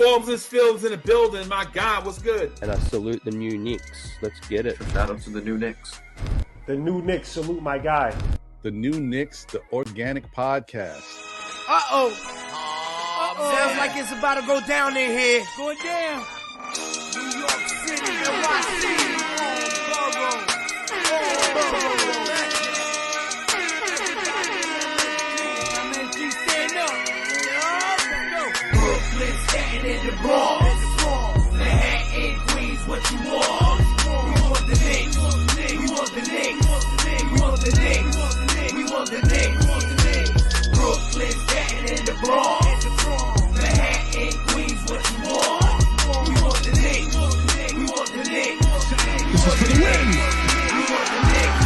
Forms Fields in the building. My God, what's good? And I salute the new Knicks. Let's get it. Shout out to the new Knicks. The new Knicks, salute my guy. The new Knicks, the organic podcast. Uh-oh. Sounds like it's about to go down in here. Going down. New York City, NYC, Borough. Brooklyn, Staten in the Bronx. Manhattan, Queens, what you want? We want the Knicks. We want the Knicks. We want the Knicks. We want the Knicks. Brooklyn, Staten in the Bronx. Manhattan, Queens, what you want? We want the Knicks. We want the Knicks. This is for the win. We want the Knicks.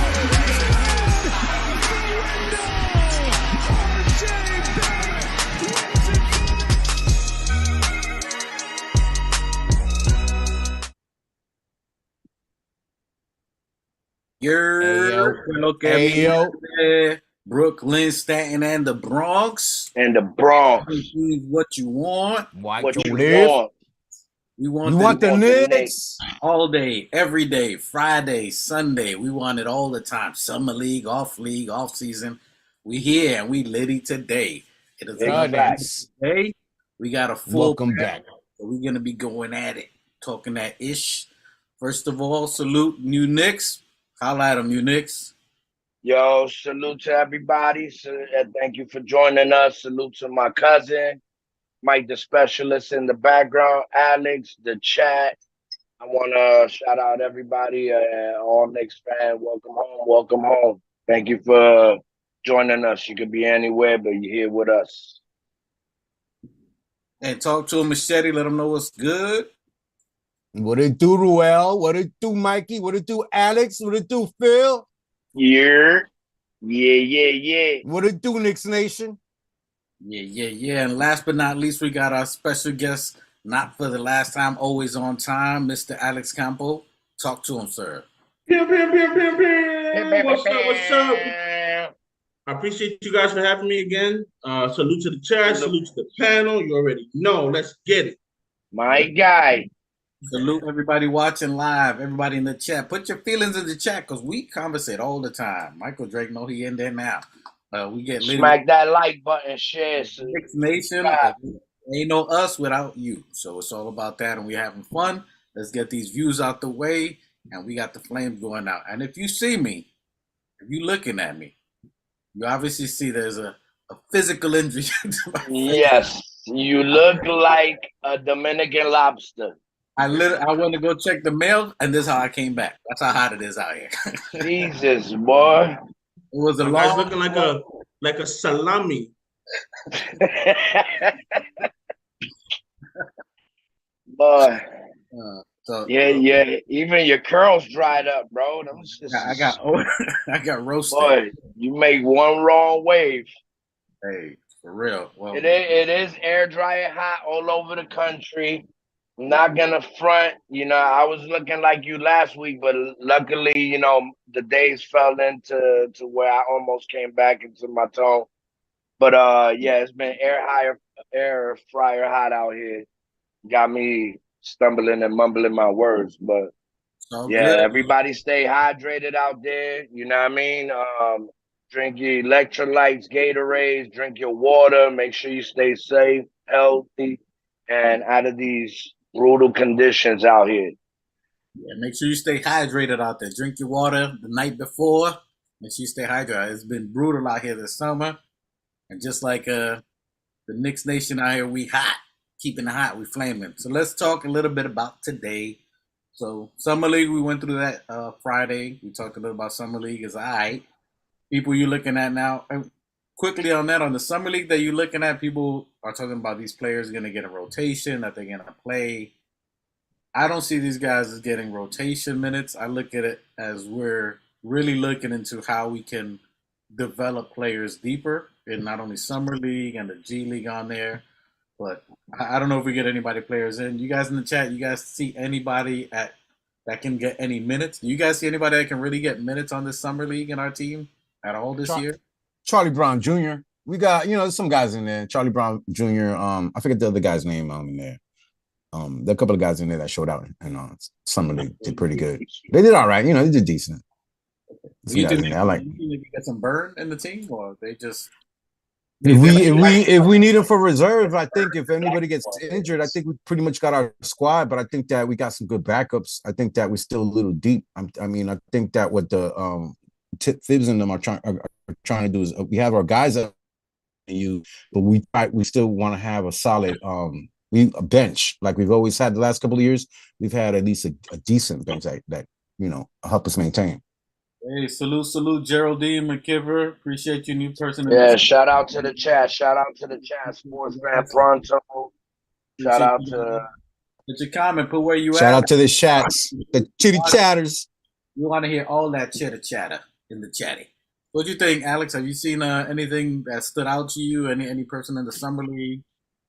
Yo. Brooklyn, Staten, and the Bronx. And the Bronx. What you want? What you want? We want the Knicks all day, every day, Friday, Sunday. We want it all the time. Summer league, off season. We here and we litty today. It is nice. Today. We got a full Welcome back. So we're gonna be going at it, talking that ish. First of all, salute new Knicks. Highlight them, you Knicks. Yo, salute to everybody. Thank you for joining us. Salute to my cousin, Mike, the specialist in the background, Alex, the chat. I want to shout out everybody, all Knicks fans. Welcome home. Welcome home. Thank you for joining us. You could be anywhere, but you're here with us. And talk to him, Machete. Let him know what's good. What it do, Ruel? What it do, Mikey? What it do, Alex? What it do, Phil? Yeah. What it do, Knicks Nation? Yeah. And last but not least, we got our special guest, not for the last time, always on time, Mr. Alex Campo. Talk to him, sir. What's up? I appreciate you guys for having me again. Salute to the chat, salute to the panel. You already know. Let's get it. My guy. Salute everybody watching live, everybody in the chat. Put your feelings in the chat because we conversate all the time. Michael Drake know he in there now. We get smack that like button, share. Knicks Nation. Ain't no us without you. So it's all about that, and we're having fun. Let's get these views out the way, and we got the flames going out. And if you see me, if you looking at me, you obviously see there's a physical injury to my face. Yes, you look like a Dominican lobster. I went to go check the mail, and this is how I came back. That's how hot it is out here. Jesus, boy. It was a guy's long looking like a salami. Boy. So, yeah. Even your curls dried up, bro. I got roasted. Boy, you make one wrong wave. Hey, for real. Well, It is air drying hot all over the country. I'm not gonna front. I was looking like you last week, but luckily, the days fell into where I almost came back into my tone. But yeah, it's been air fryer hot out here. Got me stumbling and mumbling my words, but good. Everybody stay hydrated out there. You know what I mean? Drink your electrolytes, Gatorades, drink your water. Make sure you stay safe, healthy, and out of these brutal conditions out here. Yeah, make sure you stay hydrated out there. Drink your water the night before. Make sure you stay hydrated. It's been brutal out here this summer. And just like the Knicks Nation out here, we hot. Keeping it hot. We flaming. So let's talk a little bit about today. So Summer League, we went through that Friday. We talked a little about Summer League. It's all right. People you're looking at now. And quickly on that, on the Summer League that you're looking at, people are talking about these players going to get a rotation, that they're going to play. I don't see these guys as getting rotation minutes. I look at it as we're really looking into how we can develop players deeper in not only Summer League and the G League on there, but I don't know if we get anybody players in. You guys in the chat, you guys see anybody that can get any minutes? Do you guys see anybody that can really get minutes on this Summer League in our team at all this year? Charlie Brown Jr. We got, some guys in there. Charlie Brown Jr. I forget the other guy's name in there. There are a couple of guys in there that showed out, and some of them did pretty good. They did all right. They did decent. You think they get some burn in the team, or they just if we need them for reserve, I think if anybody gets injured, I think we pretty much got our squad. But I think that we got some good backups. I think that we're still a little deep. I think that what the Thibs and them are trying to do is we have our guys up but we still want to have a solid a bench like we've always had the last couple of years. We've had at least a decent bench that help us maintain. Hey, salute, Geraldine McKiver. Appreciate you, new person. Yeah, shout out to the chat. Shout out to the chat. Sports Fan Pronto. Shout out to. Put your comment. Put where you at. Shout out to the chats, the chitty chatters. We want to hear all that chitter chatter in the chatty. What do you think, Alex? Have you seen anything that stood out to you? Any person in the summer league?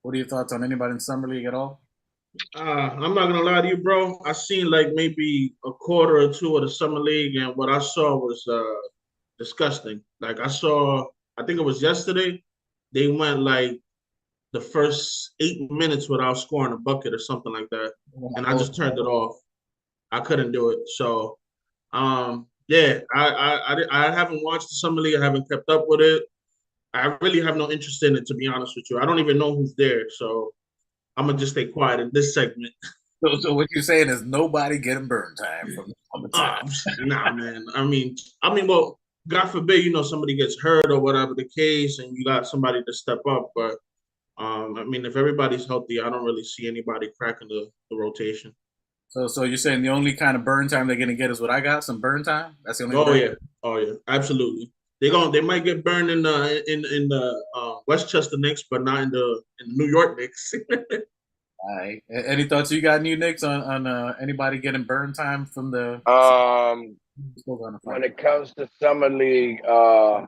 What are your thoughts on anybody in summer league at all? I'm not gonna lie to you, bro. I seen like maybe a quarter or two of the summer league, and what I saw was disgusting. Like I think it was yesterday, they went like the first 8 minutes without scoring a bucket or something like that, and I just turned it off. I couldn't do it. So, yeah, I haven't watched the summer league. I haven't kept up with it. I really have no interest in it, to be honest with you. I don't even know who's there, so I'm gonna just stay quiet in this segment. So what you're saying is nobody getting burn time from the time. Nah, man. I mean, well, God forbid, somebody gets hurt or whatever the case, and you got somebody to step up. But if everybody's healthy, I don't really see anybody cracking the rotation. So you're saying the only kind of burn time they're gonna get is what I got? Some burn time? That's the only. Oh yeah, absolutely. They might get burned in the Westchester Knicks, but not in the New York Knicks. All right. Any thoughts you got, new Knicks, on anybody getting burn time from the? When it comes to summer league, I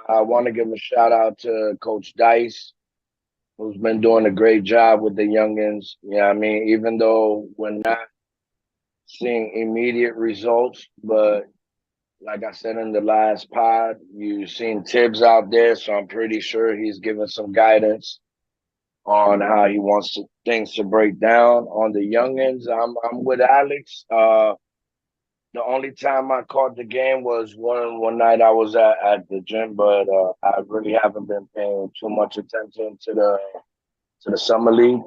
want to give a shout out to Coach Dice, who's been doing a great job with the youngins. Even though we're not seeing immediate results, but like I said in the last pod, you've seen Tibbs out there, so I'm pretty sure he's giving some guidance on how he wants things to break down. On the youngins, I'm with Alex. The only time I caught the game was one night I was at the gym, but I really haven't been paying too much attention to the summer league.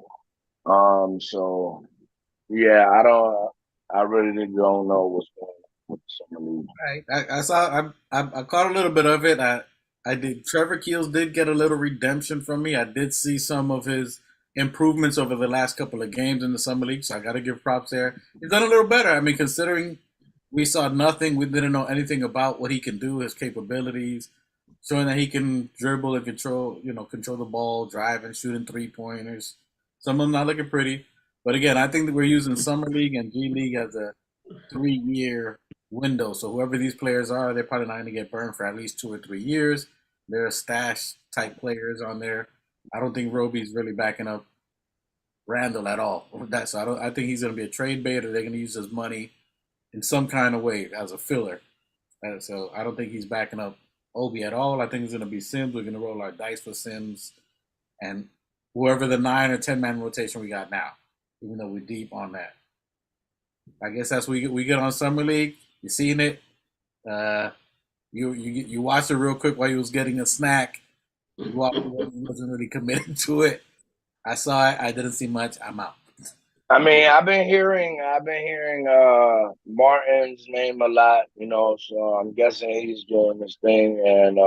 So yeah, I really don't know what's going on with the summer league. Right. I caught a little bit of it. I did. Trevor Keels did get a little redemption from me. I did see some of his improvements over the last couple of games in the summer league, so I got to give props there. He's done a little better. Considering we saw nothing, we didn't know anything about what he can do, his capabilities, showing that he can dribble and control the ball, drive and shooting 3-pointers. Some of them not looking pretty, but again, I think that we're using summer league and G League as a 3-year window. So whoever these players are, they're probably not going to get burned for at least 2 or 3 years. They're stash type players on there. I don't think Roby's really backing up Randall at all. So I think he's going to be a trade bait, or they're going to use his money in some kind of way as a filler. So I don't think he's backing up Obi at all. I think it's going to be Sims. We're going to roll our dice for Sims and whoever the 9 or 10-man rotation we got now, even though we're deep on that. I guess that's what we get on Summer League. You seen it. You watched it real quick while you was getting a snack. You wasn't really committed to it. I saw it. I didn't see much. I'm out. I've been hearing Martin's name a lot, so I'm guessing he's doing this thing, and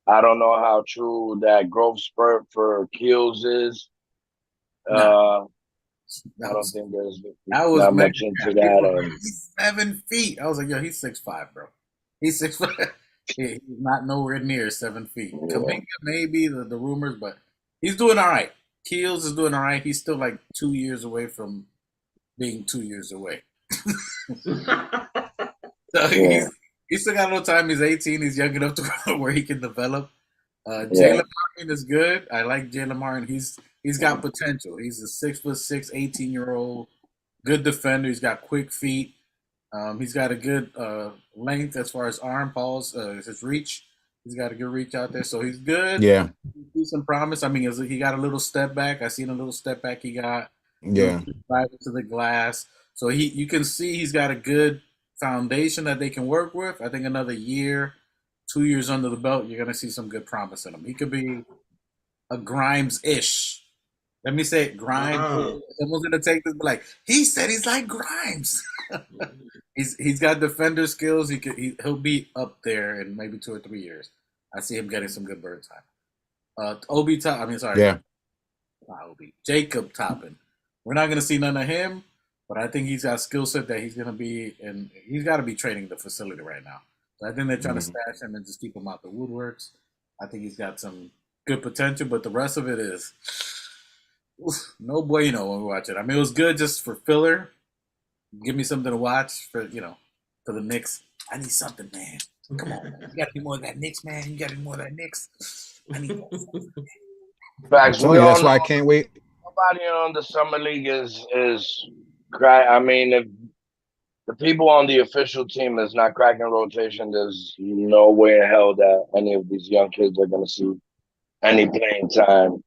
I don't know how true that growth spurt for Keels is. I don't think there's not much into that. He's 7 feet. I was like, yo, he's 6'5", bro. He's 6'5". He's not nowhere near 7 feet. Yeah. Kaminga, maybe the rumors, but he's doing all right. Keels is doing all right. He's still like 2 years away from being 2 years away. So he's still got a little time. He's 18. He's young enough to where he can develop. Jalen Martin is good. I like Jalen Martin. He's got potential. He's a 6'6", 18-year-old, good defender. He's got quick feet. He's got a good length as far as arm balls, his reach. He's got a good reach out there, so he's good. Yeah, decent promise. He got a little step back. I seen a little step back he got Yeah. Drive it to the glass. So you can see he's got a good foundation that they can work with. I think another year, 2 years under the belt, you're gonna see some good promise in him. He could be a Grimes-ish. Let me say it, Grimes. Someone's gonna take this, like he said, he's like Grimes. he's got defender skills. He'll be up there in maybe 2 or 3 years. I see him getting some good bird time. Yeah. Not Obi. Jacob Toppin. We're not gonna see none of him, but I think he's got skill set that he's gonna be, and he's got to be training the facility right now. So I think they're trying to stash him and just keep him out the woodworks. I think he's got some good potential, but the rest of it is no bueno when we watch it. I mean, it was good just for filler. Give me something to watch for the Knicks. I need something, man. Come on, man. You got any more of that Knicks, man? You got any more of that Knicks? I need more. Facts. That's why I can't wait. Nobody on the summer league is I mean, if the people on the official team is not cracking rotation, there's no way in hell that any of these young kids are going to see any playing time,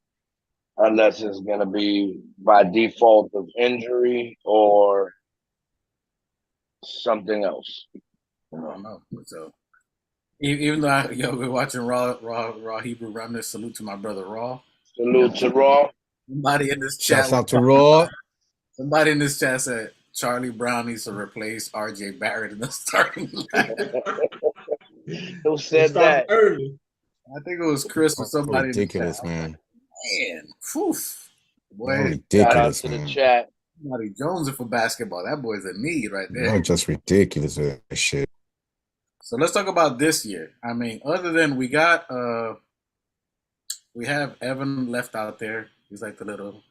unless it's going to be by default of injury or something else. I don't know. So even though we're watching Raw Hebrew Remnant, salute to my brother Raw. Salute to Raw. Somebody in this chat. Shouts out to Raw. Somebody in this chat said Charlie Brown needs to replace R.J. Barrett in the starting lineup. Who said that? Early. I think it was Chris or somebody. Ridiculous, man. Man, boy, Shout out ridiculous, to man. the chat. Marty Jones for basketball. That boy's a need right there. That's just ridiculous with that shit. So let's talk about this year. I mean, other than we have Evan left out there. He's like the little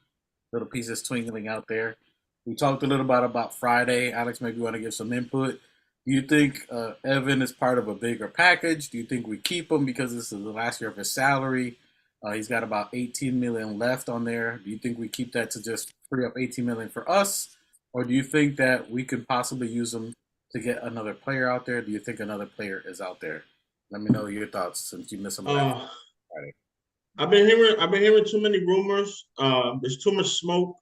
pieces twinkling out there. We talked a little about Friday. Alex, maybe you want to give some input. Do you think Evan is part of a bigger package? Do you think we keep him because this is the last year of his salary? He's got about $18 million left on there. Do you think we keep that to just free up $18 million for us? Or do you think that we could possibly use him to get another player out there? Do you think another player is out there? Let me know your thoughts since you missed him last Friday. I've been hearing too many rumors. There's too much smoke.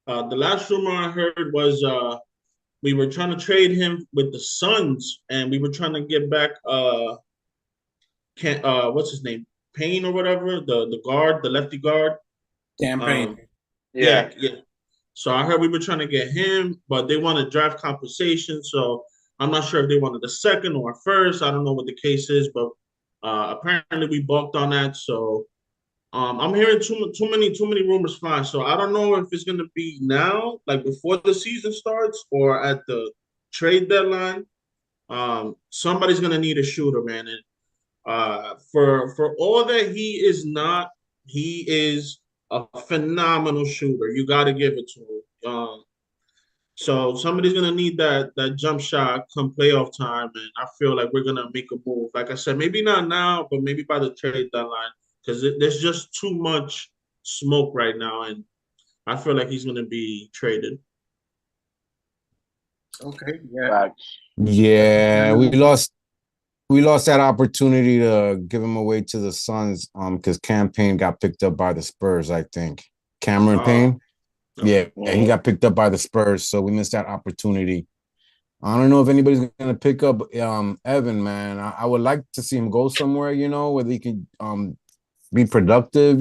The last rumor I heard was we were trying to trade him with the Suns, and we were trying to get back what's his name? Payne or whatever, the guard, the lefty guard. Campaign. Yeah. So I heard we were trying to get him, but they wanted draft compensation. So I'm not sure if they wanted a second or a first. I don't know what the case is, but apparently we balked on that. So I'm hearing too many rumors flying. So I don't know if it's gonna be now, like before the season starts, or at the trade deadline. Somebody's gonna need a shooter, man. And for all that he is not, he is a phenomenal shooter. You got to give it to him. So somebody's gonna need that jump shot come playoff time, and I feel like we're gonna make a move. Like I said, maybe not now, but maybe by the trade deadline, because there's just too much smoke right now, and I feel like he's gonna be traded. Okay. Yeah. Facts. Yeah, we lost that opportunity to give him away to the Suns because Campaign got picked up by the Spurs, I think. Cameron Payne? Yeah, he got picked up by the Spurs, so we missed that opportunity. I don't know if anybody's going to pick up Evan, man. I would like to see him go somewhere, where he can be productive,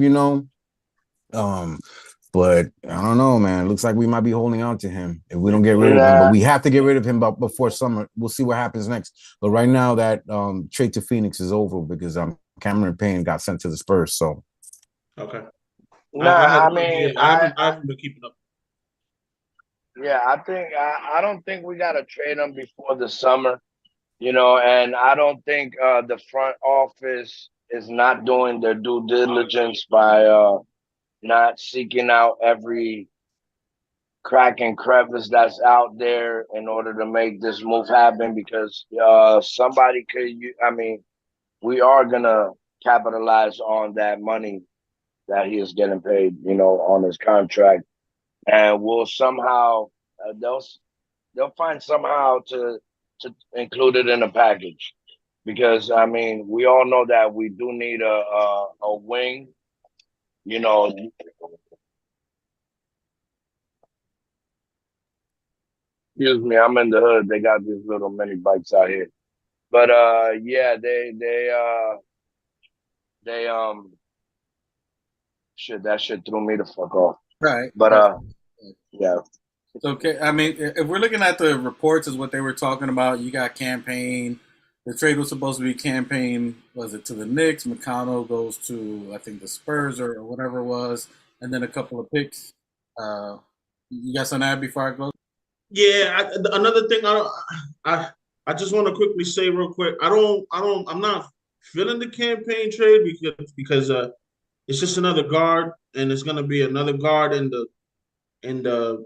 but I don't know, man. Looks like we might be holding on to him if we don't get rid of him. But we have to get rid of him before summer. We'll see what happens next. But right now, that trade to Phoenix is over because Cameron Payne got sent to the Spurs. So okay. I haven't been keeping up. Yeah, I don't think we gotta trade him before the summer, and I don't think the front office is not doing their due diligence by not seeking out every crack and crevice that's out there in order to make this move happen, because somebody could, we are gonna capitalize on that money that he is getting paid, on his contract, and we'll somehow they'll find somehow to include it in a package, because we all know that we do need a wing. Excuse me, I'm in the hood. They got these little mini bikes out here. But yeah, they shit, that shit threw me the fuck off. Right. But yeah. It's okay. I mean, if we're looking at the reports, is what they were talking about. You got campaign. The trade was supposed to be campaign. Was it to the Knicks? McConnell goes to, I think, the Spurs or whatever it was, and then a couple of picks. You got something to add before I go? Yeah, another thing I just want to quickly say real quick. I'm not feeling the campaign trade because it's just another guard, and it's gonna be another guard in the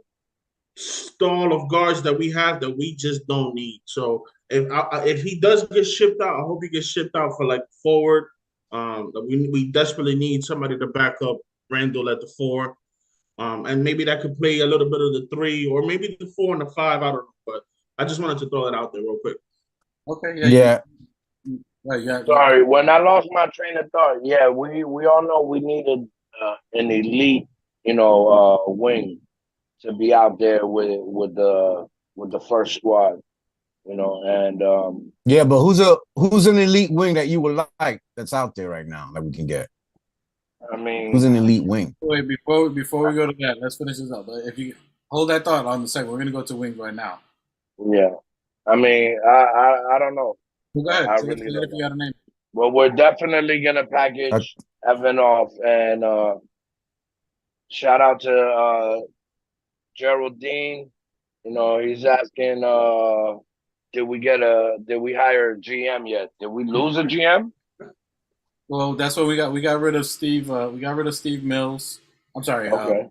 stall of guards that we have that we just don't need. So if he does get shipped out, I hope he gets shipped out for like forward. We desperately need somebody to back up Randall at the 4. And maybe that could play a little bit of the 3 or maybe the 4 and the 5. I don't know, but I just wanted to throw that out there real quick. Okay. Yeah. Yeah. Sorry, when I lost my train of thought, yeah, we all know we needed an elite, wing to be out there with the first squad, and Yeah, but who's an elite wing that you would like that's out there right now that we can get? I mean, Who's an elite wing? Wait, before we go to that, let's finish this up. If you hold that thought on the second, we're gonna go to wing right now. yeah, I mean, I don't know. Well, go ahead. I So really if don't you know. got a name. Well, we're definitely gonna package Evan off, and shout out to Geraldine. He's asking, did we hire a GM yet? Did we lose a GM? Well, that's what we got. We got rid of Steve. We got rid of Steve Mills. I'm sorry. Okay.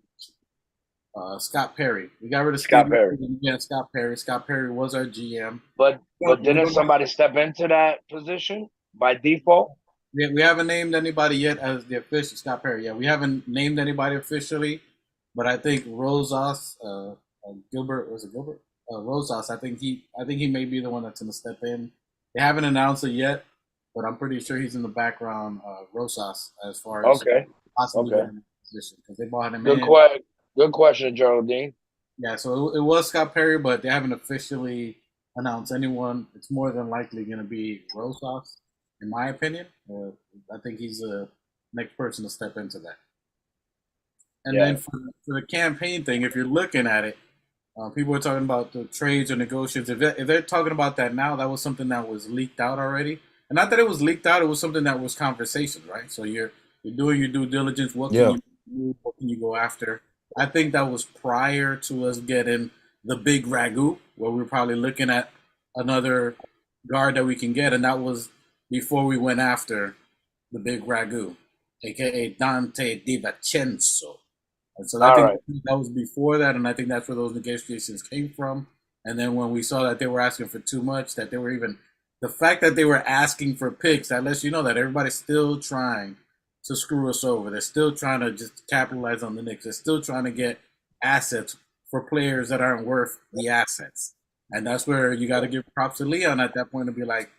Scott Perry. We got rid of Scott Steve Perry. Mills. Yeah, Scott Perry. Scott Perry was our GM. But didn't somebody step into that position by default? Yeah, we haven't named anybody yet as the official Scott Perry. Yeah, we haven't named anybody officially, but I think Rosas, Gilbert, was it Gilbert? Rosas. I think he may be the one that's going to step in. They haven't announced it yet, but I'm pretty sure he's in the background. Rosas, as far as possibly getting in a position because they bought him in. Good question, Geraldine. Yeah, so it was Scott Perry, but they haven't officially announced anyone. It's more than likely going to be Rosas, in my opinion. I think he's the next person to step into that. And then for the campaign thing, if you're looking at it, people are talking about the trades or negotiations. If they're talking about that now, that was something that was leaked out already. And not that it was leaked out, it was something that was conversation, right? So you're doing your due diligence. What can you do? What can you go after? I think that was prior to us getting the big ragu, where we were probably looking at another guard that we can get, and that was before we went after the big ragu, aka Dante DiVincenzo. And so I think that was before that, and I think that's where those negotiations came from. And then when we saw that they were asking for too much, that they were even the fact that they were asking for picks, that lets you know that everybody's still trying to screw us over. They're still trying to just capitalize on the Knicks. They're still trying to get assets for players that aren't worth the assets. And that's where you got to give props to Leon at that point and be like,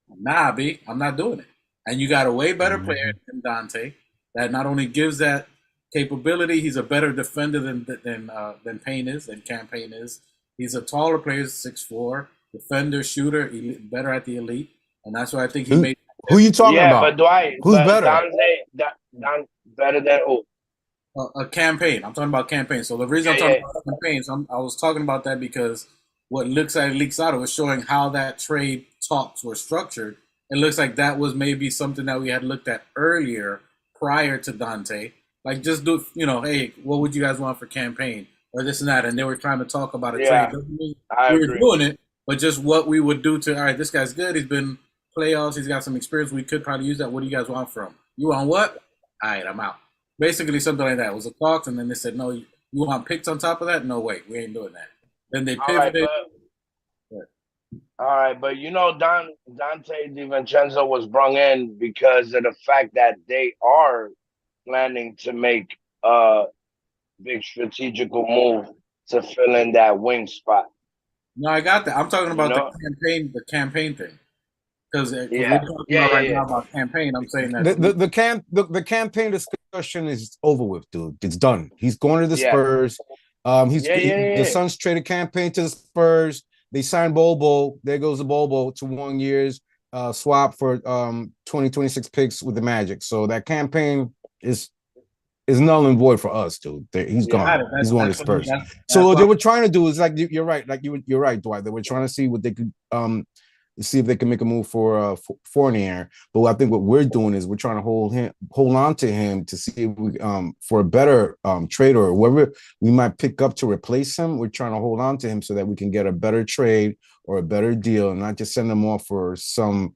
nah, B, I'm not doing it. And you got a way better player than Dante that not only gives that capability, he's a better defender than Payne is, than Cam Payne is. He's a taller player, 6'4", defender, shooter, better at the elite. And that's why I think he made. Who you talking about? Yeah, but Dwight, who's better? Dante, better than who? A campaign. I'm talking about campaign. So the reason I'm talking about campaigns, I was talking about that because what looks like leaks out, it was showing how that trade talks were structured. It looks like that was maybe something that we had looked at earlier prior to Dante. Like just do, hey, what would you guys want for campaign or this and that? And they were trying to talk about a trade. Doesn't mean we were doing it, but just what we would do to, all right, this guy's good. He's been playoffs. He's got some experience. We could probably use that. What do you guys want from him? You want what? All right, I'm out. Basically something like that. It was a talk, and then they said, no, you want picks on top of that? No, wait, we ain't doing that. Then they pivoted. All right, but Dante DiVincenzo was brought in because of the fact that they are planning to make a big strategical move to fill in that wing spot. No, I got that. I'm talking about the campaign thing. Because we're talking now about campaign, I'm saying that the campaign discussion is over with, dude. It's done. He's going to the Spurs. The Suns traded campaign to the Spurs. They signed Bobo. There goes the Bobo to 1 year's swap for 2026 picks with the Magic. So that campaign is null and void for us, dude. He's gone. He's going to Spurs. So what they were trying to do is like you're right, you're right, Dwight. They were trying to see what they could see if they can make a move for Fournier. But I think what we're doing is we're trying to hold on to him to see if we for a better trade or whatever we might pick up to replace him. We're trying to hold on to him so that we can get a better trade or a better deal, and not just send him off for something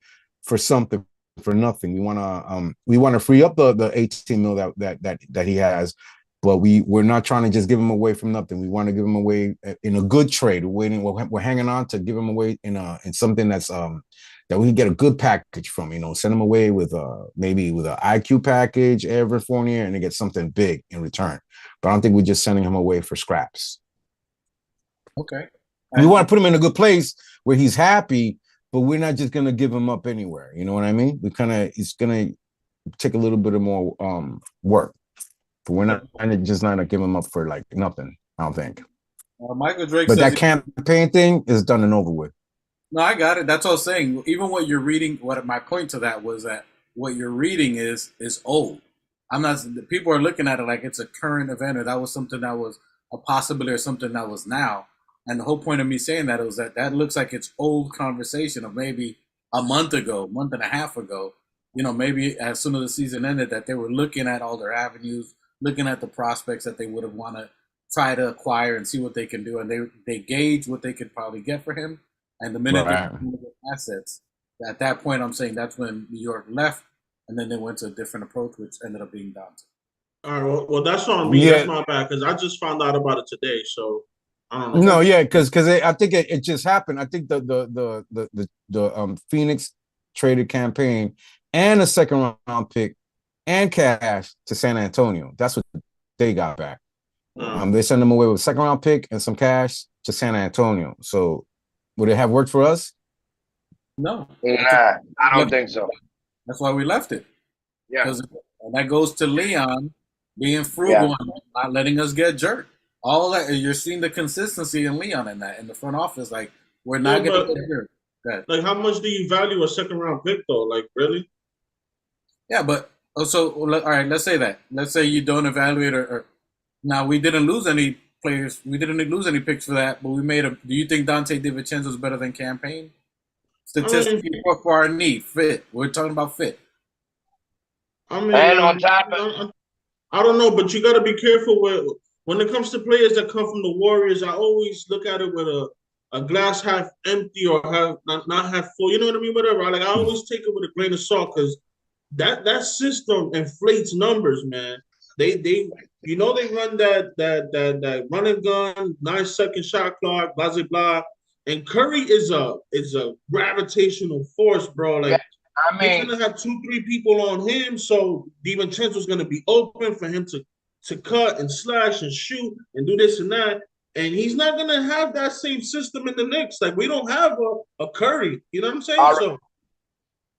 for nothing. We want to free up the 18 mil that he has, but we're not trying to just give him away from nothing. We want to give him away in a good trade. We're hanging on to give him away in something that's that we can get a good package from. Send him away with maybe with an IQ package, Ever Fournier, and to get something big in return. But I don't think we're just sending him away for scraps. Okay, we want to put him in a good place where he's happy. But we're not just gonna give him up anywhere. You know what I mean? It's gonna take a little bit of more work. But we're not just not gonna give him up for like nothing. I don't think. Michael Drake. But that campaign thing is done and over with. No, I got it. That's all I was saying. Even what you're reading, what my point to that was that what you're reading is old. I'm not. People are looking at it like it's a current event, or that was something that was a possibility, or something that was now. And the whole point of me saying that was that looks like it's old conversation of maybe a month and a half ago. Maybe as soon as the season ended, that they were looking at all their avenues, looking at the prospects that they would have want to try to acquire and see what they can do. And they gauge what they could probably get for him. And the minute they get assets, at that point, I'm saying that's when New York left, and then they went to a different approach, which ended up being Dante. All right, well, that's on me. That's my bad because I just found out about it today. So I don't know. No, yeah, because I think it just happened. I think the Phoenix traded campaign and a second round pick and cash to San Antonio. That's what they got back. They sent them away with a second round pick and some cash to San Antonio. So would it have worked for us? No. Nah, I don't think so. That's why we left it. Yeah. Because that goes to Leon being frugal and not letting us get jerked. All that you're seeing the consistency in Leon in the front office. Like we're not going to get jerked. Like how much do you value a second round pick though? Like really? Yeah, but also all right. Let's say that. Let's say you don't evaluate or now we didn't lose any players. We didn't lose any picks for that, but we made a. Do you think Dante DiVincenzo is better than Campaign? Statistically, for our need, fit. We're talking about fit. I mean, and on top of, I don't know, but you got to be careful when it comes to players that come from the Warriors. I always look at it with a glass half empty or not half full. You know what I mean? Whatever. I always take it with a grain of salt because that system inflates numbers, man. They run that run and gun 9-second shot clock, blah blah blah. And Curry is a gravitational force, bro. Like he's gonna have 2-3 people on him, so DiVincenzo's gonna be open for him to cut and slash and shoot and do this and that. And he's not gonna have that same system in the Knicks. Like we don't have a Curry. You know what I'm saying? So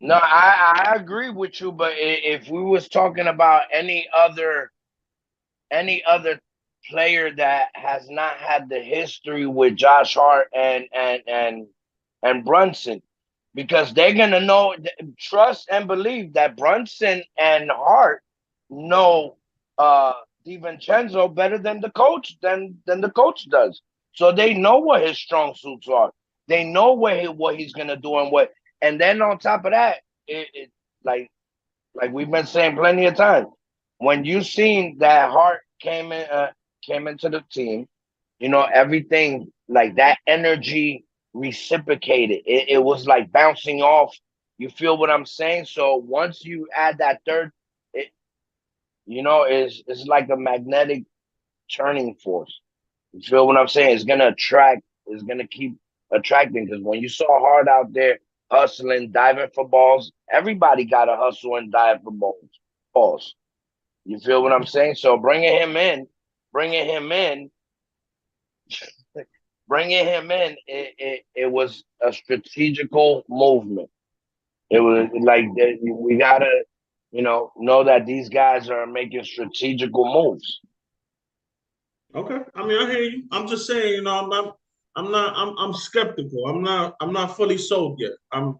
no, I agree with you, but if we was talking about any other player that has not had the history with Josh Hart and Brunson, because they're gonna know, trust and believe that Brunson and Hart know DiVincenzo better than the coach than the coach does. So they know what his strong suits are. They know what he's gonna do and then on top of that, it like we've been saying plenty of times, when you seen that Hart came into the team, everything like that energy reciprocated. It was like bouncing off. You feel what I'm saying? So once you add that third, it's like a magnetic turning force. You feel what I'm saying? It's gonna attract. It's gonna keep attracting because when you saw Hart out there hustling, diving for balls, everybody got to hustle and dive for balls. You feel what I'm saying? So bringing him in, it was a strategical movement. It was like we gotta, know that these guys are making strategical moves. Okay. I mean, I hear you. I'm just saying, I'm skeptical. I'm not fully sold yet. I'm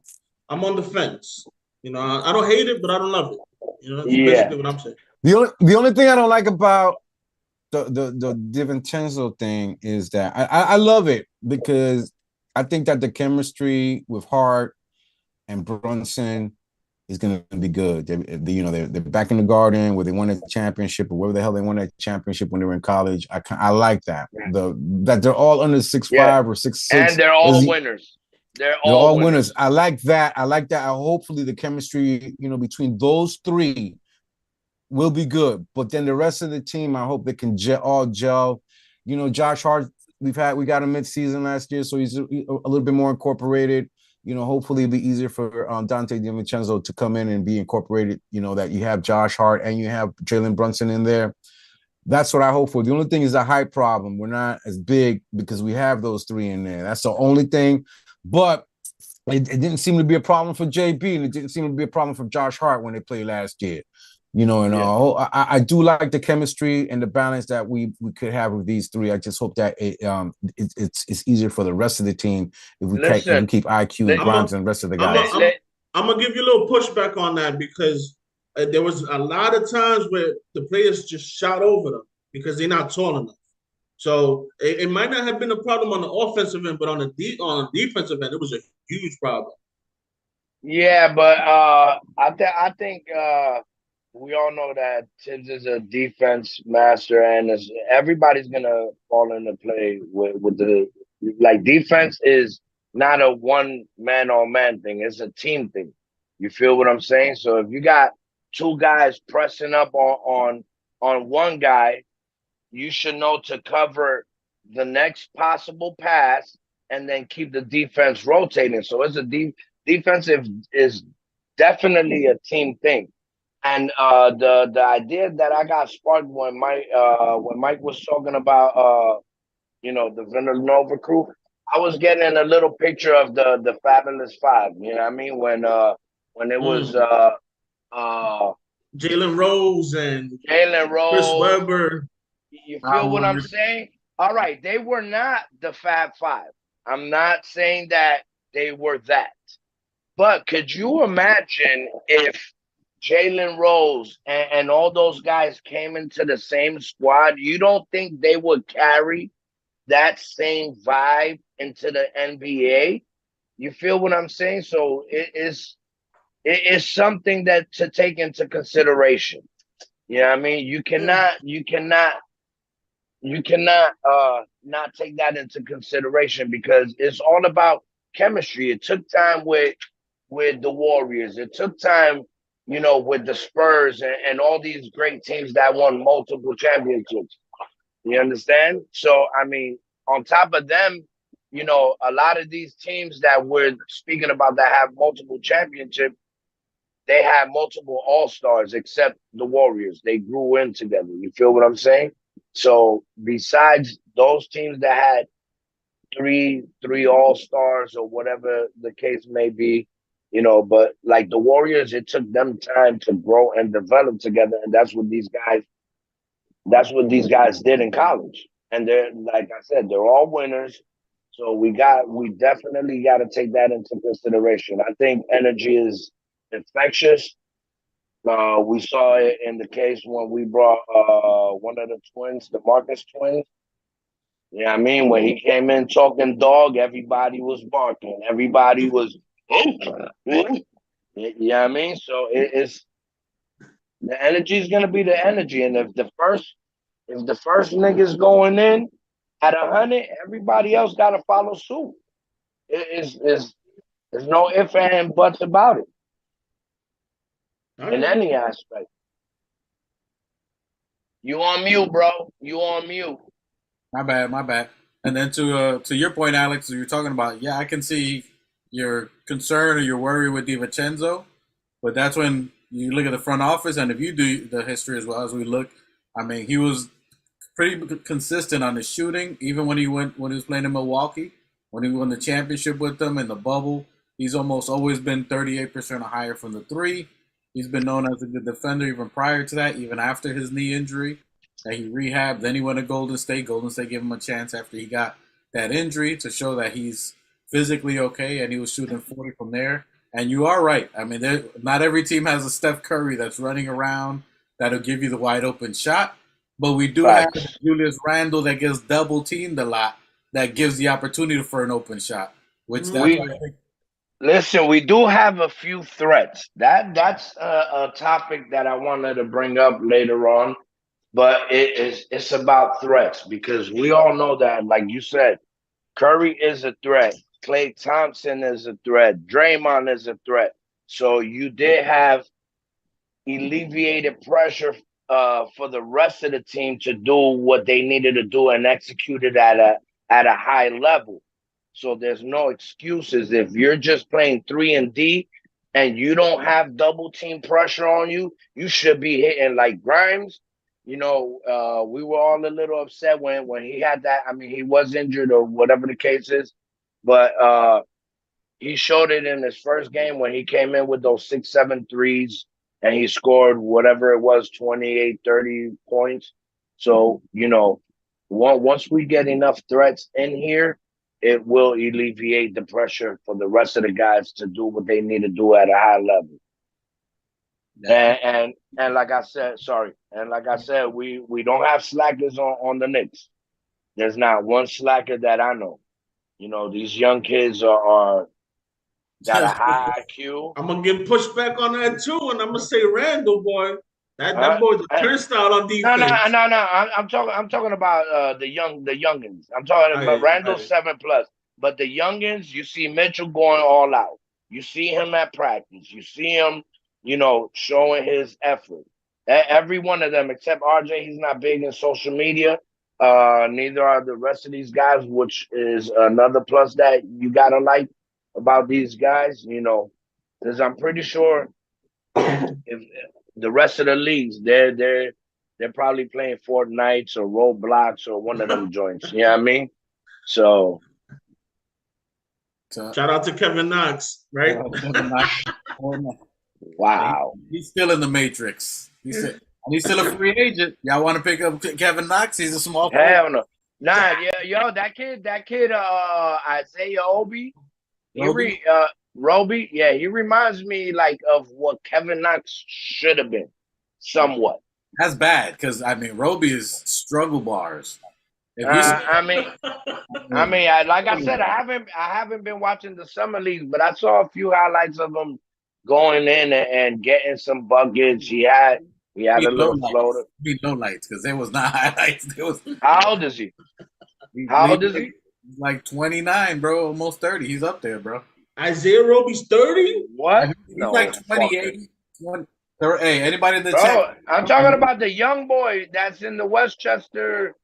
on the fence. I don't hate it, but I don't love it. That's Yeah. basically what I'm saying. The only thing I don't like about the DiVincenzo thing is that I love it because I think that the chemistry with Hart and Brunson is going to be good. They're back in the Garden where they won a championship or wherever the hell they won that championship when they were in college. I like that. That they're all under 6'5" or 6'6", and they're all winners. They're they're all all winners. winners. I like that. Hopefully the chemistry, between those three will be good. But then the rest of the team, I hope they can all gel. Josh Hart, we got him mid-season last year, so he's a little bit more incorporated. Hopefully it'll be easier for Dante DiVincenzo to come in and be incorporated. That you have Josh Hart and you have Jalen Brunson in there. That's what I hope for. The only thing is a height problem. We're not as big because we have those three in there. That's the only thing. But it didn't seem to be a problem for JB, and it didn't seem to be a problem for Josh Hart when they played last year. I do like the chemistry and the balance that we could have with these three. I just hope that it's easier for the rest of the team if we keep IQ and Grimes and the rest of the guys. I'm gonna give you a little pushback on that because there was a lot of times where the players just shot over them because they're not tall enough. So it might not have been a problem on the offensive end, but on the defensive end, it was a huge problem. Yeah, but I think we all know that Tibbs is a defense master, and everybody's gonna fall into play with the defense is not a one man on man thing; it's a team thing. You feel what I'm saying? So if you got two guys pressing up on one guy, you should know to cover the next possible pass and then keep the defense rotating. So it's a defensive is definitely a team thing. And the idea that I got sparked when Mike was talking about the Villanova crew, I was getting a little picture of the Fabulous Five. You know what I mean? When it was Jalen Rose and Chris Rose. Webber. You feel what I'm saying? All right, they were not the Fab Five. I'm not saying that they were that. But could you imagine if Jalen Rose and all those guys came into the same squad? You don't think they would carry that same vibe into the NBA? You feel what I'm saying? So it is something that to take into consideration. You know what I mean? You cannot not take that into consideration because it's all about chemistry. It took time with the Warriors. It took time, with the Spurs and all these great teams that won multiple championships. You understand? So, I mean, on top of them, a lot of these teams that we're speaking about that have multiple championships, they have multiple all-stars except the Warriors. They grew in together. You feel what I'm saying? So besides those teams that had three all-stars or whatever the case may be, but like the Warriors, it took them time to grow and develop together. And that's what these guys did in college. And they're, like I said, they're all winners. So we definitely got to take that into consideration. I think energy is infectious. We saw it in the case when we brought one of the twins, the Marcus twins. You know what I mean? When he came in talking dog, everybody was barking. Everybody was, you know what I mean? So it's the energy is gonna be the energy. And if the first nigga's going in at 100, everybody else gotta follow suit. There's no ifs and buts about it. In any aspect. You on mute, bro. You on mute. My bad. And then to your point, Alex, you're talking about, I can see your concern or your worry with DiVincenzo, but that's when you look at the front office, and if you do the history as well as we look, I mean, he was pretty consistent on his shooting, even when he was playing in Milwaukee, when he won the championship with them in the bubble. He's almost always been 38% or higher from the three. He's been known as a good defender even prior to that, even after his knee injury. that he rehabbed. Then he went to Golden State. Golden State gave him a chance after he got that injury to show that he's physically okay, and he was shooting 40 from there. And you are right. I mean, not every team has a Steph Curry that's running around that'll give you the wide open shot. But we do have Julius Randle that gets double teamed a lot that gives the opportunity for an open shot. Listen, we do have a few threats. That's a topic that I wanted to bring up later on, but it's about threats because we all know that, like you said, Curry is a threat. Klay Thompson is a threat. Draymond is a threat. So you did have alleviated pressure for the rest of the team to do what they needed to do and execute it at a high level. So there's no excuses. If you're just playing 3 and D and you don't have double team pressure on you, you should be hitting like Grimes. You know, we were all a little upset when he had that. I mean, he was injured or whatever the case is, but he showed it in his first game when he came in with those 6-7 threes and he scored whatever it was, 28, 30 points. So, you know, once we get enough threats in here, it will alleviate the pressure for the rest of the guys to do what they need to do at a high level. And like I said, we don't have slackers on the Knicks. There's not one slacker that I know. You know, these young kids are got a high IQ. I'm gonna get pushed back on that too, and I'm gonna say Randall, boy. That boy's a turnstile on defense. No. I'm talking about the youngins. I'm talking about Randall 7+. But the youngins, you see Mitchell going all out. You see him at practice. You see him, you know, showing his effort. Every one of them, except RJ, he's not big in social media. Neither are the rest of these guys, which is another plus that you gotta like about these guys, you know, because I'm pretty sure if the rest of the leagues, they're probably playing Fortnite or Roblox or one of them joints. You know what I mean? So shout out to Kevin Knox, right? Wow. He's still in the Matrix. He's still a free agent. Y'all want to pick up Kevin Knox? He's a small player. Hell no. Nah, yeah, yo, that kid, Isaiah Obi, Roby, yeah, he reminds me like of what Kevin Knox should have been, somewhat. That's bad because I mean, Roby is struggle bars. Like I said, I haven't been watching the summer leagues, but I saw a few highlights of him going in and getting some buckets. He had a little floater. He no lights because there was not highlights. How old is he? How old is he? He's like 29, bro, almost 30. He's up there, bro. Isaiah Roby's 30? What? He's like 28. 20. Hey, anybody in the chat? I'm talking about the young boy that's in the Westchester.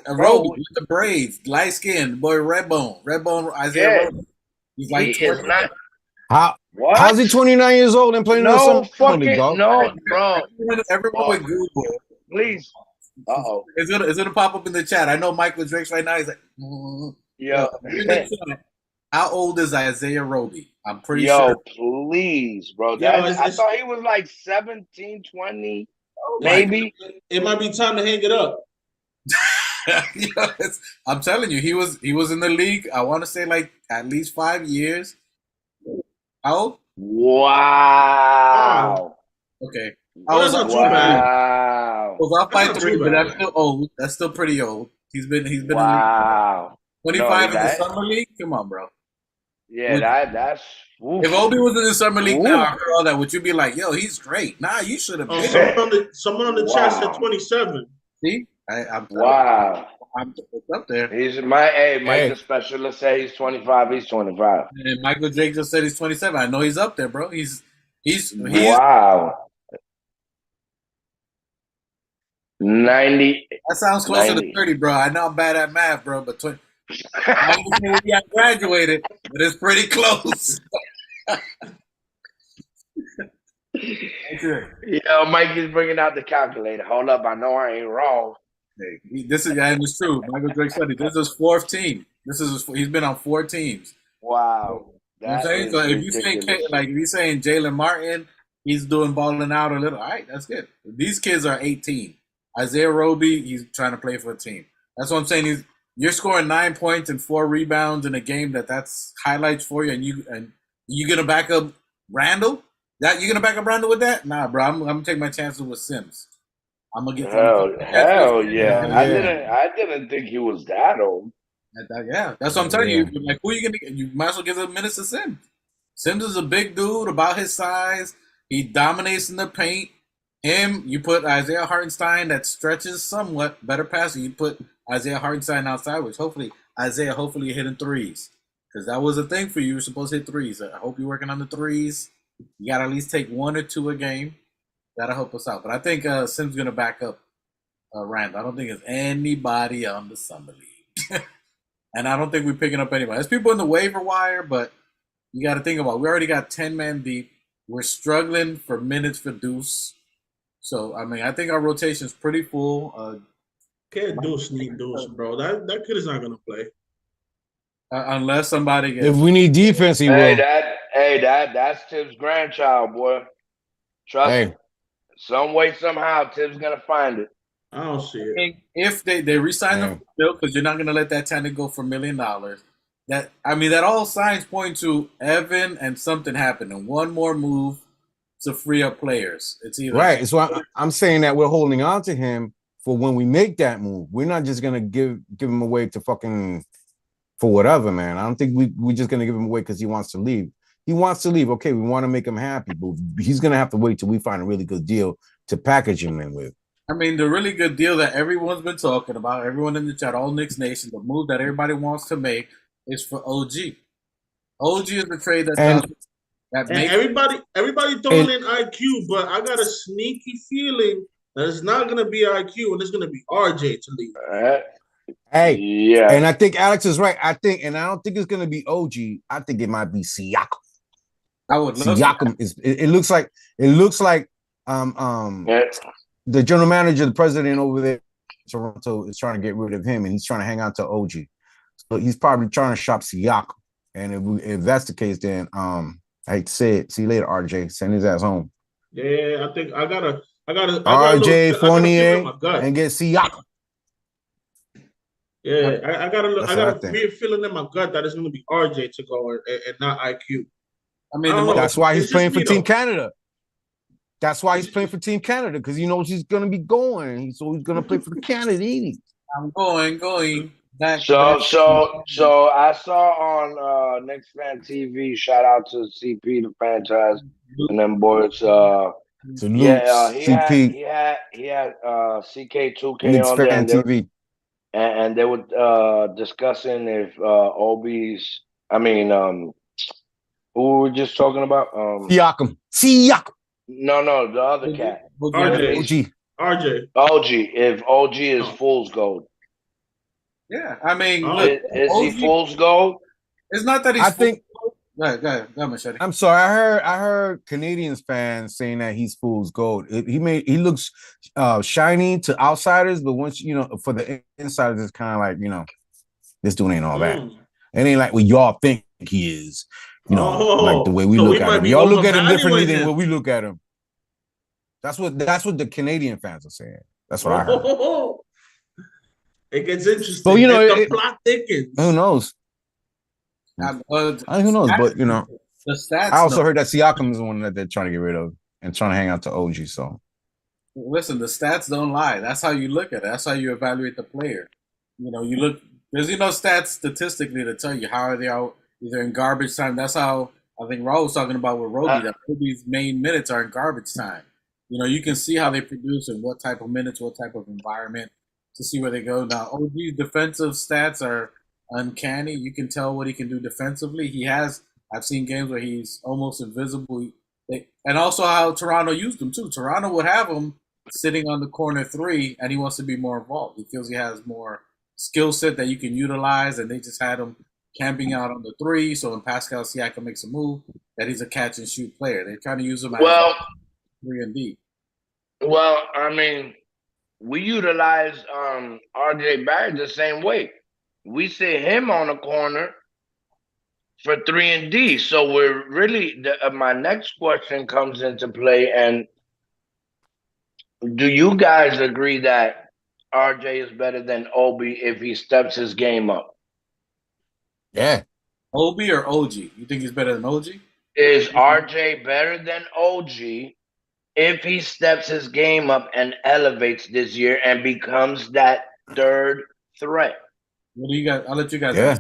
Roby with the braids, light skin, boy, Redbone, Isaiah Roby. He's like 20. How's he 29 years old and playing no fucking no, bro. Everybody Google. Please. Uh-oh. It's gonna pop up in the chat. I know Michael Drake's right now. He's like, yeah. How old is Isaiah Roby? I'm pretty sure. Yo, please, bro. I thought he was like 17, 20, maybe. It might be time to hang it up. I'm telling you, he was in the league. I want to say like at least 5 years. How old? Wow. Okay. I was not too bad. Wow. I was off by 3, but that's still old. That's still pretty old. He's been wow. In the league. 25 in the summer league. Come on, bro. Yeah, that's. Oof. If Obi was in the summer league now, after all that, would you be like, "Yo, he's great"? Nah, you should have been. Someone on the chat said 27. See, I'm wow. I'm up there. He's the specialist said he's 25. He's 25. And Michael Drake just said he's 27. I know he's up there, bro. He's wow. 90. That sounds closer to 30, bro. I know I'm bad at math, bro, but 20. I graduated, but it's pretty close. Yo, Mike is bringing out the calculator. Hold up, I know I ain't wrong. Hey, this is it's true. Michael Drake said this is his 4th team. He's been on 4 teams. Wow. You know what I'm saying? So if you're saying Jalen Martin, he's doing balling out a little. All right, that's good. These kids are 18. Isaiah Roby, he's trying to play for a team. That's what I'm saying. You're scoring 9 points and 4 rebounds in a game that's highlights for you, and you gonna back up Randall? You gonna back up Randall with that? Nah, bro. I'm gonna take my chances with Sims. I'm gonna get Hell yeah. Yeah. I didn't think he was that old. Yeah, that's what I'm telling you. Like, who are you gonna? You might as well give the minutes to Sims. Sims is a big dude, about his size. He dominates in the paint. You put Isaiah Hartenstein that stretches somewhat, better passer. You put Isaiah Hartenstein outside, which Isaiah hitting threes. Because that was a thing for you. You were supposed to hit threes. I hope you're working on the threes. You got to at least take 1 or 2 a game. That'll help us out. But I think Sims going to back up Randall. I don't think there's anybody on the Summer League. And I don't think we're picking up anybody. There's people in the waiver wire, but you got to think about it. We already got 10 men deep. We're struggling for minutes for Deuce. So, I mean, I think our rotation is pretty full. Can't Deuce need Deuce, bro. That kid is not gonna play. Unless somebody gets. If we need defense, he will. That's Tibbs' grandchild, boy. Trust me. Some way, somehow, Tibbs gonna find it. I don't see it. If they re-sign them for Bill, because you're not gonna let that tenant go for $1 million. That all signs point to Evan and something happening. One more move to free up players. It's either right. So I'm saying that we're holding on to him for when we make that move. We're not just gonna give him away to fucking for whatever, man. I don't think we're just gonna give him away because he wants to leave. He wants to leave. Okay, we want to make him happy, but he's gonna have to wait till we find a really good deal to package him in with. I mean, the really good deal that everyone's been talking about, everyone in the chat, all Knicks Nation, the move that everybody wants to make is for OG. OG is the trade that everybody throwing in IQ, but I got a sneaky feeling that it's not gonna be IQ and it's gonna be RJ to leave. And I think Alex is right. I don't think it's gonna be OG. I think it might be Siakam. I would love Siakam is. It looks like the general manager, the president over there in Toronto is trying to get rid of him, and he's trying to hang on to OG. So he's probably trying to shop Siakam. And if that's the case, then I hate to say it. See you later, RJ. Send his ass home. Yeah, I think I gotta RJ Fournier and get Siakam. Yeah, I got a weird feeling in my gut that it's gonna be RJ to go and not IQ. I mean, that's why he's playing for Team Canada. That's why he's playing for Team Canada, because he knows he's gonna be going. So he's gonna play for the Canadians. I'm going back. So I saw on Knicks Fan TV. Shout out to CP the franchise and them boys. CP. He had CK2K Knicks on Fan there, TV. and they were discussing if Obi's. I mean, who were we just talking about? Siakam. No, the other cat. RJ. OG. If OG is fool's gold. Yeah, I mean, is he fool's gold? It's not that he's. I think. Go ahead, Machete. I'm sorry. I heard Canadians fans saying that he's fool's gold. He looks shiny to outsiders, but once for the insiders, it's kind of like this dude ain't all that. It ain't like what y'all think he is. Like the way we look at him. Y'all look at him differently than what we look at him. That's what the Canadian fans are saying. That's what I heard. It gets interesting. But the plot thickens. Who knows? Who knows? But the stats. I also heard that Siakam is the one that they're trying to get rid of and trying to hang out to OG. So listen, the stats don't lie. That's how you look at it. That's how you evaluate the player. You look. There's stats statistically to tell you how are they out either in garbage time. That's how I think Raul was talking about with Roby. That Roby's main minutes are in garbage time. You can see how they produce and what type of minutes, what type of environment to see where they go. Now, OG's defensive stats are uncanny. You can tell what he can do defensively. I've seen games where he's almost invisible. And also how Toronto used him, too. Toronto would have him sitting on the corner 3, and he wants to be more involved. He feels he has more skill set that you can utilize, and they just had him camping out on the 3. So when Pascal Siakam makes a move, that he's a catch-and-shoot player. They're trying to use him as 3 and D. Well, I mean, we utilize RJ Barrett the same way. We sit him on a corner for 3 and D. So we're really my next question comes into play, and Do you guys agree that RJ is better than Obi if he steps his game up? Yeah. Obi or OG? You think he's better than OG? Is RJ better than OG if he steps his game up and elevates this year and becomes that third threat? What do you guys? I'll let you guys Yeah.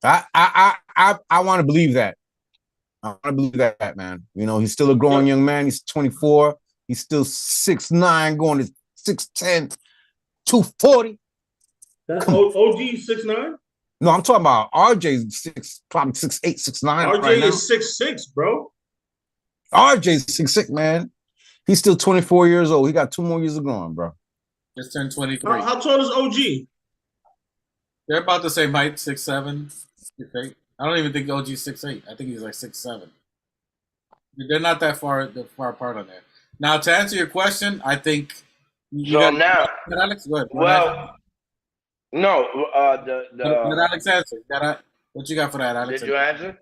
answer. I want to believe that. I want to believe that, man. You know, he's still a growing young man. He's 24. He's still 6'9", going to 6'10", 240. That's OG 6'9"? No, I'm talking about RJ's probably 6'8", 6'9". RJ right now. is 6'6", bro. RJ's 6'6", man. He's still 24 years old. He got 2 more years of growing, bro. Just turned 23. How tall is OG? They're about the same height, 6'7", 6'8". I don't even think OG's 6'8". I think he's like 6'7". They're not that far apart on there. Now, to answer your question, I think. Now, Alex, go ahead. Well, no, Let Alex answer. What you got for that, Alex? Did you answer?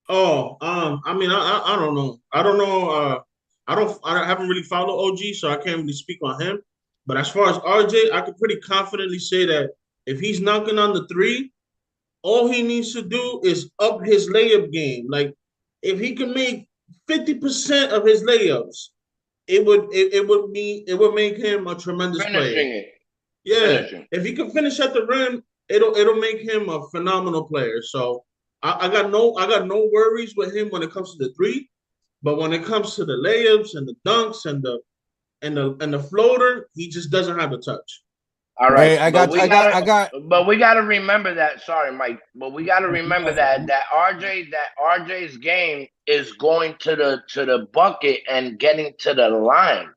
Oh, I mean, I don't know. I haven't really followed OG, so I can't really speak on him. But as far as RJ, I could pretty confidently say that if he's knocking on the three, all he needs to do is up his layup game. Like, if he can make 50% of his layups, it would make him a tremendous player. Finishing it. Yeah, Finishing. if he can finish at the rim, it'll make him a phenomenal player. So I got no worries with him when it comes to the three, but when it comes to the layups and the dunks and the floater, he just doesn't have the touch. All right, Hey, I got. But we got to remember that. Sorry, Mike. But we got to remember that RJ's game is going to the bucket and getting to the line,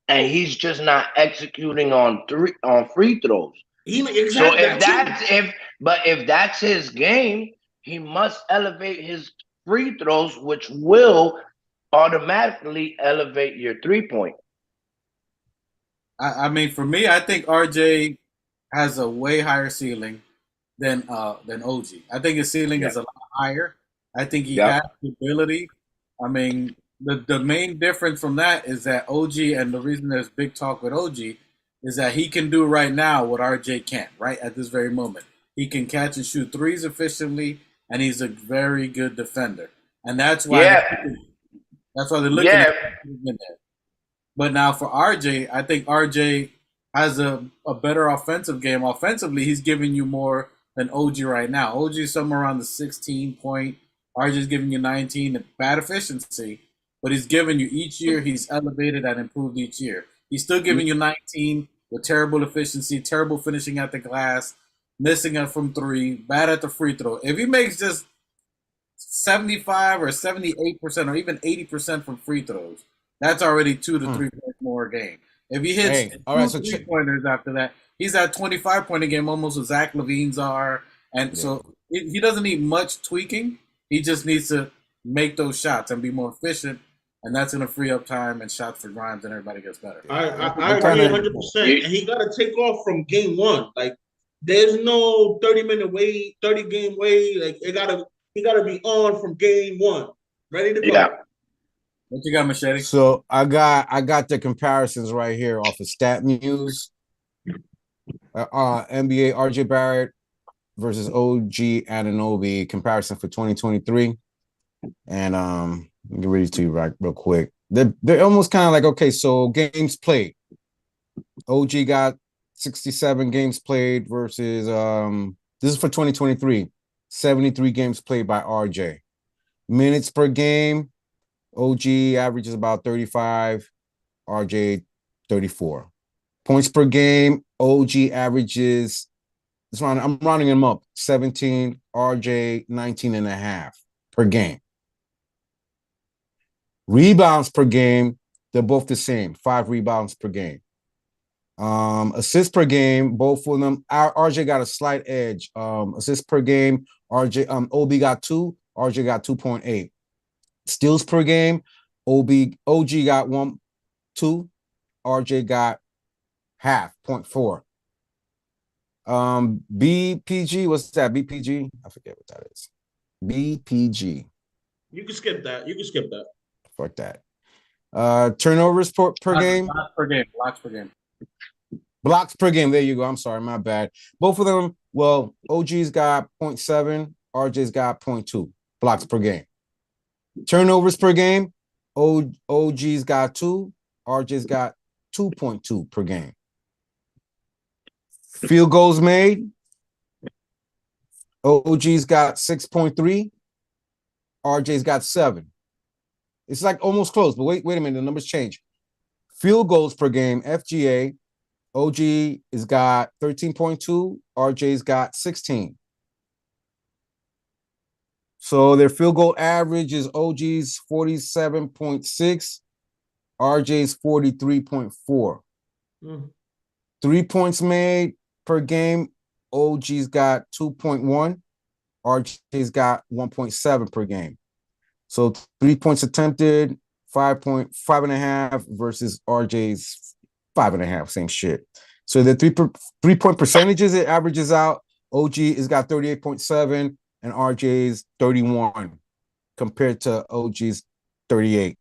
and he's just not executing on free throws. Exactly. So if that's his game, he must elevate his free throws, which will automatically elevate your 3-point. I mean, for me, I think RJ has a way higher ceiling than OG. I think his ceiling is a lot higher. I think he has the ability. I mean, the main difference from that is that OG, and the reason there's big talk with OG, is that he can do right now what RJ can't, right at this very moment. He can catch and shoot threes efficiently, and he's a very good defender. And that's why they're looking at him in there. But now for RJ, I think RJ has a better offensive game. Offensively, he's giving you more than OG right now. OG is somewhere around the 16 point. RJ is giving you 19. Bad efficiency, but he's giving you each year. He's elevated and improved each year. He's still giving you 19 with terrible efficiency, terrible finishing at the glass, missing it from three, bad at the free throw. If he makes just 75 or 78% or even 80% from free throws, that's already 2 to 3 points more a game. If he hits two 3-pointers after that, he's at 25-point a game, almost what Zach LaVine's are. And so he doesn't need much tweaking. He just needs to make those shots and be more efficient, and that's going to free up time and shots for Grimes, and everybody gets better. I agree 100%. And he got to take off from game one. Like, there's no 30-minute wait, 30-game wait. Like, he got to be on from game one, ready to go. Yeah. What you got, Machete? So I got the comparisons right here off of Stat News. NBA RJ Barrett versus OG Anunoby comparison for 2023, and let me read it to you real quick. They're almost kind of like, okay, so games played. OG got 67 games played versus this is for 2023, 73 games played by RJ. Minutes per game, OG averages about 35, RJ 34. Points per game, OG averages, I'm rounding them up, 17, RJ 19 and a half per game. Rebounds per game, they're both the same, 5 rebounds per game. Assists per game, both of them, RJ got a slight edge. Assists per game, OB got 2, RJ got 2.8. Steals per game, OG got 1, 2, RJ got half, 0.4. BPG, what's that? BPG? I forget what that is. BPG. You can skip that. Fuck that. Turnovers per game. Blocks per game. Blocks per game. Blocks per game. There you go. I'm sorry, my bad. Both of them. Well, OG's got 0.7. RJ's got 0.2 blocks per game. Turnovers per game. OG's got 2. RJ's got 2.2 per game. Field goals made. OG's got 6.3. RJ's got 7. It's like almost close, but wait a minute. The numbers change. Field goals per game, FGA. OG has got 13.2. RJ's got 16. So their field goal average is OG's 47.6. RJ's 43.4. 3 points made per game. OG's got 2.1. RJ's got 1.7 per game. So 3 points attempted, 5.5 versus RJ's 5.5. Same shit. So the 3-point percentages, it averages out. OG has got 38.7 and RJ's 31 compared to OG's 38.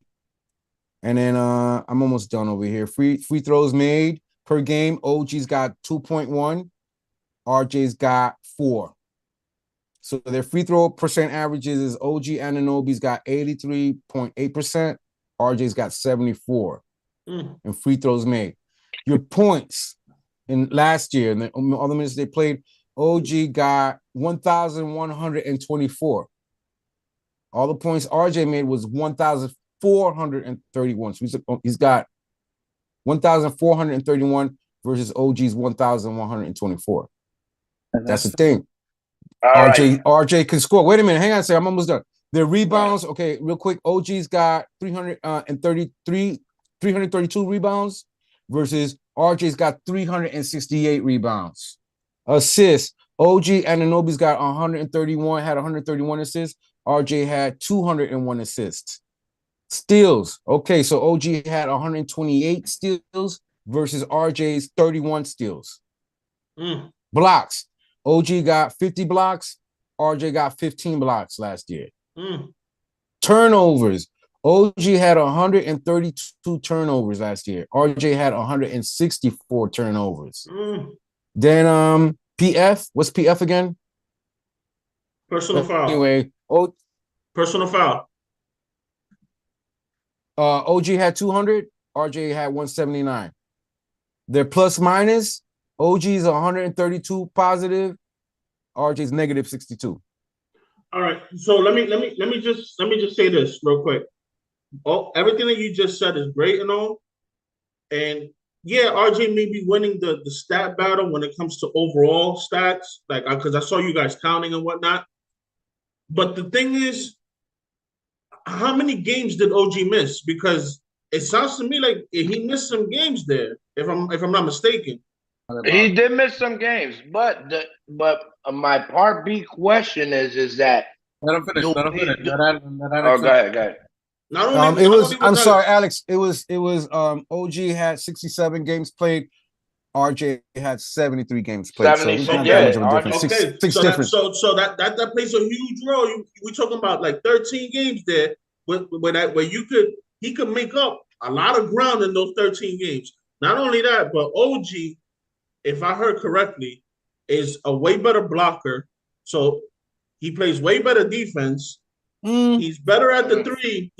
And then I'm almost done over here. Free throws made per game. OG's got 2.1. RJ's got 4. So their free throw percent averages is OG Anunoby's got 83.8%. RJ's got 74 in free throws made. Your points in last year and all the minutes they played, OG got 1,124. All the points RJ made was 1,431. So he's got 1,431 versus OG's 1,124. That's the thing. RJ can score. Wait a minute. Hang on a second. I'm almost done. Their rebounds. Okay, real quick. OG's got 332 rebounds versus RJ's got 368 rebounds. Assists. OG Anunoby's got 131 assists. RJ had 201 assists. Steals. Okay, so OG had 128 steals versus RJ's 31 steals. Blocks. OG got 50 blocks. RJ got 15 blocks last year. Turnovers. OG had 132 turnovers last year. RJ had 164 turnovers. Then PF. What's PF again? Personal foul. Anyway, personal foul. OG had 200. RJ had 179. Their plus minus. OG's 132 positive. RJ's negative 62. All right. So let me just say this real quick. Everything that you just said is great and all. And yeah, RJ may be winning the stat battle when it comes to overall stats, like because I saw you guys counting and whatnot. But the thing is, how many games did OG miss? Because it sounds to me like he missed some games there, if I'm not mistaken. He did miss some games, but my part B question is that Let him finish. go ahead. Not only I'm sorry, Alex. It was OG had 67 games played. RJ had 73 games played. 70, so yeah. Six so difference. That plays a huge role. We're talking about like 13 games there, where he could make up a lot of ground in those 13 games. Not only that, but OG, if I heard correctly, is a way better blocker. So he plays way better defense. He's better at the three.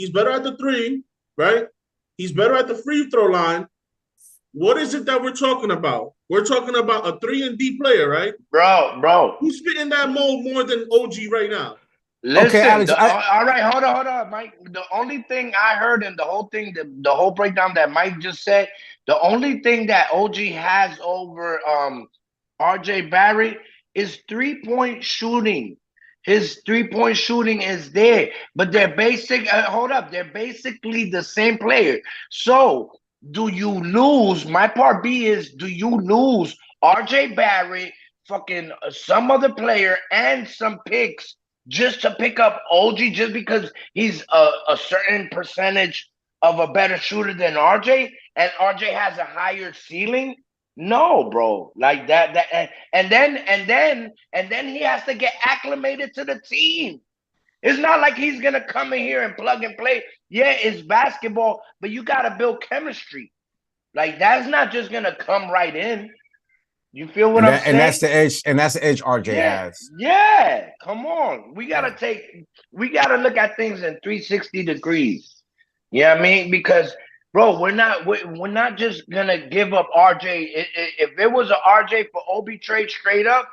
Right? He's better at the free throw line. What is it that we're talking about? We're talking about a 3-and-D player, right? Bro. Who's fitting that mold more than OG right now? Listen, okay, Alex, all right, hold on, Mike. The only thing I heard in the whole thing, the whole breakdown that Mike just said, the only thing that OG has over RJ Barrett is 3-point shooting. His 3-point shooting is there, but they're they're basically the same player. So do you lose? My part B is, do you lose RJ Barrett, fucking some other player, and some picks just to pick up OG just because he's a certain percentage of a better shooter than RJ, and RJ has a higher ceiling? No, bro. Like that and then he has to get acclimated to the team. It's not like he's gonna come in here and plug and play Yeah, it's basketball, but you got to build chemistry. Like that's not just gonna come right in. You feel what I'm saying? And that's the edge, and that's the edge RJ Yeah, has. yeah. Come on, we gotta look at things in 360 degrees. You know what I mean? Because bro, we're not just gonna give up RJ. If it was a RJ for Obi trade straight up,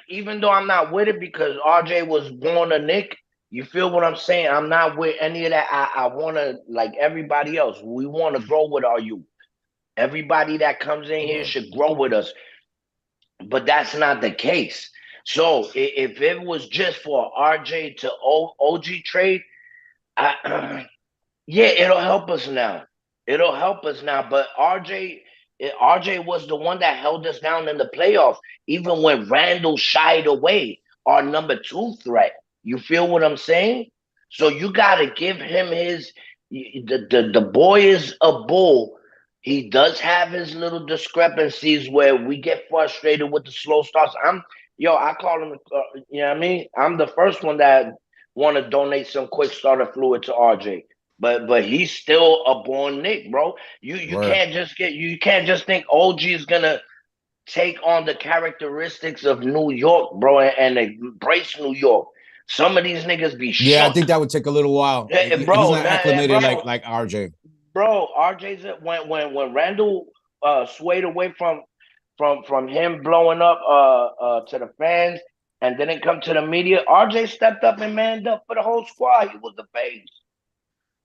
even though I'm not with it because RJ was born a Nick. You feel what I'm saying? I'm not with any of that. I want to, like everybody else, we want to grow with our youth. Everybody that comes in here should grow with us, but that's not the case. So if it was just for RJ to OG trade, yeah, it'll help us now. It'll help us now. But RJ was the one that held us down in the playoffs, even when Randall shied away, our number 2 threat. You feel what I'm saying? So you gotta give him the boy is a bull. He does have his little discrepancies where we get frustrated with the slow starts. I call him, you know what I mean? I'm the first one that want to donate some quick starter fluid to RJ. But he's still a born Nick, bro. You can't just think OG is gonna take on the characteristics of New York, bro, and embrace New York. Some of these niggas be shook. Yeah, I think that would take a little while. He's not acclimated like RJ. Bro, RJ's when Randall swayed away from him blowing up to the fans and didn't come to the media, RJ stepped up and manned up for the whole squad. He was the face.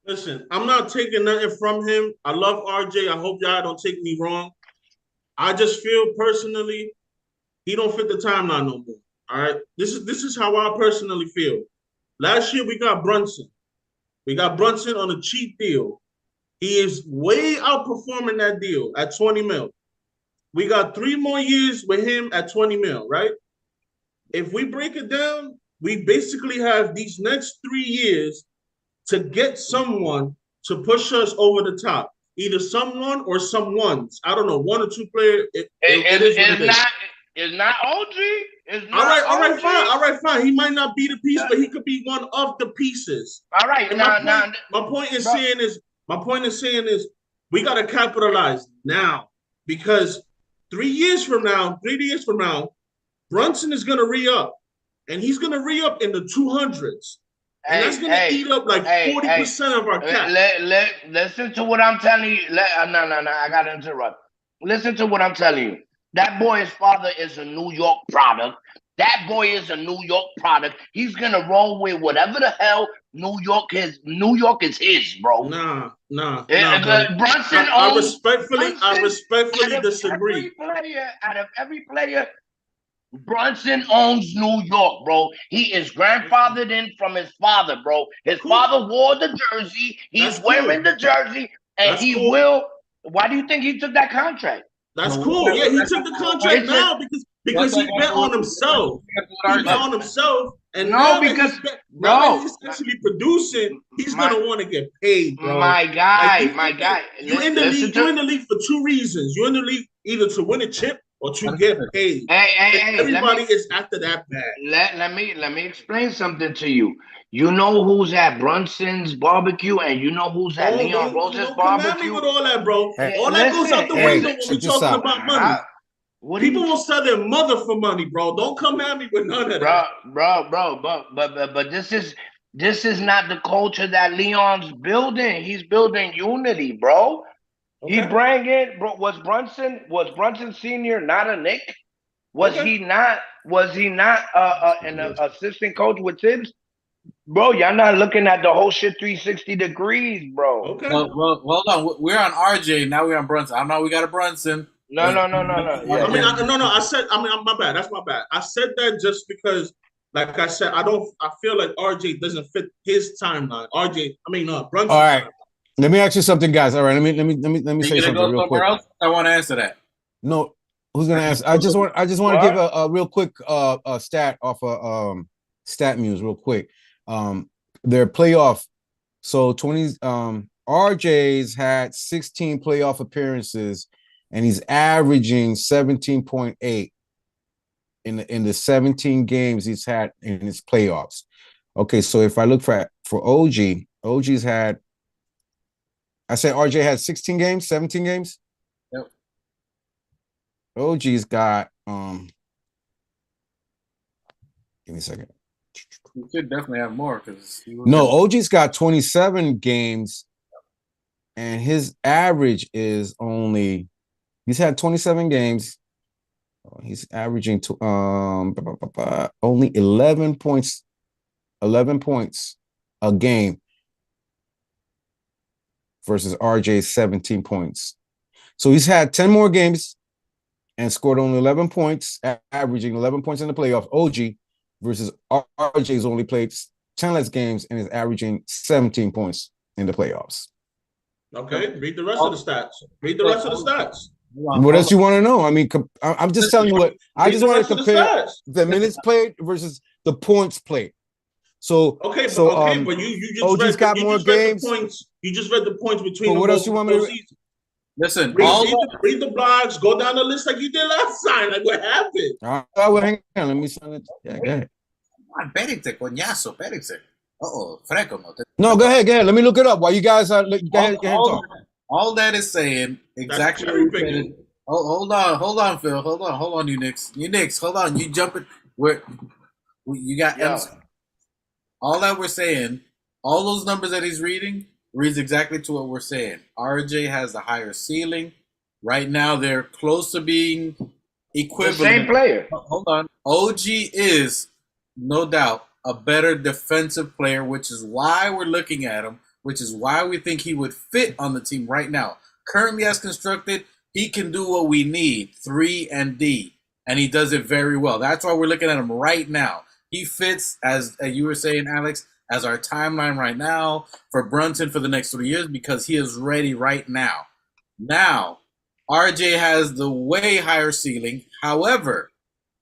Listen, I'm not taking nothing from him. I love RJ. I hope y'all don't take me wrong. I just feel personally he don't fit the timeline no more. All right. This is how I personally feel. Last year we got Brunson. We got Brunson on a cheap deal. He is way outperforming that deal at 20 mil. We got 3 more years with him at 20 mil, right? If we break it down, we basically have these next 3 years to get someone to push us over the top. Either someone or someones. I don't know, 1 or 2 players. It's not OG. It's not all right, fine. He might not be the piece, but he could be one of the pieces. All right, my point is saying is we gotta capitalize now because 3 years from now, Brunson is gonna re-up. And he's gonna re-up in the 200s. And that's gonna eat up like 40% of our cap. Listen to what I'm telling you. No, I gotta interrupt. Listen to what I'm telling you. That boy's father is a New York product. That boy is a New York product. He's gonna roll with whatever the hell New York is. New York is his, bro. Nah. Brunson I respectfully disagree. Out of every player, Brunson owns New York, bro. He is grandfathered in from his father, bro. His father wore the jersey. He's wearing the jersey, and he will. Why do you think he took that contract? That's cool. Yeah, he took the contract now because he bet on himself. He bet on himself, and now that he's actually producing, he's gonna want to get paid, bro. My guy. You're in the league for 2 reasons. You're in the league either to win a chip or to get paid. Everybody is after that bag. Let me explain something to you. You know who's at Brunson's barbecue, and you know who's at Leon Rose's barbecue. Come at me with all that, bro. All that goes out the window when we talking about money. People will sell their mother for money, bro. Don't come at me with none of that, bro. But this is not the culture that Leon's building. He's building unity, bro. Okay. He bringing, bro. Was Brunson Senior not a Nick? Was he not an assistant coach with Tibbs? Bro, y'all not looking at the whole shit 360 degrees, bro. Okay. Well, hold on. We're on RJ. Now we're on Brunson. I know we got a Brunson. No. Yeah, I said, my bad. That's my bad. I said that just because, like I said, I feel like RJ doesn't fit his timeline. Brunson. All right. Let me ask you something, guys. All right. Let me say something real quick. Else? I want to answer that. No. Who's gonna answer? I just want to give a real quick stat off of Stat Muse real quick. Their playoff. So RJ's had 16 playoff appearances, and he's averaging 17.8 in the 17 games he's had in his playoffs. Okay, so if I look for OG, OG's had. I said RJ had 16 games, 17 games. Yep. OG's got. Give me a second. He should definitely have more because No, OG's got 27 games, and his average is only. He's had 27 games. He's averaging only 11 points. 11 points a game versus RJ's 17 points. So he's had 10 more games and scored only 11 points, averaging 11 points in the playoffs. OG versus RJ's only played 10 less games and is averaging 17 points in the playoffs. Okay, read the rest of the stats. Read the rest of the stats. What else you want to know? I mean, I'm just telling you what I just want to compare the minutes played versus the points played. So okay, but you just OG's read, got you more just read games. the points. You just read the points between. But what else you want me to read? Listen? Read the blogs. Go down the list like you did last time. Like what happened? Hang on. Let me send it. Yeah, go ahead. Espérate, coñazo, espérate. Freco. No, go ahead. Let me look it up while you guys are. Go ahead, talk. All that is saying exactly what you said. Hold on, Phil. Hold on, you Knicks. Hold on. You jumping. You got all that we're saying. All those numbers that he's reading reads exactly to what we're saying. RJ has the higher ceiling. Right now, they're close to being equivalent. The same player. Hold on. OG is no doubt a better defensive player, which is why we're looking at him. Which is why we think he would fit on the team right now. Currently, as constructed, he can do what we need, 3 and D, and he does it very well. That's why we're looking at him right now. He fits, as you were saying, Alex, as our timeline right now for Brunson for the next 3 years because he is ready right now. Now, RJ has the way higher ceiling. However,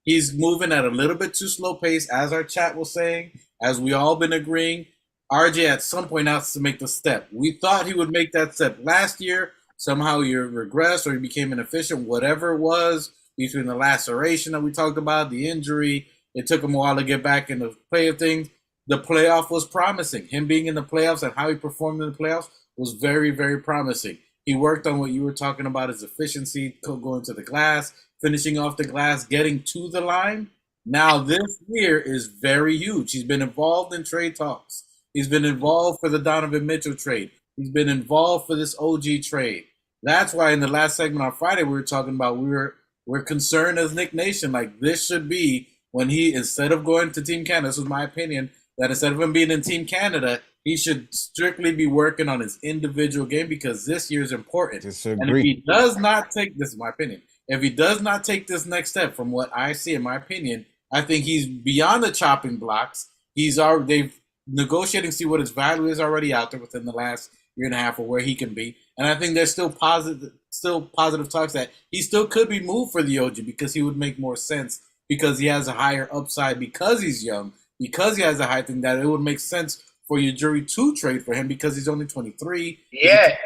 he's moving at a little bit too slow pace, as our chat was saying, as we all been agreeing. RJ at some point has to make the step. We thought he would make that step last year. Somehow he regressed or he became inefficient, whatever it was, between the laceration that we talked about, the injury. It took him a while to get back in the play of things. The playoff was promising. Him being in the playoffs and how he performed in the playoffs was very, very promising. He worked on what you were talking about, his efficiency, going to the glass, finishing off the glass, getting to the line. Now this year is very huge. He's been involved in trade talks. He's been involved for the Donovan Mitchell trade. He's been involved for this OG trade. That's why in the last segment on Friday we were talking about we're concerned as Knick Nation. Like this should be when he, instead of going to Team Canada, this was my opinion, that instead of him being in Team Canada, he should strictly be working on his individual game because this year is important. Disagree. And if he does not take, this is my opinion, if he does not take this next step from what I see in my opinion, I think he's beyond the chopping blocks. They've negotiating, see what his value is already out there within the last year and a half or where he can be. And I think there's still positive talks that he still could be moved for the OG because he would make more sense because he has a higher upside because he's young, because he has a high thing that it would make sense for your jury to trade for him because he's only 23. Yeah.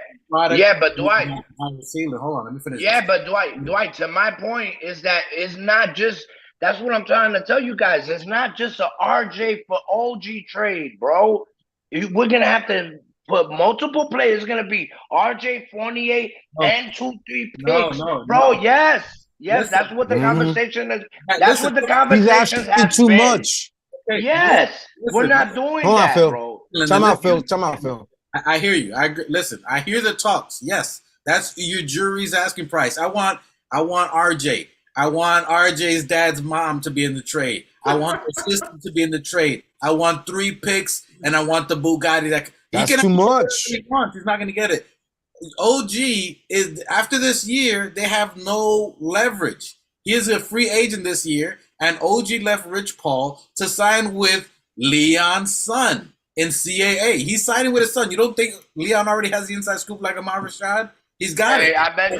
Yeah, but Dwight. Hold on, let me finish. Yeah, but Dwight, to my point is that it's not just. That's what I'm trying to tell you guys. It's not just a RJ for OG trade, bro. We're gonna have to put multiple players. It's gonna be RJ, Fournier, and 2-3 picks, bro. Yes, listen, that's what the conversation is. That's what the conversation has too been. Much. Yes, we're not doing that, Phil. bro. Time out, Phil. I hear you. Listen. I hear the talks. Yes, that's your jury's asking price. I want RJ. I want RJ's dad's mom to be in the trade. I want the sister to be in the trade. I want 3 picks, and I want the Bugatti. That's too much. He's not going to get it. OG is after this year. They have no leverage. He is a free agent this year, and OG left Rich Paul to sign with Leon's son in CAA. He's signing with his son. You don't think Leon already has the inside scoop like Ahmad Rashad? He's got it. I bet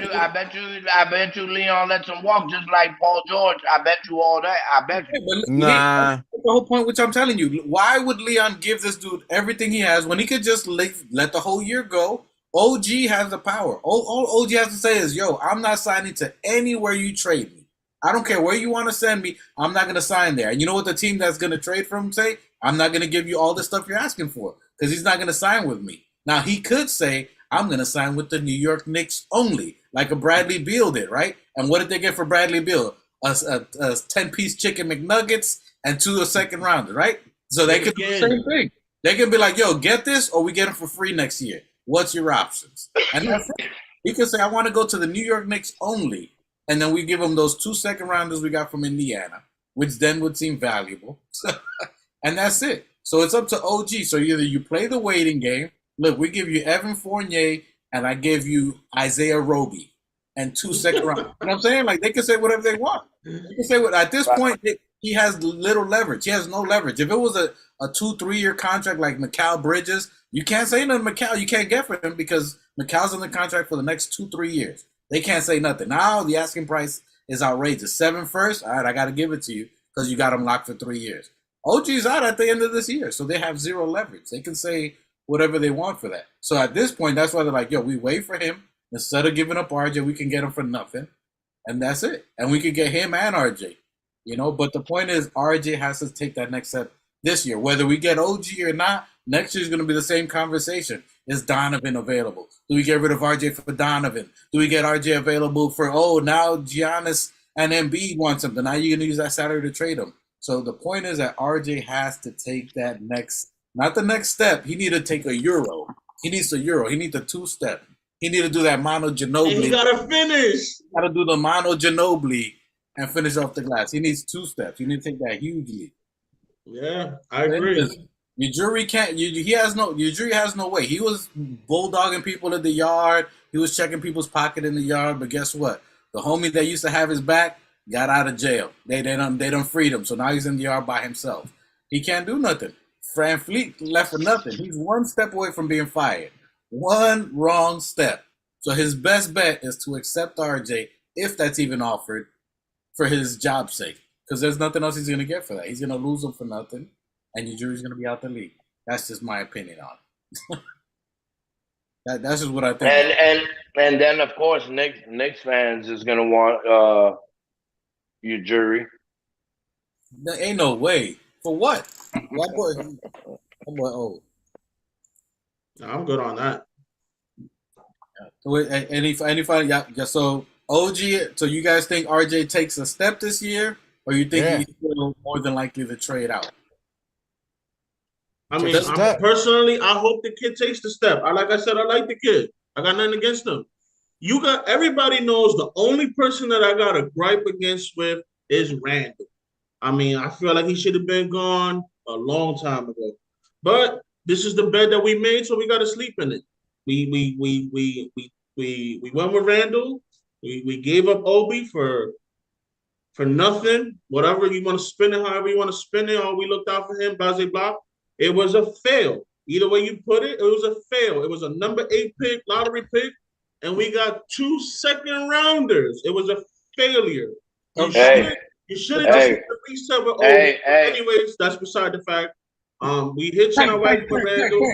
you Leon lets him walk just like Paul George. I bet you all that. I bet you. Nah. The whole point, which I'm telling you, why would Leon give this dude everything he has when he could just let the whole year go? OG has the power. All OG has to say is, yo, I'm not signing to anywhere you trade me. I don't care where you want to send me. I'm not going to sign there. And you know what the team that's going to trade for him say? I'm not going to give you all the stuff you're asking for. because he's not going to sign with me. Now, he could say, I'm going to sign with the New York Knicks only, like a Bradley Beal did, right? And what did they get for Bradley Beal? A 10-piece chicken McNuggets and 2 second rounders, right? So they could do the same thing. They could be like, yo, get this or we get him for free next year. What's your options? And that's it. He could say, I want to go to the New York Knicks only. And then we give him those 2 second rounders we got from Indiana, which then would seem valuable. And that's it. So it's up to OG. So either you play the waiting game. Look, we give you Evan Fournier and I give you Isaiah Roby and 2 second rounds. You know what I'm saying? Like, they can say whatever they want. They can say what at this point, he has little leverage. He has no leverage. If it was a 2-3 year contract like Mikal Bridges, you can't say nothing Mikal you can't get for him because Mikal's on the contract for the next 2-3 years. They can't say nothing. Now the asking price is outrageous. 7 first, all right, I got to give it to you because you got him locked for 3 years. OG's out at the end of this year, so they have zero leverage. They can say whatever they want for that. So at this point, that's why they're like, yo, we wait for him. Instead of giving up RJ, we can get him for nothing. And that's it. And we could get him and RJ. You know, but the point is RJ has to take that next step this year. Whether we get OG or not, next year is going to be the same conversation. Is Donovan available? Do we get rid of RJ for Donovan? Do we get RJ available for, now Giannis and Embiid want something. Now you're going to use that salary to trade him. So the point is that RJ has to take that not the next step. He needs to take a Euro. He needs a Euro. He needs a 2-step. He needs to do that Manu Ginobili. And he got to finish. Got to do the Manu Ginobili and finish off the glass. He needs 2 steps. You need to take that hugely. Yeah, I agree. Your jury can't. Your jury has no way. He was bulldogging people in the yard. He was checking people's pocket in the yard. But guess what? The homie that used to have his back got out of jail. They done freed him. So now he's in the yard by himself. He can't do nothing. Fran Fleet left for nothing. He's 1 step away from being fired. 1 wrong step. So his best bet is to accept RJ, if that's even offered, for his job's sake. Because there's nothing else he's going to get for that. He's going to lose him for nothing, and your jury's going to be out the league. That's just my opinion on it. That's just what I think. And then, of course, Knicks fans is going to want your jury. There ain't no way. For what? That boy old. I'm good on that. Any final? Yeah. So OG. So you guys think RJ takes a step this year, or you think he's still more than likely to trade out? I mean, personally, I hope the kid takes the step. Like I said, I like the kid. I got nothing against him. Everybody knows the only person that I got a gripe against with is Randall. I mean, I feel like he should have been gone a long time ago. But this is the bed that we made, so we got to sleep in it. We went with Randall. We gave up Obi for nothing. Whatever you want to spin it, however you want to spin it, or we looked out for him, blah, blah, blah. It was a fail. Either way you put it, it was a fail. It was a number 8 pick, lottery pick, and we got 2 second rounders. It was a failure. You should have just reset with Obi. Anyways, that's beside the fact. We hit on our way for Randall.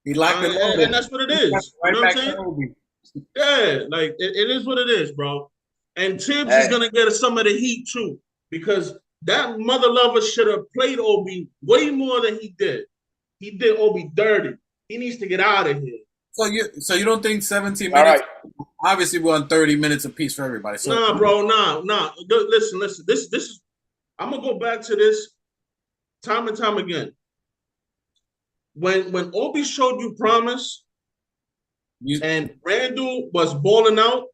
He locked it up. And that's what it is. You know what I'm saying? Yeah, like it is what it is, bro. And Tibbs is gonna get some of the heat too, because that mother lover should have played Obi way more than he did. He did Obi dirty. He needs to get out of here. So you don't think 17 minutes? Right. Obviously, we're on 30 minutes apiece for everybody. So nah, bro, nah. Listen. This is. I'm gonna go back to this time and time again. When Obi showed you promise, and Randall was balling out,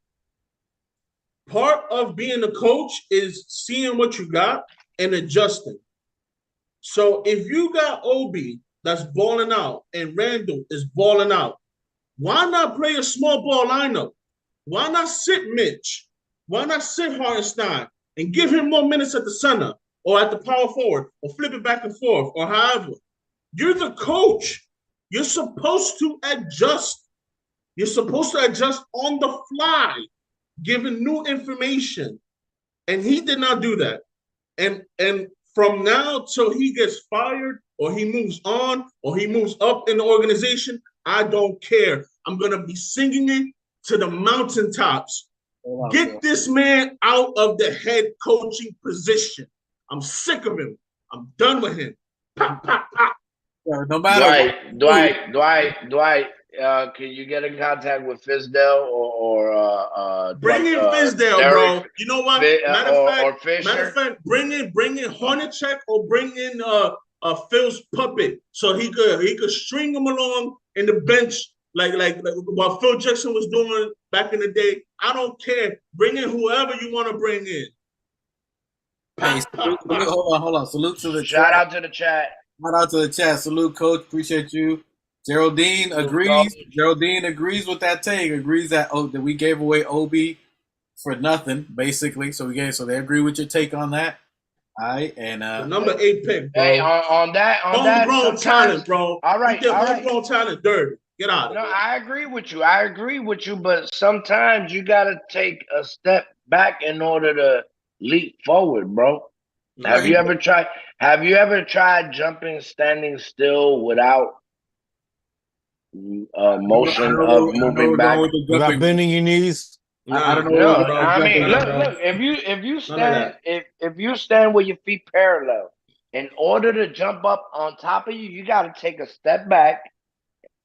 part of being a coach is seeing what you got and adjusting. So if you got Obi that's balling out and Randall is balling out, why not play a small ball lineup? Why not sit Mitch? Why not sit Hartenstein and give him more minutes at the center or at the power forward or flip it back and forth or however? You're the coach. You're supposed to adjust. You're supposed to adjust on the fly, given new information. And he did not do that. And from now till he gets fired or he moves on or he moves up in the organization, I don't care. I'm going to be singing it to the mountaintops. Get this man out of the head coaching position. I'm sick of him. I'm done with him. Pop, pop, pop. No matter Dwight, can you get in contact with Fisdale Bring in Fisdale, Derek, bro. You know what? or Fisher? Matter of fact, bring in Hornacek or bring in Phil's puppet so he could string him along in the bench like what Phil Jackson was doing back in the day. I don't care. Bring in whoever you want to bring in. Hey, hold on. Salute to the Shout chat. out to the chat. Shout out to the chat. Salute, Coach. Appreciate you. Geraldine agrees. Geraldine agrees with that take. Agrees that that we gave away Obi for nothing, basically. So they agree with your take on that. All right, and the number 8 pick, bro. Hey, on that, homegrown talent, bro. All right, homegrown talent, dirty. Get out of here. No, I agree with you. But sometimes you gotta take a step back in order to leap forward, bro. No, have you ever tried standing still without motion of moving back? Without bending your knees? I don't know. No, I mean, look. If you stand with your feet parallel, in order to jump up on top of you, you got to take a step back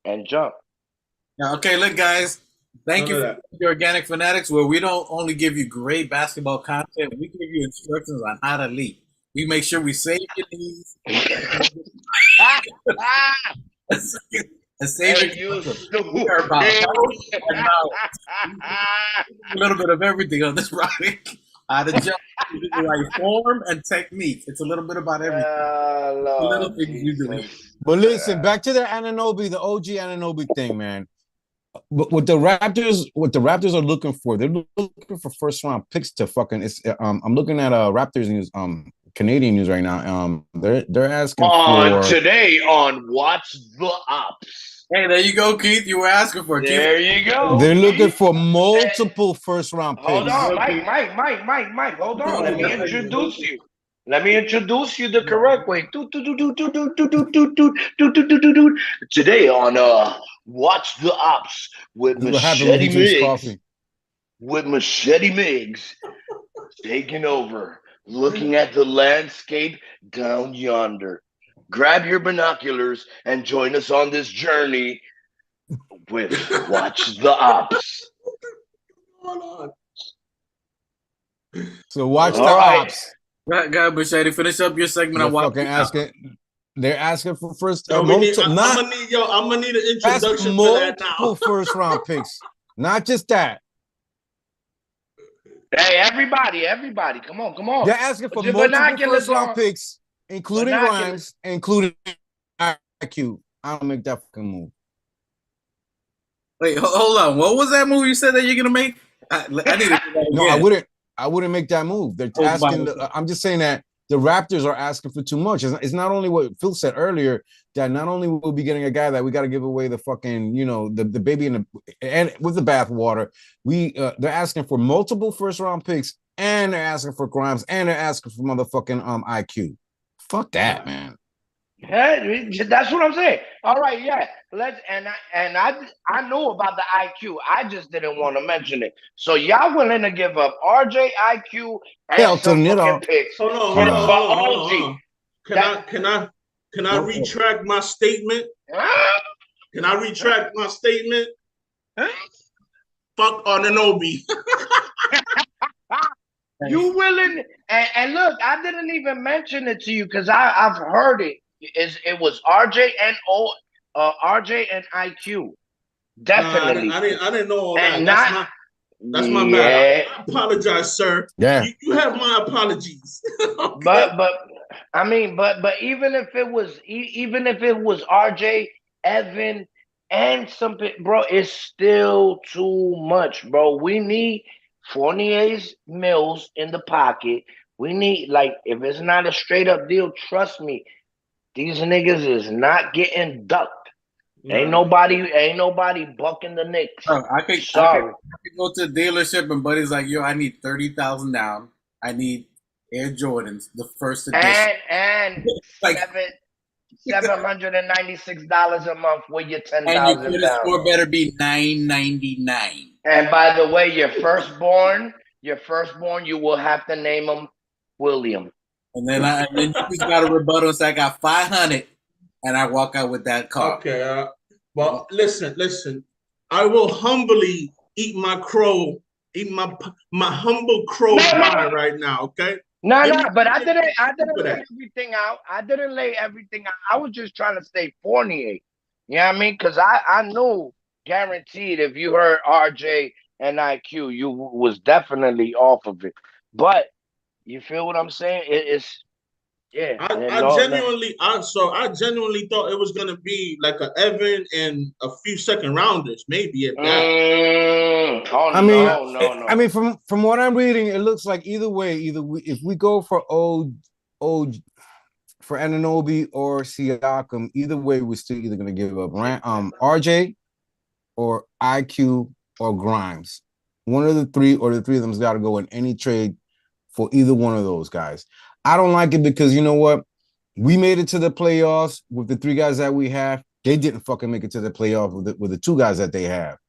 and jump. Now, okay, look, guys. Thank you for the Organic Fanatics, where we don't only give you great basketball content, we give you instructions on how to leap. We make sure we save your knees. And save your a little bit of everything on this project. How to jump, the right form and technique. It's a little bit about everything. Little things you do. But listen, back to the Anunoby, the OG Anunoby thing, man. But what the Raptors are looking for, they're looking for first round picks to fucking. I'm looking at Raptors news, Canadian news right now. They're asking for today on Watch the Ops. Hey, there you go, Keith. You were asking for it. There you go. They're looking for multiple first round picks. Hold on, Mike. Hold on. Let me introduce you. The correct way. Today on Watch the Ops with Machete Miggs. With Machete Miggs taking over, looking at the landscape down yonder. Grab your binoculars and join us on this journey with Watch the Ops. So watch the ops. Go ahead, Machete. Finish up your segment. They're asking for first. I'm gonna need an introduction to that now. Multiple first round picks, not just that. Hey, everybody, come on. They're asking for multiple first round picks, including Grimes, including IQ. I don't make that fucking move. Wait, hold on. What was that move you said that you're gonna make? I need to No, I wouldn't make that move. They're asking. I'm just saying that the Raptors are asking for too much. It's not only what Phil said earlier, that not only will be getting a guy that we got to give away the fucking, the baby and with the bath water. They're asking for multiple first round picks, and they're asking for Grimes, and they're asking for motherfucking IQ. Fuck that, man. Yeah, that's what I'm saying. All right, yeah. I know about the IQ. I just didn't want to mention it. So y'all willing to give up RJ, IQ, and some fucking picks? Hold on. Can I retract my statement? Can I retract my statement? Fuck Anunoby. You willing? And look, I didn't even mention it to you because I've heard it. It was RJ and IQ. Definitely. I didn't know all and that. That's my bad. I apologize, sir. Yeah. You have my apologies. Okay. But I mean, but even if it was RJ, Evan, and something, bro, it's still too much, bro. We need Fournier's Mills in the pocket. We need, if it's not a straight up deal, trust me, these niggas is not getting ducked. No. Ain't nobody bucking the Knicks. I could go to the dealership and buddy's like, yo, I need $30,000 down. I need Air Jordans, the first edition. And $796 a month with your $10,000 down. And your credit score better be $999. And by the way, your firstborn, you will have to name him William. And then you just got a rebuttal. So I got 500 and I walk out with that car. Okay. Well, listen. I will humbly eat my humble crow pie right now. Okay. No, Give me but I give didn't me for lay that. everything out. I didn't lay everything out. I was just trying to say Fournier. You know what I mean? Because I knew guaranteed if you heard RJ and IQ, you was definitely off of it. But you feel what I'm saying? It's yeah. I genuinely thought it was gonna be like a Evan and a few second rounders, maybe at that. Oh I mean, no. I mean, from what I'm reading, it looks like either way, if we go for for Anunoby or Siakam, either way, we're still either gonna give up RJ or IQ or Grimes. One of the three, or the three of them's got to go in any trade for either one of those guys. I don't like it because you know what? We made it to the playoffs with the three guys that we have. They didn't fucking make it to the playoff with the two guys that they have.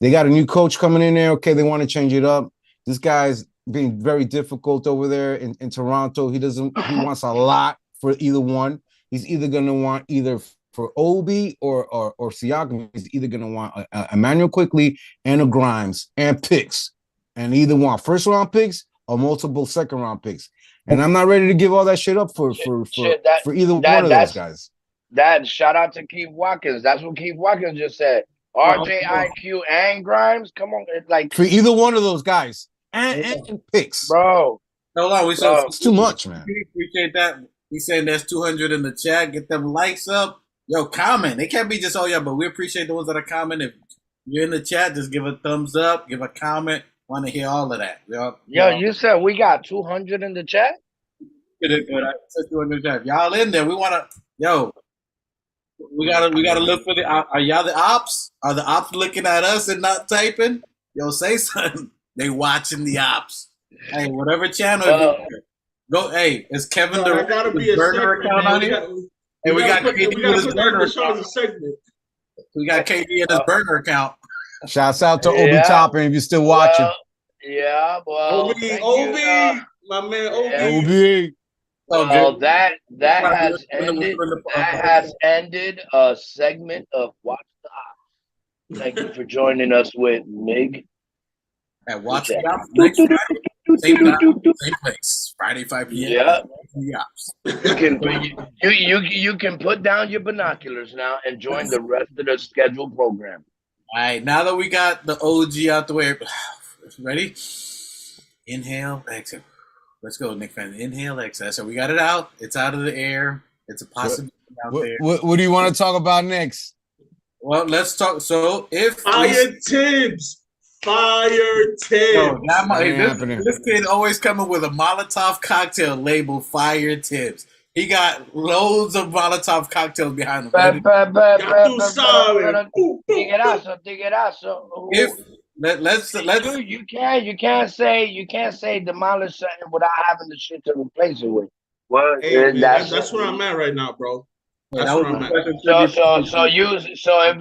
They got a new coach coming in there. Okay, they want to change it up. This guy's being very difficult over there in Toronto. He wants a lot for either one. He's either going to want either for Obi or Siakam. He's either going to want a Emmanuel Quickly and a Grimes and picks, and either want first round picks or multiple second round picks. And I'm not ready to give all that shit up for either one of those guys. That shout out to Keith Watkins. That's what Keith Watkins just said. RJ, IQ, and Grimes. Come on, it's like for either one of those guys and picks, bro. Hold on, it's too much, man. We appreciate that. He's saying there's 200 in the chat. Get them likes up. Yo, comment. They can't be just but we appreciate the ones that are commenting. If you're in the chat, just give a thumbs up, give a comment. Want to hear all of that. You said we got 200 in the chat? I said 200 in the chat. Y'all in there. We want to, we gotta look for are y'all the ops? Are the ops looking at us and not typing? Yo, say something. They watching the ops. Hey, whatever channel. Go. Hey, is Kevin the burner account on here? Hey, we got KD with his burner account. We got KD in his burner account. Shouts out to Obi Toppin if you're still watching. Obi, my man, Obi. Well, that has ended. That has ended a segment of Watch the Ops. Thank you for joining us with Mig. And Watch the Ops next Friday. Same time, same place. Friday, 5 p.m. Yeah. You can put down your binoculars now and join the rest of the scheduled program. All right, now that we got the OG out the way, ready? Inhale, exhale. Let's go, Nick fan. Inhale, exhale. So we got it out. It's out of the air. It's a possibility out there. What do you want to talk about next? Well, let's talk. So if Tibbs. This kid always coming with a Molotov cocktail labeled Fire Tibbs. He got loads of Molotov cocktails behind him. You can't say demolish something without having the shit to replace it with. Well, hey, that's where I'm at right now, bro. That's where I'm at. So if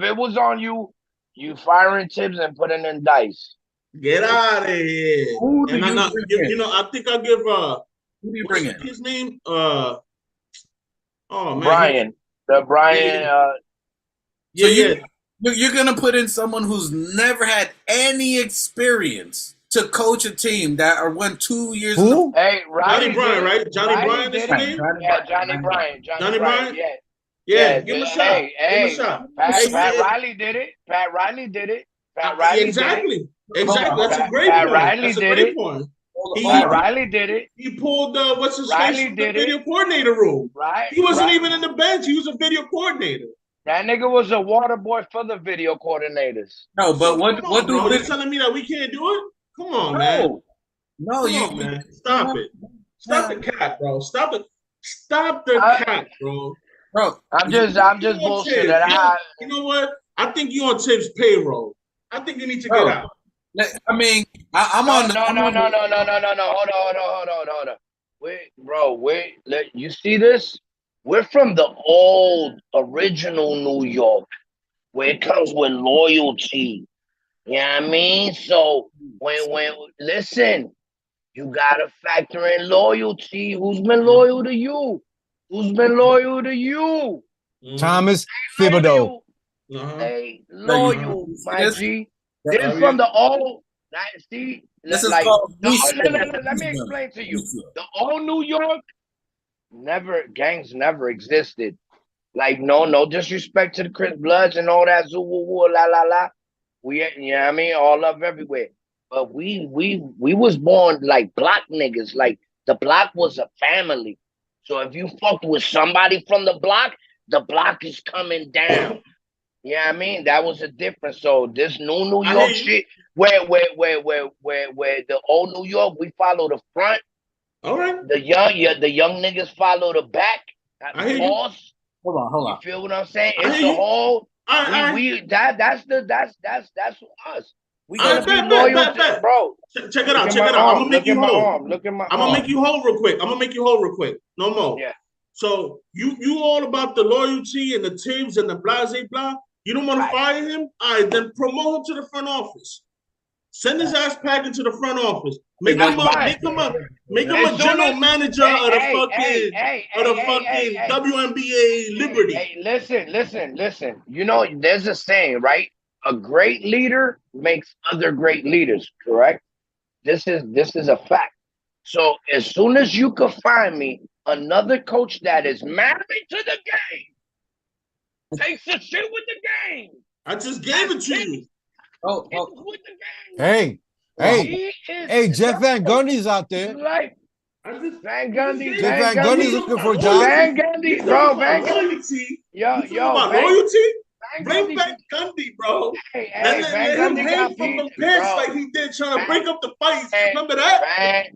it was on you, you firing Tibbs and putting in dice. Get out of here! I think I'll give who do you bring in? His name? Oh man, Brian. You're gonna put in someone who's never had any experience to coach a team that are won 2 years. Who? Hey, Johnny Bryan, right? Johnny Bryan is his name? Yeah, Johnny Bryan. Johnny Bryan? Yeah. Yeah, give him a shot. Give him a shot. Pat Riley did it. Exactly. That's a great point. That's a great point. Riley did it. He pulled what's his name? The video coordinator room. Right. He wasn't even in the bench. He was a video coordinator. That nigga was a water boy for the video coordinators. No, but what do you telling me that we can't do it? Come on, man. No, man. Stop it. Stop the cat, bro. Stop the cat, bro. Bro, I'm just bullshit. You know what? I think you on Tibbs' payroll. I think you need to get out. I mean, I'm on. No. Hold on. Wait. You see this? We're from the old original New York, where it comes with loyalty. You know what I mean? So when listen, you gotta factor in loyalty. Who's been loyal to you? Who's been loyal to you? Thomas Thibodeau. Stay No, loyal, my this- G. that- This from the old. See, This is like called let me explain to you. The old New York gangs never existed. Like no disrespect to the Chris Bloods and all that zoo woo woo la la la. We you know what I mean, all love everywhere. But we was born like block niggas. Like the block was a family. So if you fucked with somebody from the block is coming down. Yeah, I mean that was a difference. So this New York shit, where the old New York, we follow the front. All right. The young niggas follow the back. I hear you. Pause. Hold on. You feel what I'm saying? I It's hear the you. whole. That's us. We gonna be loyal to bro. Check it out. Check it out. I'm gonna make you whole. Look at my I'm gonna make you whole real quick. No more. Yeah. So you all about the loyalty and the Tibbs and the blah blah. You don't want to fire him? All right, then promote him to the front office. Send his ass back into the front office. Make him a general manager of the fucking WNBA Liberty. Hey, listen. You know, there's a saying, right? A great leader makes other great leaders, correct? This is a fact. So as soon as you can find me another coach that is married to the game, takes the shit with the game. I just gave it to you. Oh. With the game. Hey, Jeff Van Gundy's out there. Like Van Gundy. Jeff Van Gundy's looking for a job. Van Gundy, bro. Van Gundy. Loyalty. Yo. Loyalty? Van Bring Gundy. back Gundy, bro. Hey, Let him Van Gundy hang got from the PT, bench bro. like he did trying to break up the fights. Hey, Remember that?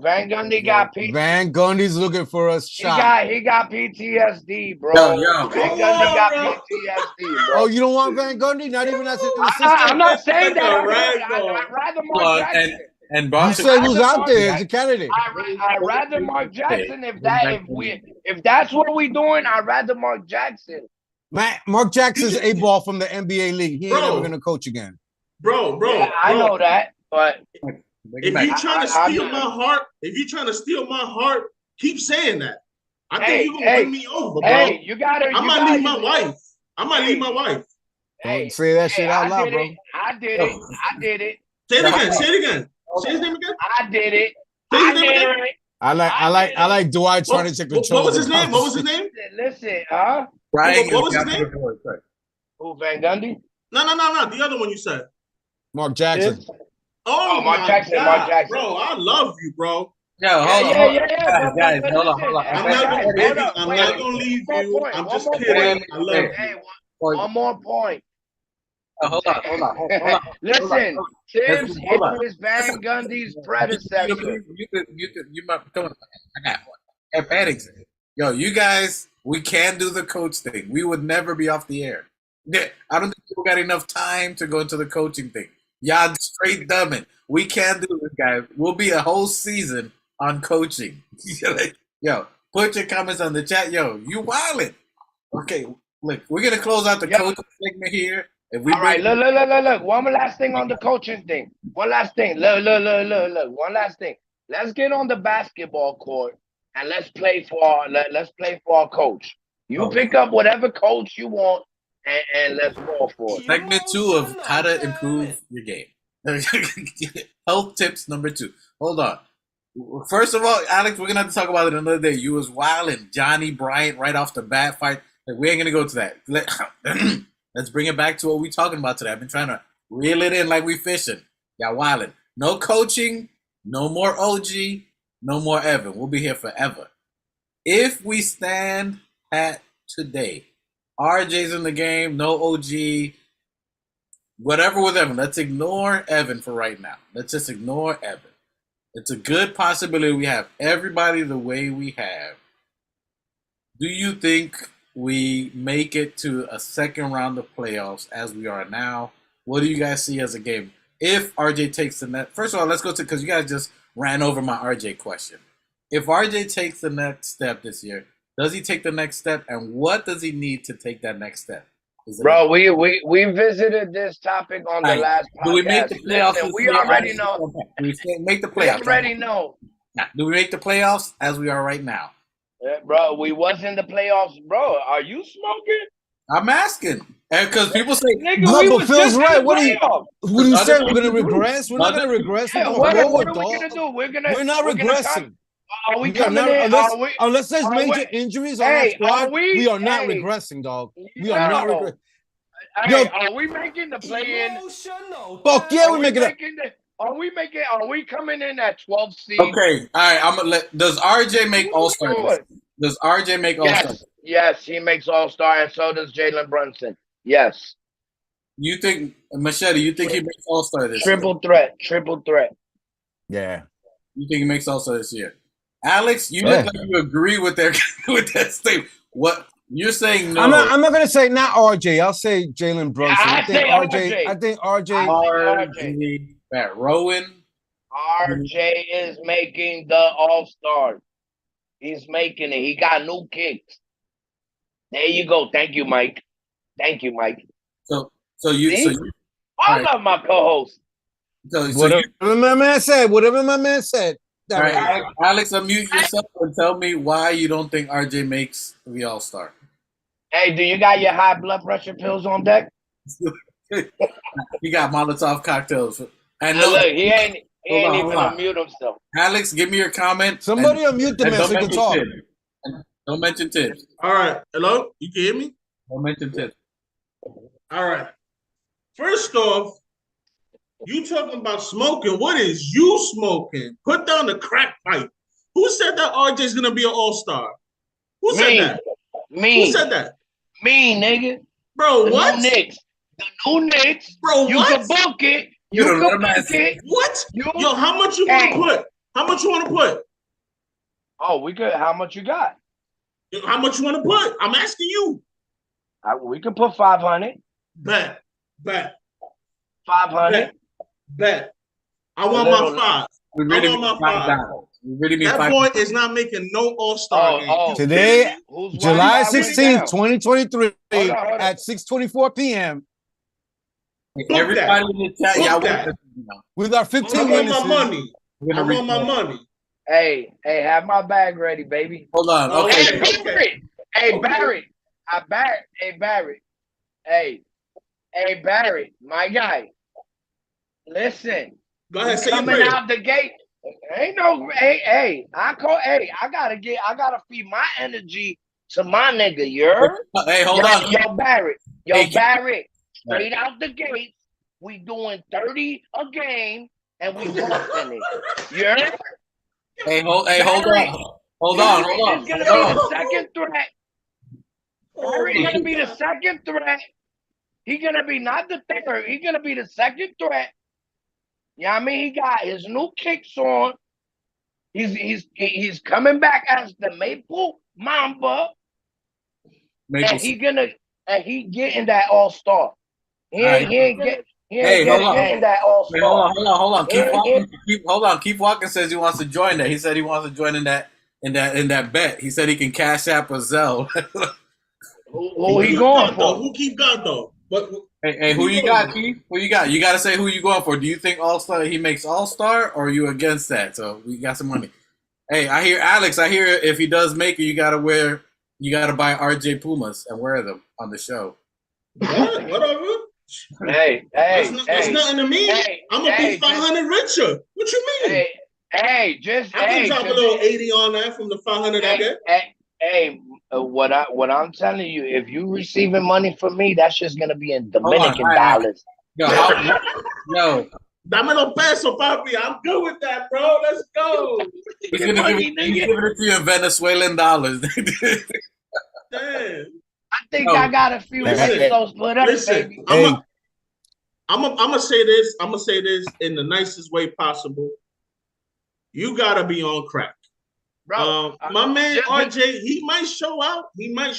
Van Gundy got PT. Van Gundy's looking for a shot. He got PTSD, bro. Yo. Van Gundy got PTSD, bro. Oh, you don't want Van Gundy? Not even as an assistant? I'm not saying that. Ragdoll. I'd rather Mark Jackson. And You Boston. say who's out there as a candidate? I'd rather Mark Jackson if that's what we're doing. I'd rather Mark Jackson. Mark Jackson's a ball from the NBA league. He ain't Bro. ever gonna coach again. Bro. Yeah, I know that, but If you're trying to steal my heart, keep saying that. I think you're gonna win me over, bro. Hey, you gotta. I might leave my wife. Don't say that shit out loud, bro. I did it. Say it again. Say his name again. I did it. Say his name again. I like Dwight trying to take control. What was his name? Listen, huh? Brian What was his name? Who, Van Gundy? No. The other one you said. Mark Jackson. Oh, Mark my Jackson, God, Mark Jackson. bro. I love you, bro. Yo, hold on. Guys, hold on. I'm not gonna leave you. I'm just kidding. I love you. Hey, one more point. Hold on. Listen, Tibbs Hold on. is Van Gundy's predecessor. You might come on. I got one. Hepatic. Yo, you guys, we can do the coach thing. We would never be off the air. I don't think people got enough time to go into the coaching thing. Y'all straight dumbing. We can do this, guys. We'll be a whole season on coaching. Yo, put your comments on the chat. Yo, you wildin'. Okay, look, we're gonna close out the coaching segment here. If we All right, look. One last thing on the coaching thing. One last thing. Look. One last thing. Let's get on the basketball court and let's play for our coach. You pick up whatever coach you want and let's go for it. Segment 2 of how to improve your game. Health tips number 2. Hold on. First of all, Alex, we're gonna have to talk about it another day. You was wilding Johnny Bryant right off the bat fight. Like, we ain't gonna go to that. Let's bring it back to what we talking about today. I've been trying to reel it in like we fishing. Y'all wilding. No coaching, no more OG, no more Evan. We'll be here forever. If we stand at today, RJ's in the game, no OG, whatever with Evan. Let's ignore Evan for right now. Let's just ignore Evan. It's a good possibility we have everybody the way we have. Do you think we make it to a second round of playoffs as we are now? What do you guys see as a game? If RJ takes the net, first of all, let's go to, because you guys just ran over my RJ question. If RJ takes the next step this year, does he take the next step, and what does he need to take that next step? Bro, we visited this topic on the last podcast. Do we make the playoffs? Listen, we already know. Do we make the playoffs? We already know. Do we make the playoffs as we are right now? Bro, we was in the playoffs, bro. Are you smoking? I'm asking, and because people say, Nigga, No, we but was Phil's just in right. the What playoffs. do you say? Other We're gonna people do. regress? We're not gonna Other- regress. We're Yeah, going what forward, are we dog. gonna do? We're not We're gonna come. regressing. Are we We are coming not in? unless there's are major we- injuries on our Hey, squad. We are not hey, regressing, dog. We are not regressing. Hey, Yo, are we making the play-in? fuck yeah, Are we're we making it. making the? Are we coming in at 12 seed? Okay, all right. I'm gonna let. Does RJ make All Star? Does RJ make All Star? Yes, he makes All Star, and so does Jalen Brunson. Yes. You think Machete? You think he makes All Star this Triple threat. Yeah. You think he makes All Star this year? Alex, you Yeah. look like you agree with their with that statement. What you're saying? No. I'm not gonna say not RJ. I'll say Jalen Brunson. I think say RJ. RJ. I think RJ. RJ. Matt Rowan. RJ is making the All Star. He's making it. He got new kicks. There you go. Thank you, Mike. So you. See? So you. I love my co-host. So Whatever my man said. All right, Alex, unmute yourself and tell me why you don't think RJ makes the All Star. Hey, do you got your high blood pressure pills on deck? He got Molotov cocktails. And Look, he ain't hold even on. unmute himself. Alex, give me your comment. Somebody unmute the man so he can talk. Don't mention tips. All right. Hello? You can hear me? Don't mention tips. All right. First off, you talking about smoking. What is you smoking? Put down the crack pipe. Who said that RJ's going to be an all-star? Who said that? Me. Who said that? Me, nigga. Bro, The what? The new Knicks. Bro, you what? can book it. You can book it. What? Yo, how much you want to put? How much you want to put? Oh, we could. How much you got? How much you want to put? I'm asking you. We could put 500. Bet. 500. Bet. I want my five. We really I want my five. We really need that boy is not making no all-star game. Today, July 16th, 2023, Hold at 6:24 p.m. Everybody in the chat, y'all with our 15 I witnesses. want my money. I want my money. Hey, have my bag ready, baby. Hold on. Okay. Hey, Barrett. Hey, Barrett. Hey, Barrett, my guy. Listen. Go ahead, say coming out the gate. Ain't no. Hey. I gotta feed my energy to my nigga. You're. Hey, hold on. Yo, Barrett. Barrett. Straight out the gate, we doing 30 a game, and we busting it. You're. Hey, hold on. Hold on. He's gonna be the second threat. Barrett's gonna be the second threat. He's gonna be not the third. He's gonna be the second threat. You know what I mean? He got his new kicks on. He's coming back as the Maple Mamba. And he getting that all-star. He ain't getting that all-star. Hold on. Keep walking says he wants to join that. He said he wants to join in that bet. He said he can cash app a Zell. Who he going for? Who keep got though? Hey, who you got, Keith? Who you got? You got to say who you going for. Do you think All-Star he makes All-Star, or are you against that? So we got some money. Hey, I hear Alex. I hear if he does make it, you got to buy RJ Pumas and wear them on the show. Whatever. Hey, that's nothing to me. I'm gonna be 500 richer. What you mean? I can drop a little 80 on that from the 500 I get. What I'm telling you, if you receiving money from me, that's just gonna be in Dominican dollars. Yo, dame los pesos, papi. I'm good with that, bro. Let's go. He's gonna give it to you in Venezuelan dollars. Damn. I think I got a few pesos split up, baby. I'm gonna say this. I'm gonna say this in the nicest way possible. You gotta be on crack. Bro, my man RJ, he might show out. He might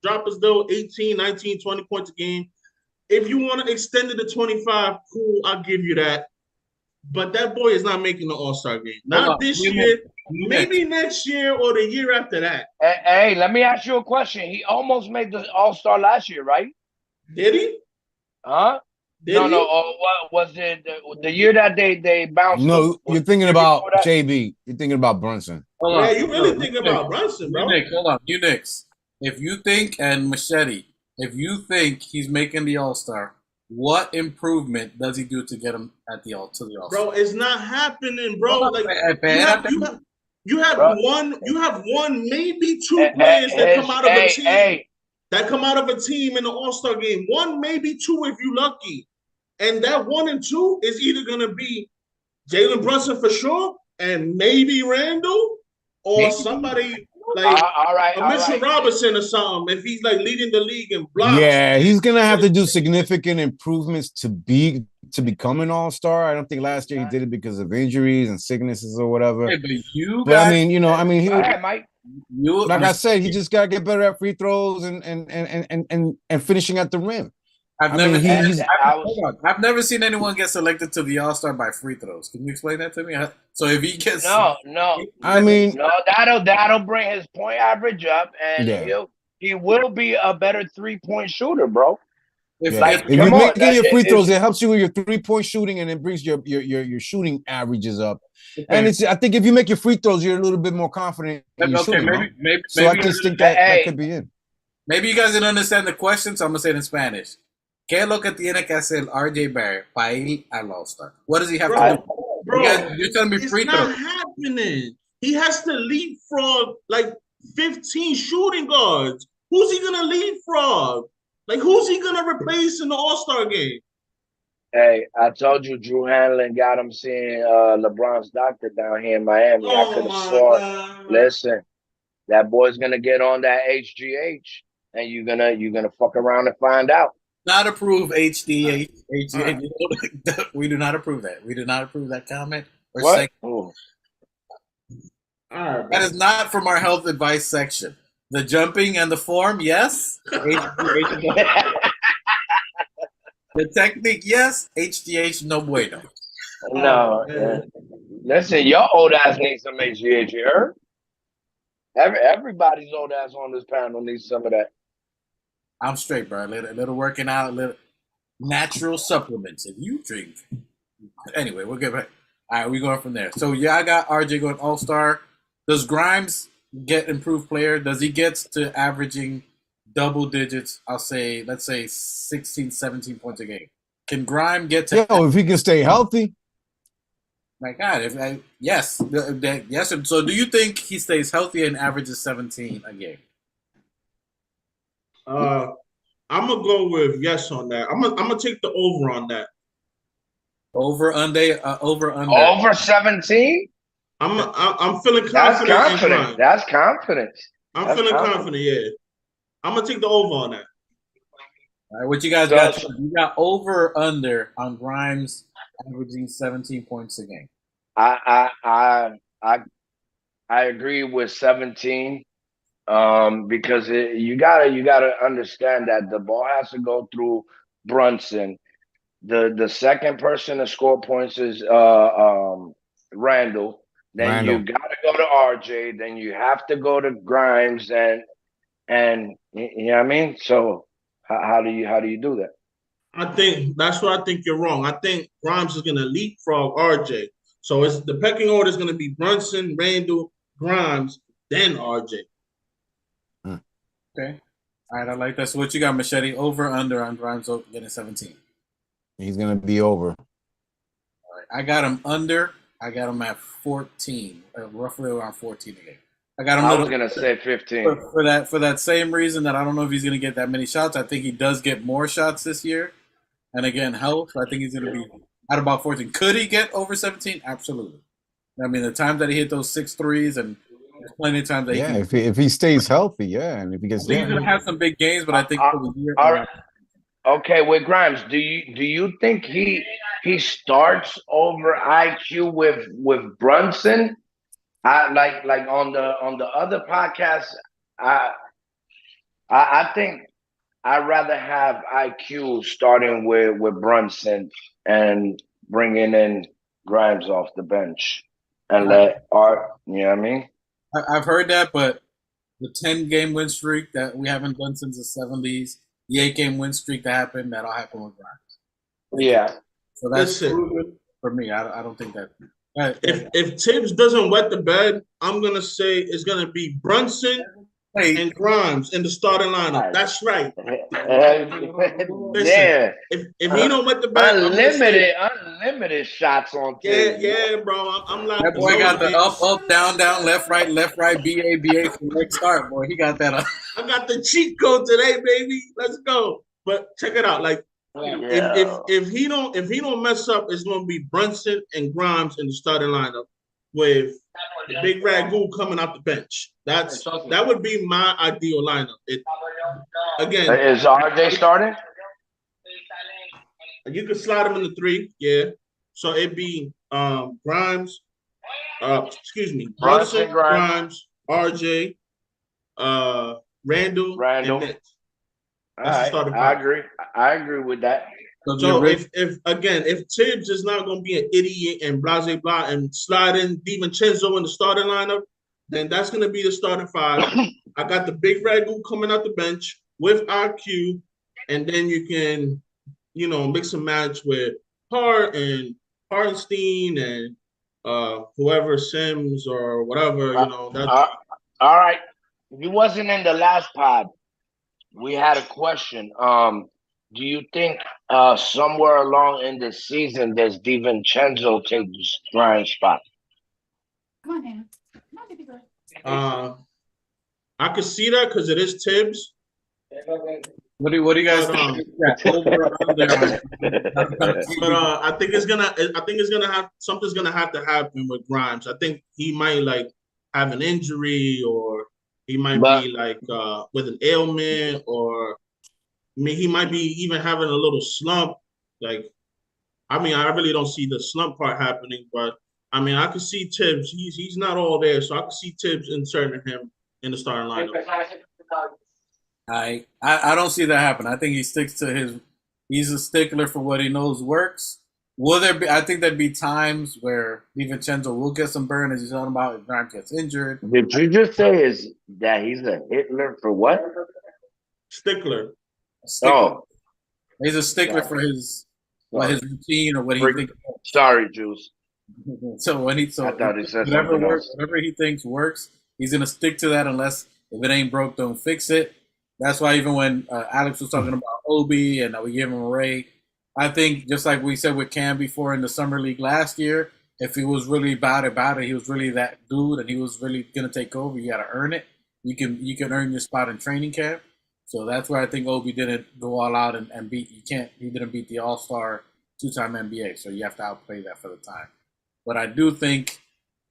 drop his little 18, 19, 20 points a game. If you want to extend it to 25, cool, I'll give you that. But that boy is not making the All-Star game. Not this year, maybe next year or the year after that. Hey, let me ask you a question. He almost made the All-Star last year, right? Did he? Huh? Did No, he? what was it? The year that they bounced No, him? you're Was the thinking year about before that? JB. You're thinking about Brunson. Hold Yeah, on. you really think about Brunson, You bro. Knicks, hold on. You Knicks. If you think, and Machete, if you think he's making the All-Star, what improvement does he do to get him at the All-Star? Bro, it's not happening, bro. Hold on, Like you have espérate. you have you have Bro, one, maybe two players that come out of a team hey, in the All-Star game. One, maybe two, if you lucky. And that 1 and 2 is either gonna be Jalen Brunson for sure, and maybe Randall, or somebody like all right, a all Mitchell right. Robinson or something, if he's like leading the league in blocks. Yeah, he's gonna have to do significant improvements to become an all-star. I don't think last year he did it because of injuries and sicknesses or whatever. Hey, but you But I guys, mean, he, All right, Mike. you, like I said, he just gotta get better at free throws and finishing at the rim. I've I never, mean, he's hold on. I've never seen anyone get selected to the All-Star by free throws. Can you explain that to me? So if he gets, No, I mean, no. That'll bring his point average up, and yeah. he will be a better 3-point shooter, bro. Yeah. Like, If you're come on, making your free it- throws, it helps you with your 3-point shooting and it brings your shooting averages up. okay. And I think if you make your free throws, you're a little bit more confident in your Okay, shooting. maybe, No? maybe, So I maybe, just think that could be it. maybe you guys didn't understand the question, so I'm gonna say it in Spanish. ¿Qué es lo que tiene que hacer RJ Barrett para ir al All-Star? What does he have to do? Bro, You're telling me it's free not throws. happening. He has to leapfrog like 15 shooting guards. Who's he gonna leapfrog? Like, who's he gonna replace in the All-Star game? Hey, I told you Drew Hanlon got him seeing LeBron's doctor down here in Miami. I could Oh have my sworn. God. Listen, that boy's gonna get on that HGH, and you're gonna fuck around and find out. Not approve HDH. We do not approve that. We do not approve that comment. Or What? section. Ooh. All right, That bro. is not from our health advice section. The jumping and the form, yes. HDH, the technique, yes. HDH, no bueno. No, listen, your old ass needs some HGH. You heard? Everybody's old ass on this panel needs some of that. I'm straight, bro. A little working out, a little natural supplements. If you drink. Anyway, we'll get back. All right, we're going from there. So, yeah, I got RJ going All-Star. Does Grimes get improved player? Does he get to averaging double digits? Let's say 16, 17 points a game. Can Grimes get to? If he can stay healthy. My God, yes. Yes. So, do you think he stays healthy and averages 17 a game? I'm gonna go with yes on that. I'm gonna take the over on that. Over under. Over 17? I'm feeling That's confident. confident. That's confidence. I'm feeling confident. Yeah, I'm gonna take the over on that. All right, what you guys got? You got over or under on Grimes averaging 17 points a game. I agree with 17. Because you gotta understand that the ball has to go through Brunson. The second person to score points is Randall. Then you gotta go to RJ. Then you have to go to Grimes and you know what I mean. So how do you do that? I think that's where I think you're wrong. I think Grimes is gonna leapfrog RJ. So it's the pecking order is gonna be Brunson, Randall, Grimes, then RJ. Okay. All right, I like that. So what you got, Machete? Over, under on Grimes getting 17. He's gonna be over. All right, I got him under. I got him at 14, roughly around 14 again. I got him. I was gonna say 15 for that same reason that I don't know if he's gonna get that many shots. I think he does get more shots this year, and again, health. I think he's gonna be at about 14. Could he get over 17? Absolutely. I mean, the time that he hit those 6 threes and there's plenty of times that if he stays healthy, and if he gets, he's gonna have some big games, but I think for the year. Okay, with Grimes, do you think he starts over IQ with Brunson? Like on the other podcast, I think I'd rather have IQ starting with Brunson and bringing in Grimes off the bench and let Art. You know what I mean? I've heard that, but the 10-game win streak that we haven't done since the 70s, the 8-game win streak that'll happen with Grimes. Yeah. So that's Listen. proven for me. I don't think that. If Tibbs doesn't wet the bed, I'm gonna say it's gonna be Brunson Wait, and Grimes in the starting lineup. That's right. Listen, Yeah. if he don't wet the bed, I'm gonna say, Unlimited shots on yeah, Tibbs. yeah, bro. I'm like that boy got the up, down, left, right, BA for next start. Boy, he got that up. I got the cheat code today, baby. Let's go. But check it out. Like if he don't mess up, it's gonna be Brunson and Grimes in the starting lineup with the big Ragu coming off the bench. That would be my ideal lineup. Again, Is RJ starting? you could slide him in the 3, yeah. So it'd be Grimes, Brunson, Grimes, RJ, Randall, and Nick. That's the starting I five. agree. I agree with that. So if Tibbs is not going to be an idiot and blah blah and slide in DiVincenzo in the starting lineup, then that's going to be the starting 5. I got the big Ragu coming out the bench with IQ, and then you can, mix and match with Hart and Hartenstein and whoever, Sims or whatever. All right. You wasn't in the last pod. We had a question. Do you think somewhere along in the season does DiVincenzo take Brian's spot? Come on, Hannah. I could see that because it is Tibbs. What do you guys think? But I think it's gonna have something's gonna have to happen with Grimes. I think he might have an injury, or he might be with an ailment, or he might be even having a little slump. I really don't see the slump part happening, but I could see Tibbs. He's not all there, so I could see Tibbs inserting him in the starting lineup. I don't see that happen. I think he sticks to his. He's a stickler for what he knows works. Will there be? I think there'd be times where DiVincenzo will get some burn, as he's talking about, if Grimes gets injured. Did you just say is that he's a Hitler for what? Stickler. Oh, he's a stickler for his routine or what he thinks. Sorry, Juice. So I thought he said whatever works, whatever he thinks works, he's gonna stick to that unless if it ain't broke, don't fix it. That's why even when Alex was talking about Obi and we give him a Ray, I think just like we said with Cam before in the summer league last year, if he was really about it, he was really that dude, and he was really gonna take over. You got to earn it. You can earn your spot in training camp. So that's why I think Obi didn't go all out and beat. He didn't beat the All-Star 2-time NBA. So you have to outplay that for the time. But I do think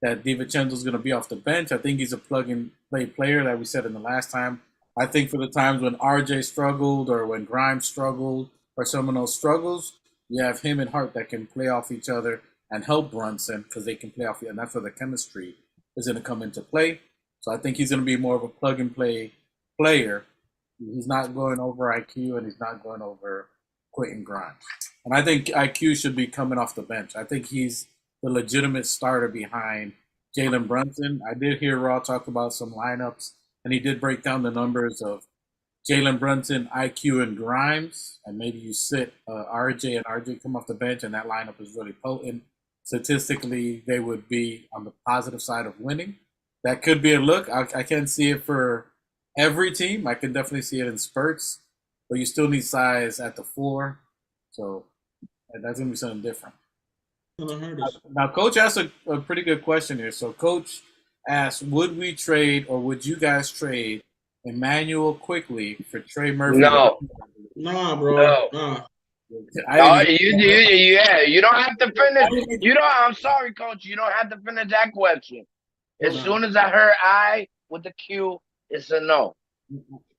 that DiVincenzo's going to be off the bench. I think he's a plug-and-play player, that we said in the last time. I think for the times when RJ struggled or when Grimes struggled or someone else struggles, you have him and Hart that can play off each other and help Brunson because they can play off, and that's where the chemistry is going to come into play. So I think he's going to be more of a plug-and-play player. He's not going over IQ, and he's not going over Quentin Grimes. And I think IQ should be coming off the bench. I think he's the legitimate starter behind Jalen Brunson. I did hear Raw talk about some lineups, and he did break down the numbers of Jalen Brunson, IQ, and Grimes. And maybe you sit RJ and RJ come off the bench, and that lineup is really potent. Statistically, they would be on the positive side of winning. That could be a look. I can't see it for every team. I can definitely see it in spurts, but you still need size at the 4. So that's going to be something different. Now, Coach asked a pretty good question here. So Coach asked, would we trade, or would you guys trade Emmanuel Quickly for Trey Murphy? No. Nah, bro. No. You don't have to finish. I'm sorry, Coach. You don't have to finish that question. As soon as I heard I with the Q, it's a no.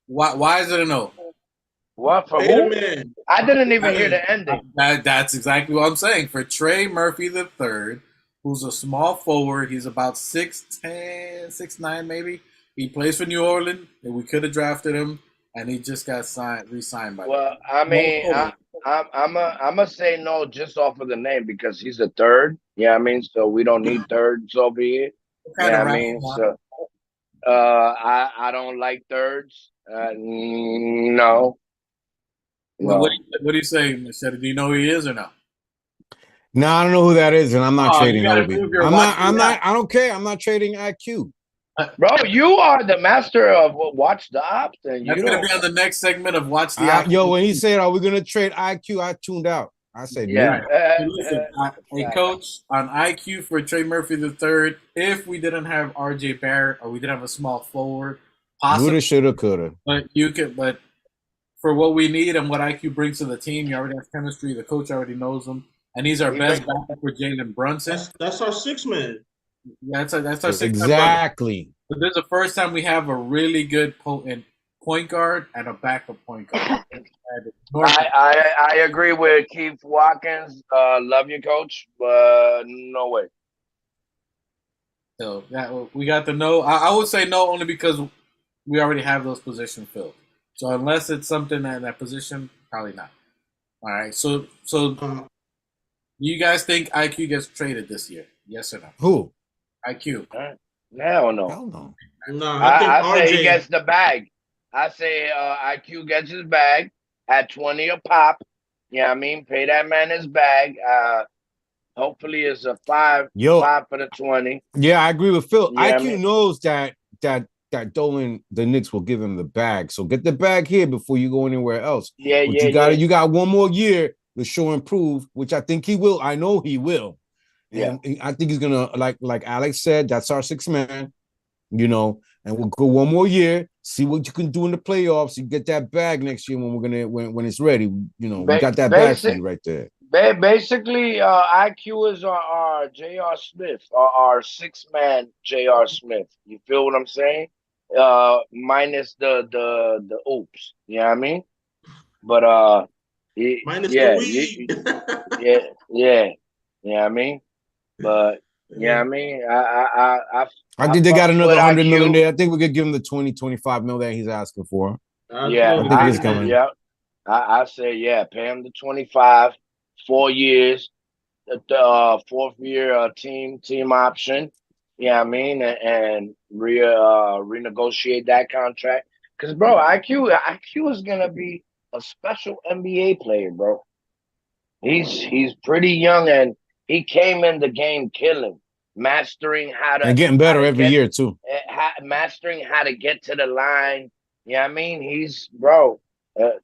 Why is it a no? What for who? I didn't even hear the ending. That's exactly what I'm saying. For Trey Murphy III, who's a small forward, he's about 6'10", 6'9", maybe. He plays for New Orleans, and we could have drafted him, and he just got re-signed by them. Well, I'm gonna say no just off of the name because he's a third. Yeah, so we don't need thirds over here. So I don't like thirds. No. What No. what do you say, Machete? Do you know who he is or no? No, I don't know who that is, and I'm not Oh, you trading gotta Obi. prove you're I'm not. watching I'm that. not. I don't care. I'm not trading IQ. Bro, you are the master of watch the ops, and you That's gonna don't. be on the next segment of Watch the Option. Yo, when he said, "Are we gonna trade IQ?" I tuned out. I said, Yeah. "No." Hey, listen, hey, coach, on IQ for Trey Murphy III, if we didn't have RJ Barrett or we didn't have a small forward, possibly, Woulda, shoulda, coulda. but you could, but for what we need and what IQ brings to the team, you already have chemistry. The coach already knows him, and he's our best backup for Jalen Brunson. That's our 6 man. Yeah, that's our sixth man. Exactly. But this is the first time we have a really good potent point guard and a backup point guard. I agree with Keith Watkins. Love you, coach, but no way. So that we got the no. I would say no only because we already have those positions filled. So unless it's something at that position, probably not. All right. So you guys think IQ gets traded this year? Yes or no? Who? IQ. Hell no. Hell no. No, I think I say he RJ. gets the bag. I say IQ gets his bag at 20 a pop. You know what I mean? Pay that man his bag. Hopefully it's a 5 for the 20. Yeah, I agree with Phil. Yeah, IQ knows that Dolan, the Knicks will give him the bag. So get the bag here before you go anywhere else. Yeah, But you got one more year to show and prove, which I think he will. I know he will. And I think he's gonna, like Alex said, that's our 6 man, you know, and we'll go one more year, see what you can do in the playoffs. You get that bag next year when it's ready. You know, we got that bag for you right there. Basically, IQ is our J.R. Smith, our 6 man J.R. Smith. You feel what I'm saying? Minus the oops. You know what I mean? But Minus the weed. yeah. You know what I mean? But yeah, I mean, I think they got another 100 million there. I think we could give him the 25 mil that he's asking for. Yeah, I think he's coming. Yeah, I say pay him the 25, 4 years, the 4th year team option. Yeah, I mean, and renegotiate that contract. Cause bro, IQ is gonna be a special NBA player, bro. He's pretty young and he came in the game killing, mastering how to and getting better every year too. Mastering how to get to the line. Yeah, I mean, he's bro.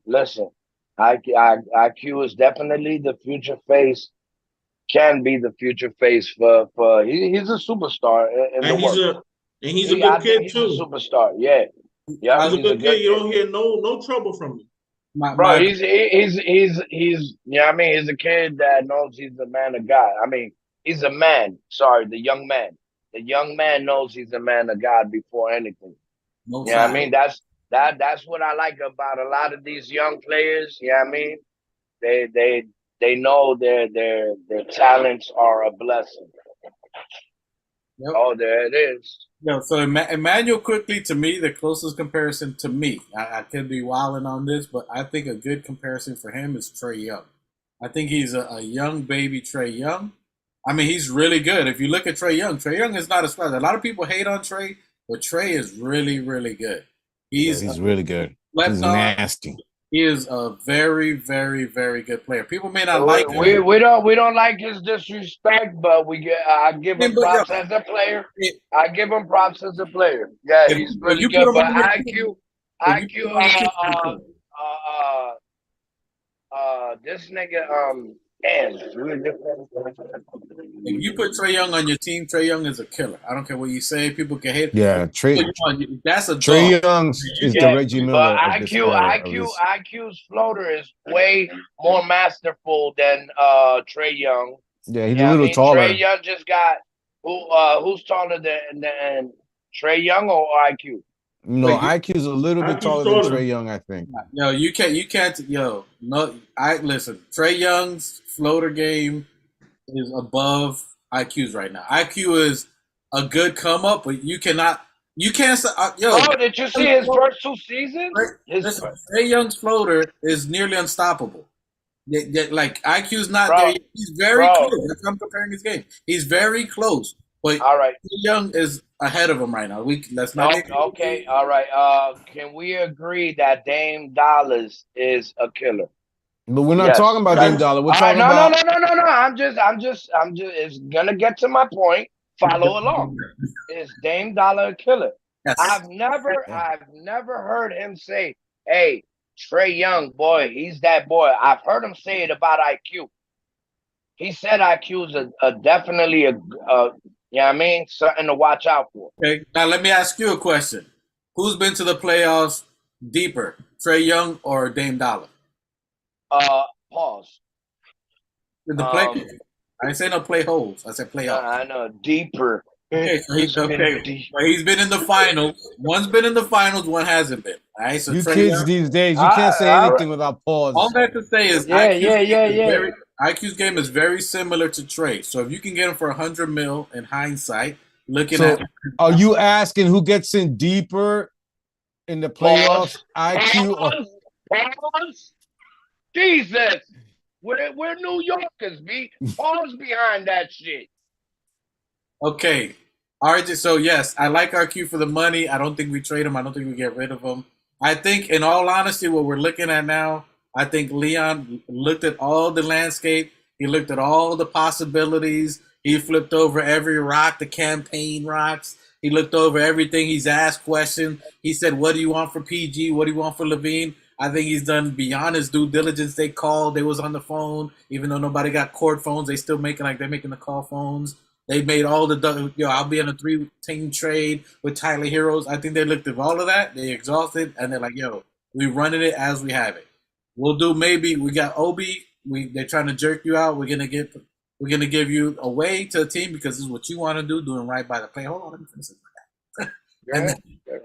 Listen, IQ is definitely the future face. Can be the future face for he's a superstar in the world. He's a good kid he's too. A superstar, yeah. He's a good kid. You don't hear no trouble from him. Bro, he's yeah, I mean, he's a kid that knows he's a man of God. I mean, he's a man. Sorry, the young man. The young man knows he's a man of God before anything. Yeah, I mean, that's what I like about a lot of these young players. Yeah, I mean, they know their talents are a blessing. Yep. Oh, there it is. So Emmanuel quickly, to me, the closest comparison to me, I could be wilding on this, but I think a good comparison for him is Trae Young. I think he's a young baby Trae Young. I mean, he's really good. If you look at Trae Young is not a star. A lot of people hate on Trae, but Trae is really, really good. He's really good. He's nasty. He is a very, very, very good player. People may not like him. We don't like his disrespect, but I give him props as a player. I give him props as a player. Yeah, he's really good. But this nigga If you put Trae Young on your team, Trae Young is a killer. I don't care what you say. People can hate. Yeah, that's a Trae Young is the Reggie Miller. But IQ's floater is way more masterful than Trae Young. Yeah, he's a little taller. Trae Young just got who's taller than Trae Young or IQ? No, IQ's a little bit taller than Trae Young, I think. No, you can't. Listen. Trae Young's floater game is above IQ's right now. IQ is a good come up, but you can't. Did you see his first 2 seasons? Trae Young's floater is nearly unstoppable. Like IQ's not there. He's very close. That's how I'm comparing his game. He's very close. But all right, Young is ahead of him right now. Let's not. Okay, all right. Can we agree that Dame Dollars is a killer? But we're not Yes. talking about Dame Dollar. We're talking no, about no. I'm just. It's gonna get to my point. Follow along. Is Dame Dollar a killer? Yes. I've never heard him say, "Hey, Trey Young, boy, he's that boy." I've heard him say it about IQ. He said IQ is definitely you know what I mean, something to watch out for. Okay. Now let me ask you a question. Who's been to the playoffs deeper, Trey Young or Dame Dollar? Pause. In the play, I didn't say no play holes. I said playoffs. I know deeper. Okay, so he's been in the finals. One's been in the finals, one hasn't been. All right, so you Trey kids Young, these days. You can't say anything without pause. all I have to say is IQ's game is very similar to Trey. So if you can get him for 100 mil in hindsight, are you asking who gets in deeper in the playoffs? IQ or pause? Jesus, we're New Yorkers, B. Pause behind that shit. Okay, RJ. So yes, I like RQ for the money. I don't think we trade him. I don't think we get rid of him. I think, in all honesty, what we're looking at now, I think Leon looked at all the landscape. He looked at all the possibilities. He flipped over every rock, the campaign rocks. He looked over everything. He's asked questions. He said, "What do you want for PG? What do you want for Levine?" I think he's done beyond his due diligence. They called. They was on the phone. Even though nobody got court phones, they still making like they're making the call phones. They made all the, I'll be in a 3-team trade with Tyler Heroes. I think they looked at all of that. They exhausted, and they're like, yo, we running it as we have it. We'll do we got Obi. They're trying to jerk you out. We're gonna give you away to a team because this is what you want to do, doing right by the play. Hold on, let me finish it.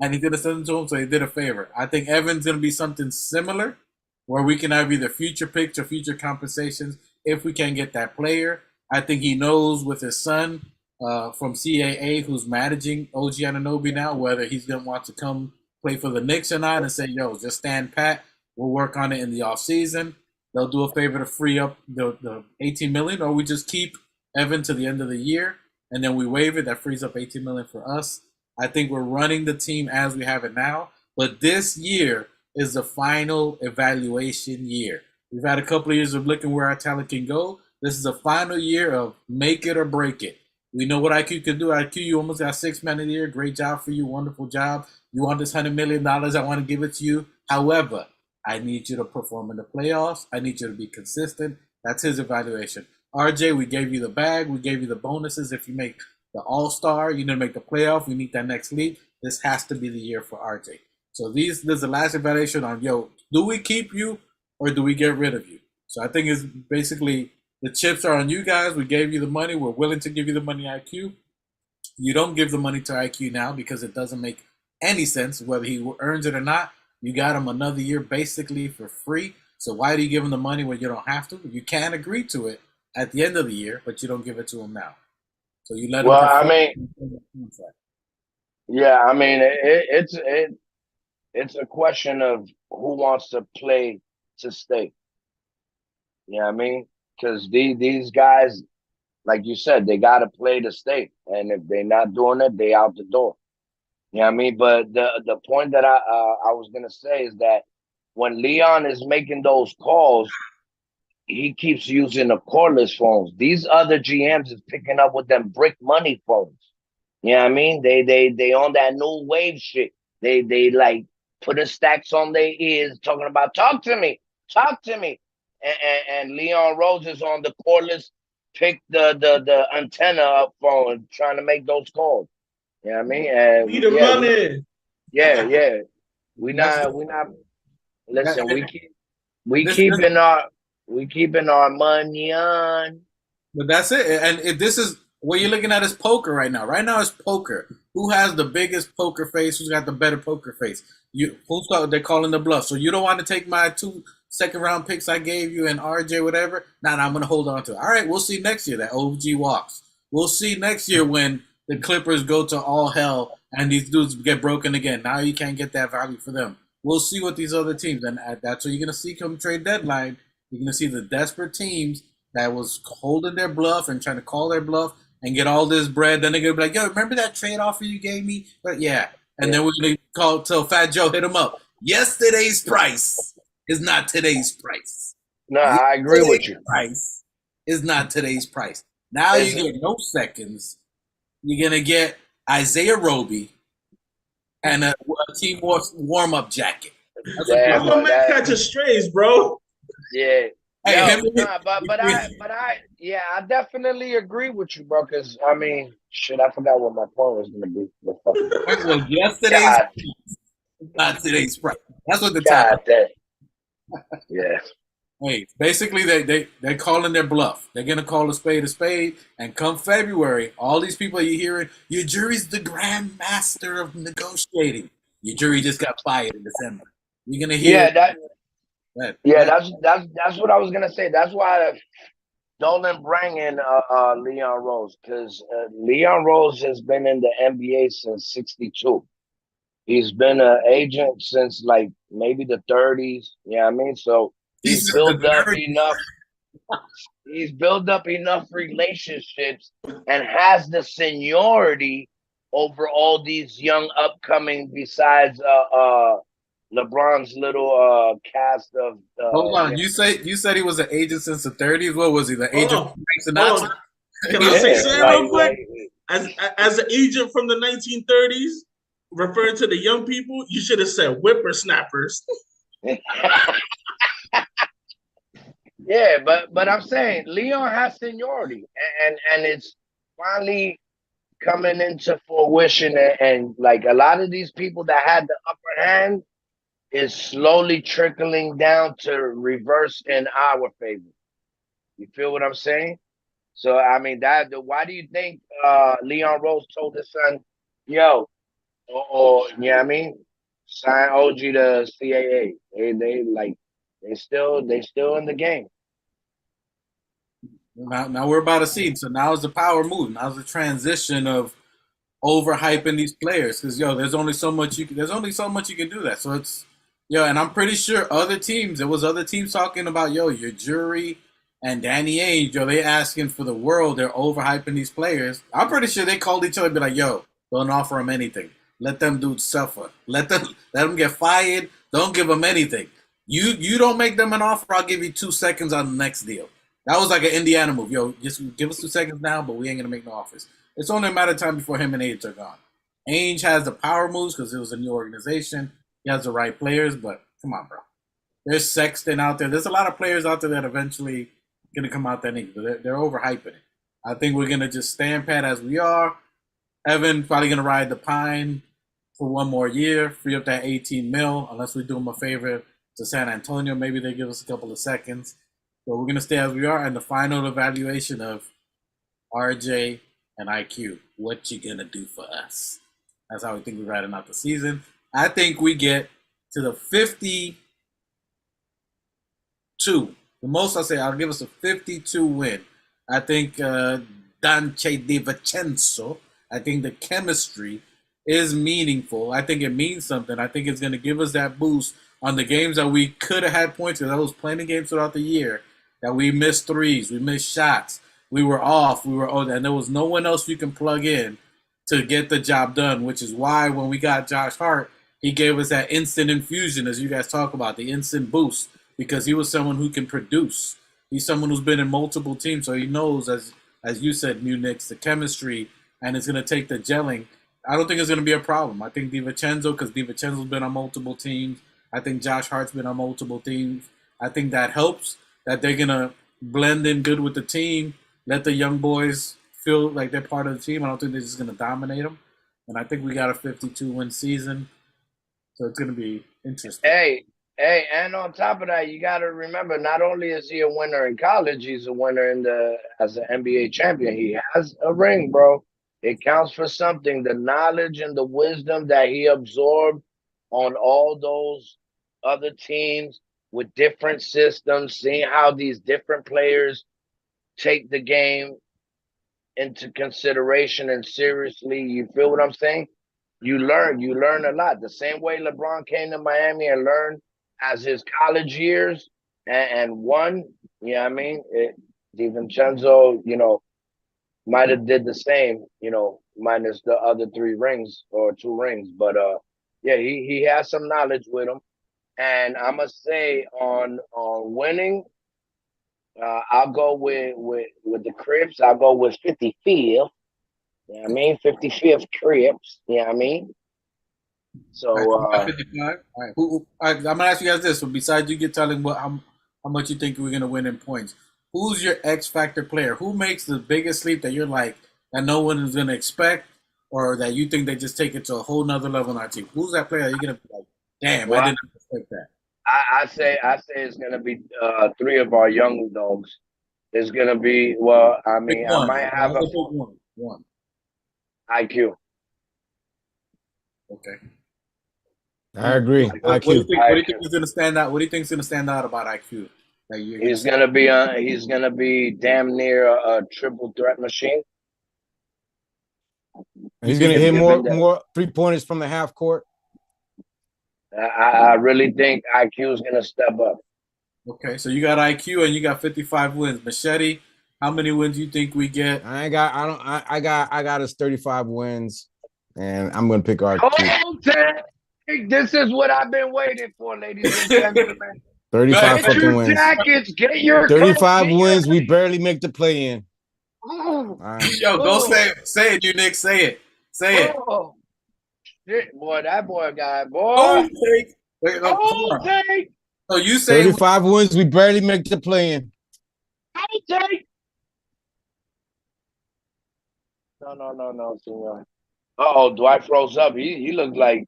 And he did a something to him, so he did a favor. I think Evan's gonna be something similar, where we can have either future picks or future compensations if we can get that player. I think he knows with his son from CAA, who's managing OG Anunoby now, whether he's going to want to come play for the Knicks or not and say, yo, just stand pat. We'll work on it in the offseason. They'll do a favor to free up the $18 million, or we just keep Evan to the end of the year, and then we waive it. That frees up $18 million for us. I think we're running the team as we have it now, but this year is the final evaluation year. We've had a couple of years of looking where our talent can go. This is the final year of make it or break it. We know what IQ can do. IQ, you almost got 6 man of the year. Great job for you. Wonderful job. You want this $100 million. I want to give it to you. However, I need you to perform in the playoffs. I need you to be consistent. That's his evaluation. RJ, we gave you the bag. We gave you the bonuses. If you make the All-Star, you didn't make the playoff. We need that next leap. This has to be the year for RJ. So this is the last evaluation on, yo, do we keep you or do we get rid of you? So I think it's basically the chips are on you guys. We gave you the money. We're willing to give you the money, IQ. You don't give the money to IQ now because it doesn't make any sense whether he earns it or not. You got him another year basically for free. So why do you give him the money when you don't have to? You can agree to it at the end of the year, but you don't give it to him now. So you let him. Well, I mean, yeah, I mean, it's a question of who wants to play to stay. You know what I mean? Because these guys, like you said, they got to play to stay. And if they're not doing it, they out the door. You know what I mean? But the point that I was going to say is that when Leon is making those calls, he keeps using the cordless phones. These other GMs is picking up with them brick money phones. You know what I mean? They on that new wave shit. They like putting stacks on their ears, talking about talk to me. And Leon Rose is on the cordless, pick the antenna up phone, trying to make those calls. You know what I mean? And Need the money. Yeah. We not. Listen, we keeping our money on. But that's it. And this is what you're looking at is poker right now. Right now it's poker. Who has the biggest poker face? Who's got the better poker face? They're calling the bluff. So you don't want to take my 2 second-round picks I gave you and RJ, whatever? Nah, I'm going to hold on to it. All right, we'll see next year that OG walks. We'll see next year when the Clippers go to all hell and these dudes get broken again. Now you can't get that value for them. We'll see what these other teams, and that's what you're going to see come trade deadline. You're going to see the desperate teams that was holding their bluff and trying to call their bluff and get all this bread. Then they're going to be like, yo, remember that trade offer you gave me? But yeah. And then we're going to tell Fat Joe, hit him up. Yesterday's price is not today's price. No, I agree with Today's you. price is not today's price. Now Is you it? get no seconds. You're gonna get Isaiah Roby and a team warm-up jacket. That's what Yeah, you're How my getting. but man catches strays, bro? yeah. Hey, Yo, him and nah, yeah, I definitely agree with you, bro. Because I mean, shit, I forgot what my point was gonna be. But fuck it. point was yesterday's, God, not today's price. That's what the God, topic. that. Yeah. Hey, basically they're calling their bluff. They're gonna call a spade, and come February, all these people you're hearing, your jury's the grand master of negotiating. Your jury just got fired in December. You're gonna hear Yeah, that. that. Yeah, that's what I was gonna say. That's why Dolan bring in Leon Rose because Leon Rose has been in the NBA since '62. He's been an agent since like maybe the 30s. You know what I mean? So he's These are the built up nerds. enough. He's built up enough relationships and has the seniority over all these young upcoming. Besides LeBron's little cast of Hold on, yeah, you said he was an agent since the 30s. What was he? The Hold agent on, from Frank hold Sinatra? on. Can I say something real quick? like As an agent from the 1930s, referring to the young people, you should have said whippersnappers. yeah, but I'm saying Leon has seniority, and it's finally coming into fruition, and like a lot of these people that had the upper hand is slowly trickling down to reverse in our favor. You feel what I'm saying? So I mean that. Why do you think Leon Rose told his son, "Yo," or you know what I mean, sign OG to CAA? They like they still in the game. Now we're about to see. So now is the power move. Now's the transition of overhyping these players because there's only so much you can do that. So it's and I'm pretty sure there was other teams talking about your jury and Danny Ainge, they asking for the world. They're overhyping these players. I'm pretty sure they called each other and be like, don't offer them anything. Let them do suffer. Let them get fired. Don't give them anything. You don't make them an offer, I'll give you 2 seconds on the next deal. That was like an Indiana move. Just give us 2 seconds now, but we ain't gonna make no offers. It's only a matter of time before him and Ainge are gone. Ainge has the power moves because it was a new organization. He has the right players, but come on, bro. There's Sexton out there. There's a lot of players out there that eventually going to come out that nigga, but they're overhyping it. I think we're going to just stand pat as we are. Evan probably going to ride the pine for one more year, free up that 18 mil, unless we do him a favor to San Antonio. Maybe they give us a couple of seconds. But we're going to stay as we are. And the final evaluation of RJ and IQ. What you going to do for us? That's how we think we're riding out the season. I think we get to the 52. The most I'll give us a 52 win. I think Dante DiVincenzo, I think the chemistry is meaningful. I think it means something. I think it's going to give us that boost on the games that we could have had points in. Those plenty games throughout the year that we missed threes, we missed shots, we were off, and there was no one else you can plug in to get the job done, which is why when we got Josh Hart, he gave us that instant infusion, as you guys talk about, the instant boost, because he was someone who can produce. He's someone who's been in multiple teams, so he knows, as you said, New Knicks, the chemistry, and it's going to take the gelling. I don't think it's going to be a problem. I think DiVincenzo, because DiVincenzo's been on multiple teams. I think Josh Hart's been on multiple teams. I think that helps, that they're going to blend in good with the team, let the young boys feel like they're part of the team. I don't think they're just going to dominate them. And I think we got a 52-win season, so it's going to be interesting. Hey, and on top of that, you got to remember, not only is he a winner in college, he's a winner as an NBA champion. He has a ring, bro. It counts for something. The knowledge and the wisdom that he absorbed on all those other teams with different systems, seeing how these different players take the game into consideration and seriously. You feel what I'm saying? You learn a lot. The same way LeBron came to Miami and learned as his college years and won. You know what I mean? DiVincenzo, might have did the same, minus the other 3 rings or 2 rings. But yeah, he has some knowledge with him. And I must say on winning, I'll go with the Crips. I'll go with 55th. You know what I mean? 55th Crips. You know what I mean? So All right, 55. All right. All right, I'm gonna ask you guys this. So besides you get telling how much you think we're gonna win in points, who's your X factor player? Who makes the biggest leap that you're like that no one is gonna expect, or that you think they just take it to a whole nother level on our team? Who's that player that you're gonna be like, damn, I didn't expect that? I say it's gonna be three of our young dogs. It's gonna be I mean I might have a one. IQ. Okay. I agree. What do you IQ. think? What do you think is gonna stand out? What do you think is gonna stand out about IQ? He's gonna be damn near a triple threat machine. He's gonna hit more 3-pointers from the half court. I really think IQ is gonna step up. Okay, so you got IQ and you got 55 wins. Machete, how many wins do you think we get? I got us 35 wins, and I'm gonna pick IQ. Oh, this is what I've been waiting for, ladies and gentlemen. 35 fucking wins. Jackets, get your 35 wins. We barely make the play in. Right. Yo, go say it, you Knicks. Say it. Say it. Shit, boy, that boy got boy. Take. So you say 35 wins. We barely make the play in. No, senor. Uh-oh, Dwight froze up. He looked like,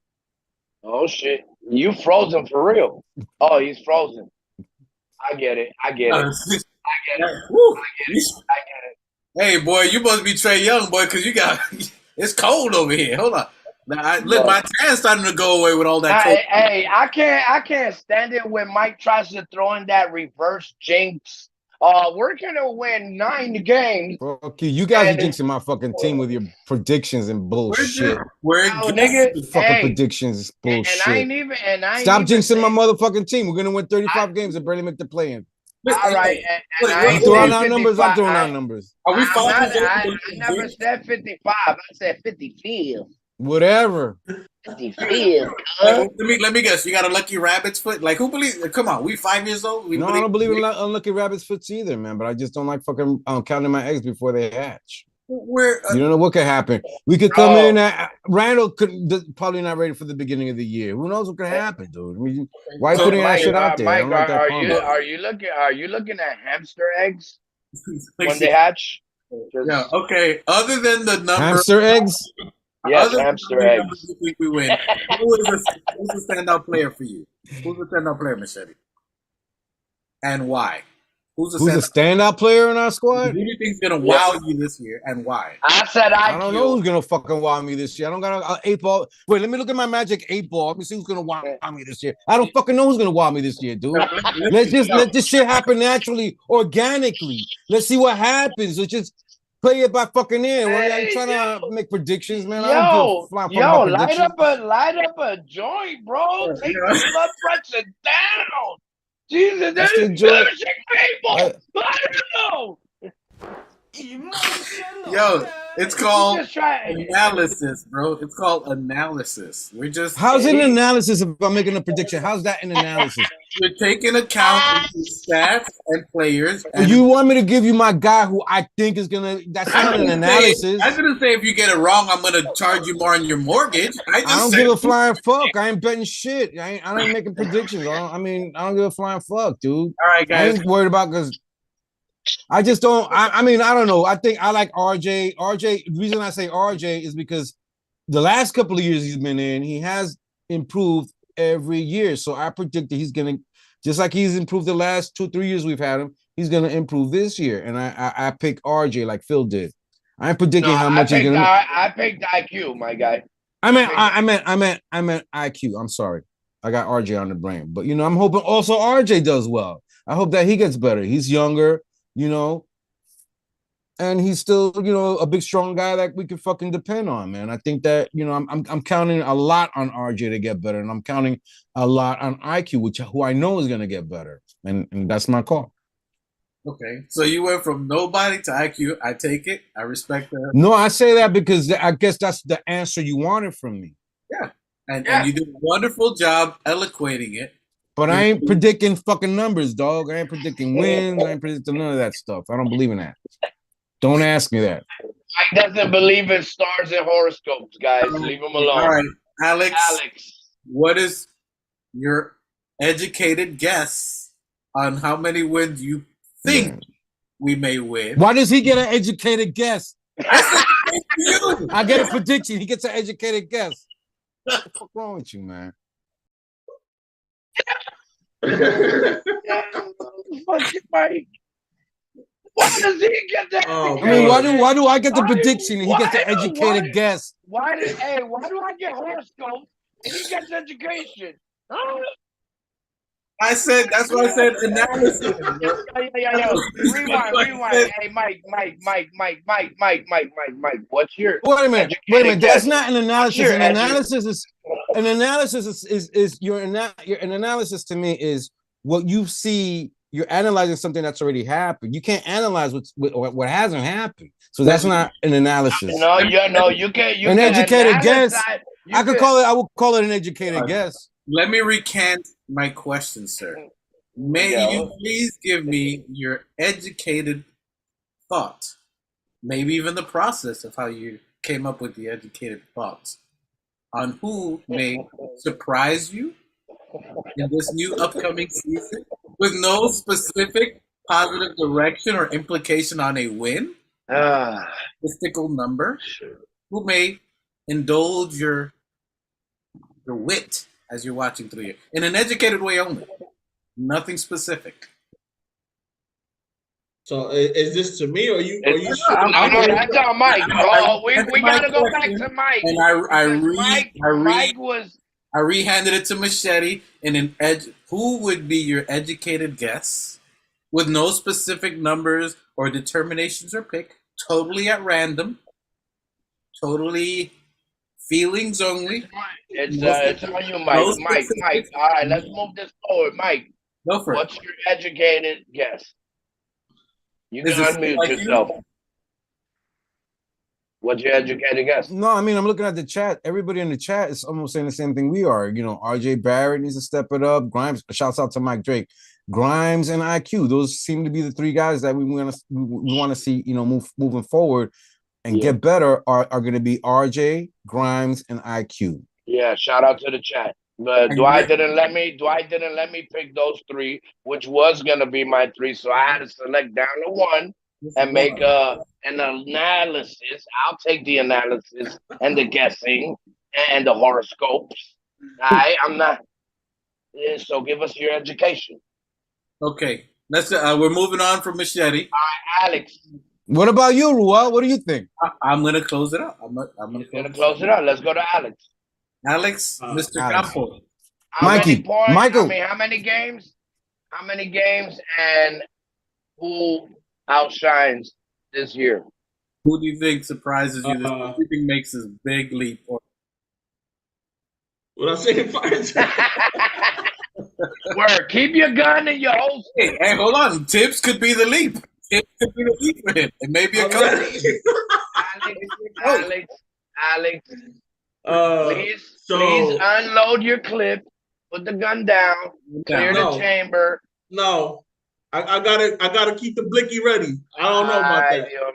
oh shit, you frozen for real. Oh, he's frozen. I get it. Hey, boy, you must be Trae Young, boy, because you got it's cold over here. Hold on. Look, my tan's starting to go away with all that cold. Hey, I can't stand it when Mike tries to throw in that reverse jinx. We're gonna win 9 games. Okay, you guys are jinxing my fucking team with your predictions and bullshit. Fucking predictions is bullshit. Stop jinxing my motherfucking team. We're gonna win 35 games and barely make the play in. All right, I'm throwing out numbers. I'm throwing out numbers. Are we I never said 55. I said 55. Whatever. 55. Let me guess. You got a lucky rabbit's foot? Like, who believes? Come on, we 5 years old. I don't believe in unlucky rabbit's foots either, man. But I just don't like fucking counting my eggs before they hatch. You don't know what could happen. We could come in. Randall probably not ready for the beginning of the year. Who knows what could happen, dude? I mean, why putting that shit out there? Mike, are you looking at hamster eggs when they hatch? Yeah. Okay. Other than the number hamster eggs. Yes, hamster eggs. You think we win? Who's the standout player for you? Who's the standout player, Machete? And why? Who's a standout player in our squad? Who do you think's gonna wow you this year, and why? I said I don't know who's gonna fucking wow me this year. I don't got an 8-ball. Wait, let me look at my magic 8-ball. Let me see who's gonna wow me this year. I don't fucking know who's gonna wow me this year, dude. Let this shit happen naturally, organically. Let's see what happens. Let's just play it by fucking ear. I ain't trying to make predictions, man. Light up a joint, bro. Take the blood pressure down. Jesus, that's people. I don't know. Yo, it's called analysis, bro. It's called analysis. How's it an analysis if I'm making a prediction? How's that an analysis? We're taking account of stats and players. And you want me to give you my guy who I think is gonna? That's not an analysis. I didn't say if you get it wrong, I'm gonna charge you more on your mortgage. I don't give a flying fuck. I ain't betting shit. I ain't making predictions. I don't give a flying fuck, dude. All right, guys. I ain't worried about because. I just don't. I mean, I don't know. I think I like RJ. The reason I say RJ is because the last couple of years he's been in, he has improved every year. So I predict that he's gonna, just like he's improved the last 2-3 years we've had him, he's gonna improve this year. And I pick RJ like Phil did. I'm predicting how much he's gonna. I picked IQ, my guy. I meant IQ. I'm sorry. I got RJ on the brain, but I'm hoping also RJ does well. I hope that he gets better. He's younger. And he's still, a big, strong guy that we can fucking depend on, man. I think that, I'm counting a lot on RJ to get better, and I'm counting a lot on IQ, who I know is going to get better, and that's my call. Okay, so you went from nobody to IQ. I take it. I respect that. No, I say that because I guess that's the answer you wanted from me. Yeah, and you did a wonderful job eloquating it. But I ain't predicting fucking numbers, dog. I ain't predicting wins. I ain't predicting none of that stuff. I don't believe in that. Don't ask me that. Mike doesn't believe in stars and horoscopes, guys. Leave him alone. All right, Alex. Alex. What is your educated guess on how many wins you think we may win? Why does he get an educated guess? I get a prediction. He gets an educated guess. What the fuck wrong with you, man? Fuck you, Mike. Why does he get that? Oh, I mean, boy. why do I get the prediction and he gets the educated guess? Why do I get horoscope and he gets education? Huh? I said that's what I said. Analysis. Yo. Rewind. Hey, Mike. What's your Wait a minute. That's not an analysis. Your An analysis is your an analysis to me is what you see. You're analyzing something that's already happened. You can't analyze what hasn't happened. So that's not an analysis. No, you can't. An educated guess. I will call it an educated guess. Let me recant my question, sir. May you please give me your educated thought, maybe even the process of how you came up with the educated thoughts on who may surprise you in this new upcoming season with no specific positive direction or implication on a win, statistical number, who may indulge your wit as you're watching through it in an educated way only, nothing specific. So is this to me or you? No, that's on Mike. We gotta go back to Mike. And I rehanded it to Machete in who would be your educated guess with no specific numbers or determinations or pick, totally at random, totally feelings only. It's on you, Mike. Mike. All right, let's move this forward, Mike. Go for it. What's your educated guess? You can unmute yourself. What's your educated guess? No, I mean, I'm looking at the chat. Everybody in the chat is almost saying the same thing we are. You know, RJ Barrett needs to step it up. Grimes, shouts out to Mike Drake. Grimes and IQ. Those seem to be the three guys that we want to see, you know, moving forward and get better are going to be RJ, Grimes, and IQ. Yeah, shout out to the chat. But Dwight didn't let me pick those three, which was gonna be my three. So I had to select down to one and make an analysis. I'll take the analysis and the guessing and the horoscopes. I'm not. Yeah, so give us your education. Okay, let's. We're moving on from Machete. All right, Alex. What about you, Ruel? What do you think? I'm gonna close it up. I'm gonna close it up. Let's go to Alex. Alex, Mr. Campo. Michael. How many games? How many games and who outshines this year? Who do you think surprises you? Who do you think makes this big leap? What I say? Word. Keep your gun in your holster. Hey, hold on. Tibbs could be the leap. Tibbs could be the leap for him. It may be a couple. Alex. Please unload your clip. Put the gun down. Clear the chamber. No, I gotta keep the blicky ready. I don't know about that. Dios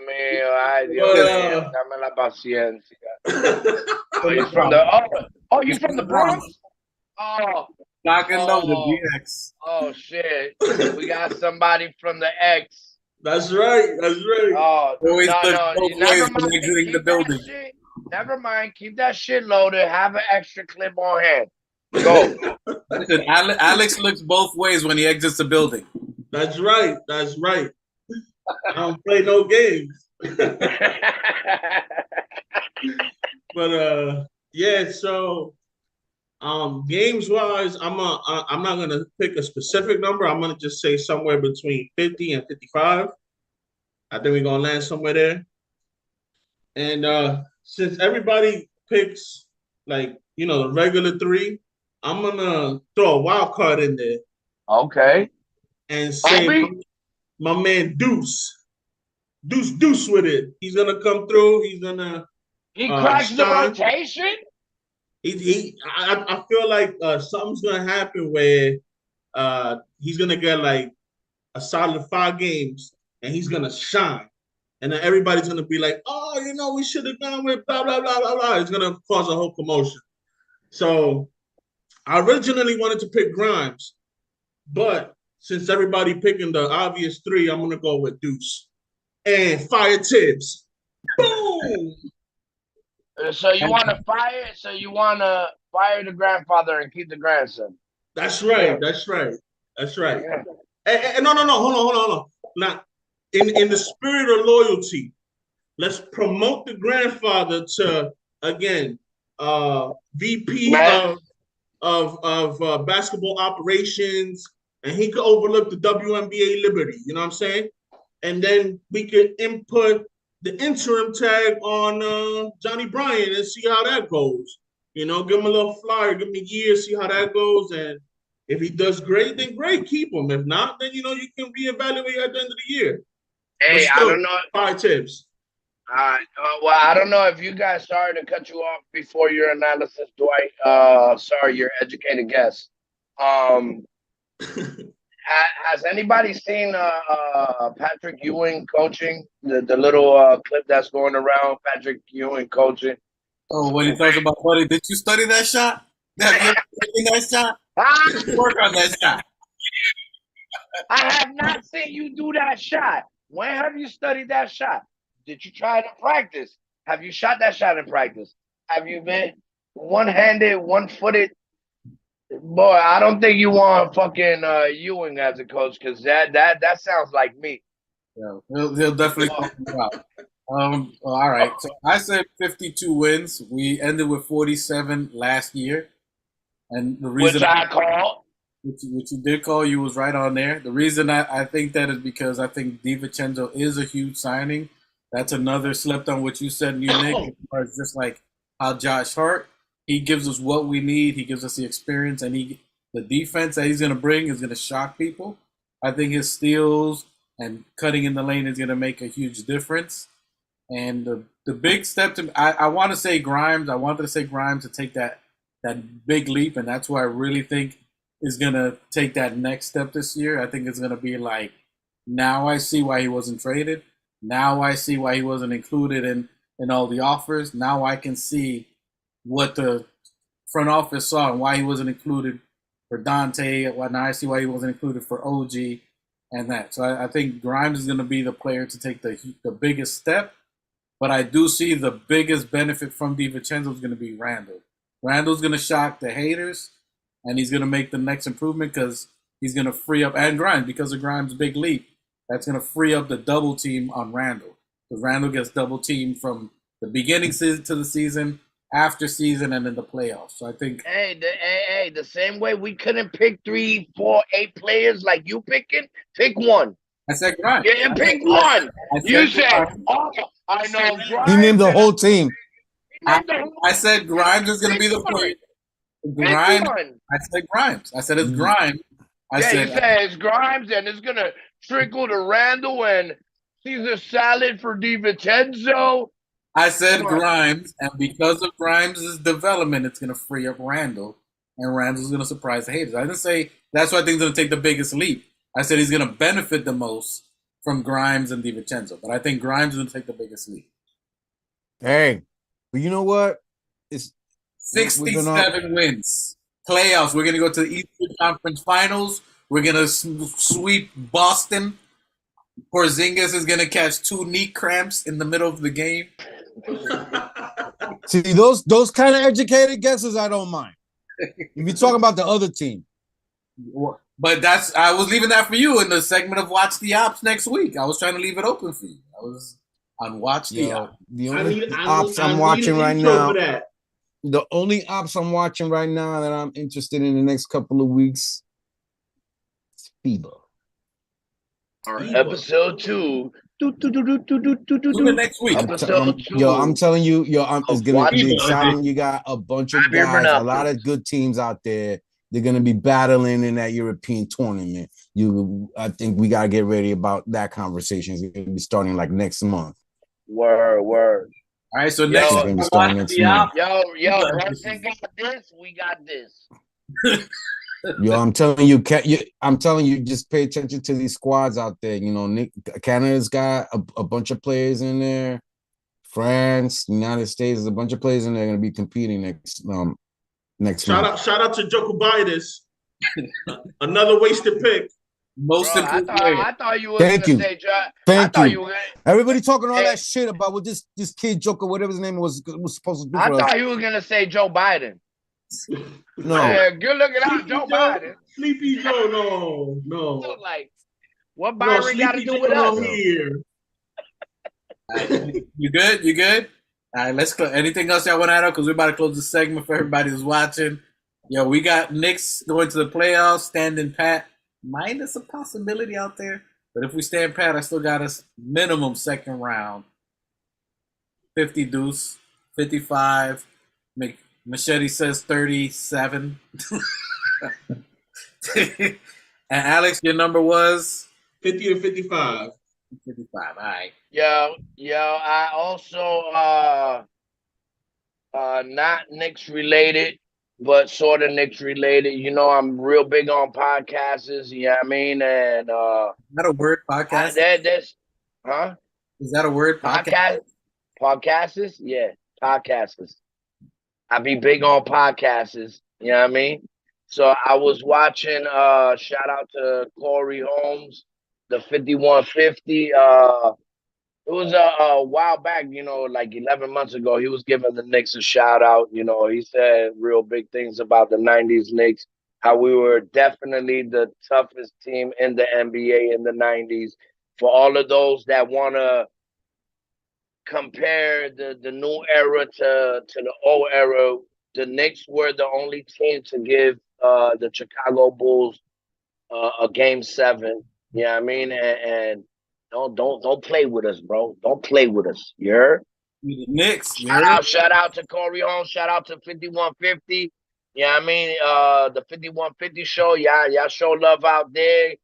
mío. Dame la paciencia. You from the Bronx? Oh. Lock and load the BX. Oh shit. We got somebody from the X. That's right. Oh, always exiting the building. Never mind. Keep that shit loaded. Have an extra clip on hand. Go. Listen, Alex looks both ways when he exits the building. That's right. I don't play no games. But yeah. So, games wise, I'm not gonna pick a specific number. I'm gonna just say somewhere between 50 and 55. I think we're gonna land somewhere there. And since everybody picks the regular three, I'm gonna throw a wild card in there. Okay. And say my man Deuce with it. He's gonna come through. He's gonna. He cracks the rotation. I feel like something's gonna happen where he's gonna get like a solid 5 games, and he's gonna shine. And then everybody's gonna be like, "Oh, we should have gone with blah blah blah blah blah." It's gonna cause a whole commotion. So I originally wanted to pick Grimes, but since everybody picking the obvious 3, I'm gonna go with Deuce and fire Tibbs. Boom. So you want to fire? So you want to fire the grandfather and keep the grandson? That's right. That's right. That's right. And no, hold on. Now, in the spirit of loyalty, let's promote the grandfather to again, VP of basketball operations, and he could overlook the WNBA Liberty. You know what I'm saying? And then we could input the interim tag on Johnny Bryant and see how that goes. Give him a little flyer, give him a year, see how that goes, and if he does great, then great, keep him. If not, then you can reevaluate at the end of the year. Hey, still, I don't know. 5 tips. Well, I don't know if you guys. Sorry to cut you off before your analysis, Dwight. Sorry, your educated guess. Has anybody seen Patrick Ewing coaching? The little clip that's going around, Patrick Ewing coaching. Oh, when he talks about buddy, did you study that shot? Have you ever taken that shot? Work on that shot. I have not seen you do that shot. When have you studied that shot? Did you try it in practice? Have you shot that shot in practice? Have you been one-handed, one-footed? Boy, I don't think you want fucking Ewing as a coach, because that sounds like me. Yeah, he'll definitely call you out. All right. So I said 52 wins. We ended with 47 last year, and the reason which I called, which you did call, you was right on there. The reason I think that is because I think DiVincenzo is a huge signing. That's another slept on what you said, New Nick. It's just like how Josh Hart. He gives us what we need. He gives us the experience, and the defense that he's going to bring is going to shock people. I think his steals and cutting in the lane is going to make a huge difference. And the big step I want to say Grimes. I wanted to say Grimes to take that big leap, and that's who I really think is going to take that next step this year. I think it's going to be like, now I see why he wasn't traded. Now I see why he wasn't included in all the offers. Now I can see what the front office saw and why he wasn't included for Dante. Now I see why he wasn't included for OG and that. So I think Grimes is going to be the player to take the biggest step. But I do see the biggest benefit from DiVincenzo is going to be Randall. Randall's going to shock the haters, and he's going to make the next improvement because he's going to free up, and Grimes, because of Grimes' big leap, that's going to free up the double team on Randall. Because Randall gets double teamed from the beginning season to the season, after season, and in the playoffs. So I think the same way we couldn't pick 3, 4, 8 players like you picking, pick one. I said Grimes. Yeah, pick one. You said, I know Grimes. He named the whole team. I said Grimes is going to be the player. Grimes. I said Grimes. I said it's Grimes. You said it's Grimes, and it's going to trickle to Randall and Caesar salad for DiVincenzo. I said Grimes, and because of Grimes' development, it's going to free up Randall, and Randall's going to surprise the haters. I didn't say that's why I think he's going to take the biggest leap. I said he's going to benefit the most from Grimes and DiVincenzo, but I think Grimes is going to take the biggest leap. Hey, but you know what? It's 67 wins. Playoffs. We're going to go to the Eastern Conference Finals. We're going to sweep Boston. Porzingis is going to catch 2 knee cramps in the middle of the game. See, those kind of educated guesses, I don't mind. If you're talking about the other team. But I was leaving that for you in the segment of Watch the Ops next week. I was trying to leave it open for you. I was on Watch the Ops. The only ops I'm watching right now, the only ops I'm watching right now that I'm interested in the next couple of weeks is FIBA. All right, episode 2. Next week. I'm telling you, it's gonna be exciting. You got a bunch of guys, a lot of good teams out there. They're gonna be battling in that European tournament. I think we gotta get ready about that conversation. It's gonna be starting like next month. Word. All right, so next month. Yo, Russian got this. We got this. Yo, I'm telling you, I'm telling you, just pay attention to these squads out there. You know, Canada's got a bunch of players in there. France, United States, there's a bunch of players in there going to be competing next month. Shout out to Jokubitis. Another wasted pick. I thought you were Thank gonna you. say Thank you. Everybody talking all that shit about what this kid Joker, whatever his name was supposed to do. I for thought us. you were gonna say Joe Biden. No. Yeah, good looking out, Joe Biden. Sleepy Joe, no. Like, what Byron got to do with us? Here. You good? You good? All right, let's go. Anything else y'all want to add up? Because we're about to close the segment for everybody who's watching. Yo, we got Knicks going to the playoffs, standing pat. Minus a possibility out there. But if we stand pat, I still got us minimum second round. 50 deuce, 55. Machete says 37. And Alex, your number was? 50 to 55. 55, all right. Yo, I also not Knicks related, but sort of Knicks related. You know, I'm real big on podcasts, you know what I mean? And is that a word, podcast? Huh? Is that a word, podcast? Podcasts? Yeah, podcasts. I be big on podcasts, you know what I mean? So I was watching shout out to Corey Holmes, the 5150. It was a while back, you know, like 11 months ago. He was giving the Knicks a shout out. You know, he said real big things about the 90s Knicks, how we were definitely the toughest team in the NBA in the 90s. For all of those that want to compare the new era to the old era, the Knicks were the only team to give the Chicago Bulls a game 7. You know what I mean? And don't play with us, bro. Don't play with us. You heard? The Knicks. Shout out to Corey Holmes. Shout out to 5150. You know what I mean? The 5150 show. Y'all show love out there.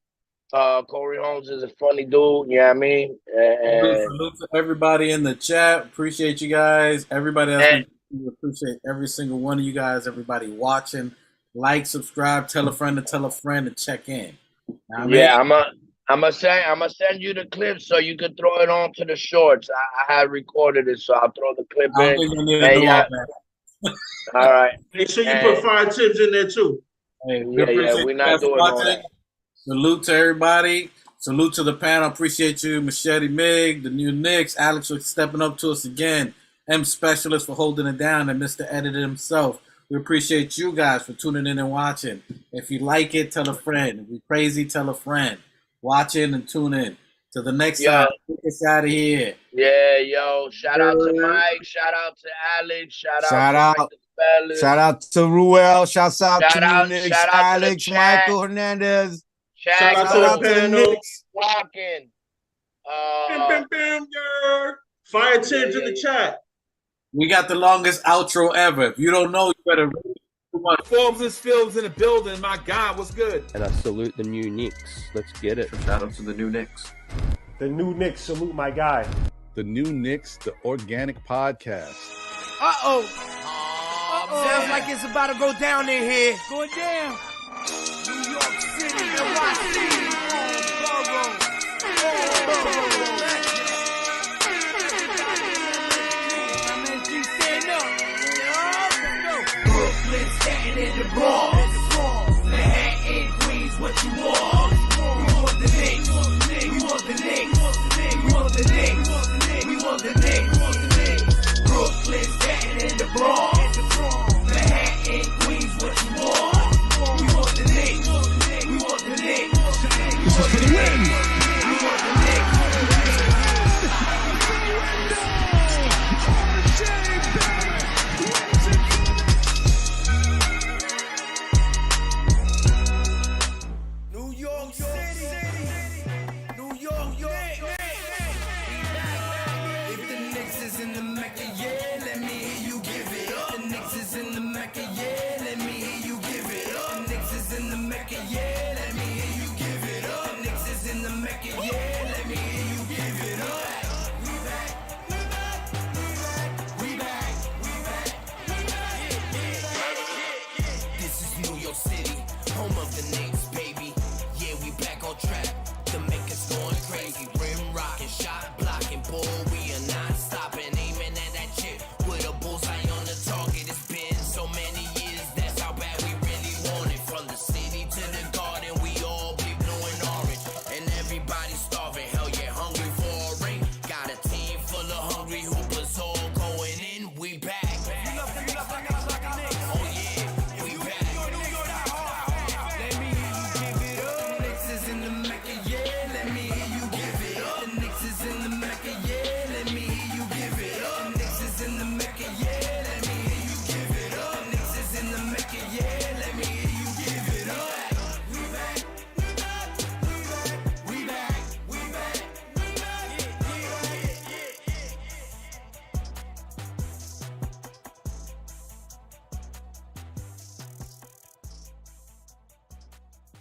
Corey Holmes is a funny dude. You know what I mean? Salute to everybody in the chat. Appreciate you guys. Everybody else. We appreciate every single one of you guys. Everybody watching. Like, subscribe, tell a friend to tell a friend to check in. I'm gonna send you the clip so you can throw it on to the shorts. I had recorded it, so I'll throw the clip in. All right. Make sure you put 5 tips in there too. Hey, we're not doing all that. Salute to everybody. Salute to the panel. Appreciate you, Machete Mig, the new Knicks, Alex for stepping up to us again, M Specialist for holding it down, and Mr. Editor himself. We appreciate you guys for tuning in and watching. If you like it, tell a friend. If you're crazy, tell a friend. Watch in and tune in. To the next time, get us out of here. Yeah, yo. Shout out to Mike. Shout out to Alex. Shout out to Ruel. Shout out to Knicks, Alex, Michael Hernandez. Shout out to the panel. Walking. Fire tips in the chat. We got the longest outro ever. If you don't know, you better. Forbes Films in the building. My God, what's good? And I salute the new Knicks. Let's get it. Shout out to the new Knicks. The new Knicks, salute my guy. The new Knicks, the organic podcast. Uh-oh. Sounds like it's about to go down in here. Going down. New York City, NYC, Brooklyn, Staten in the Bronx. Manhattan, Queens, what you want? We want the Knicks. We want the Knicks. We want the Knicks. We want the Knicks.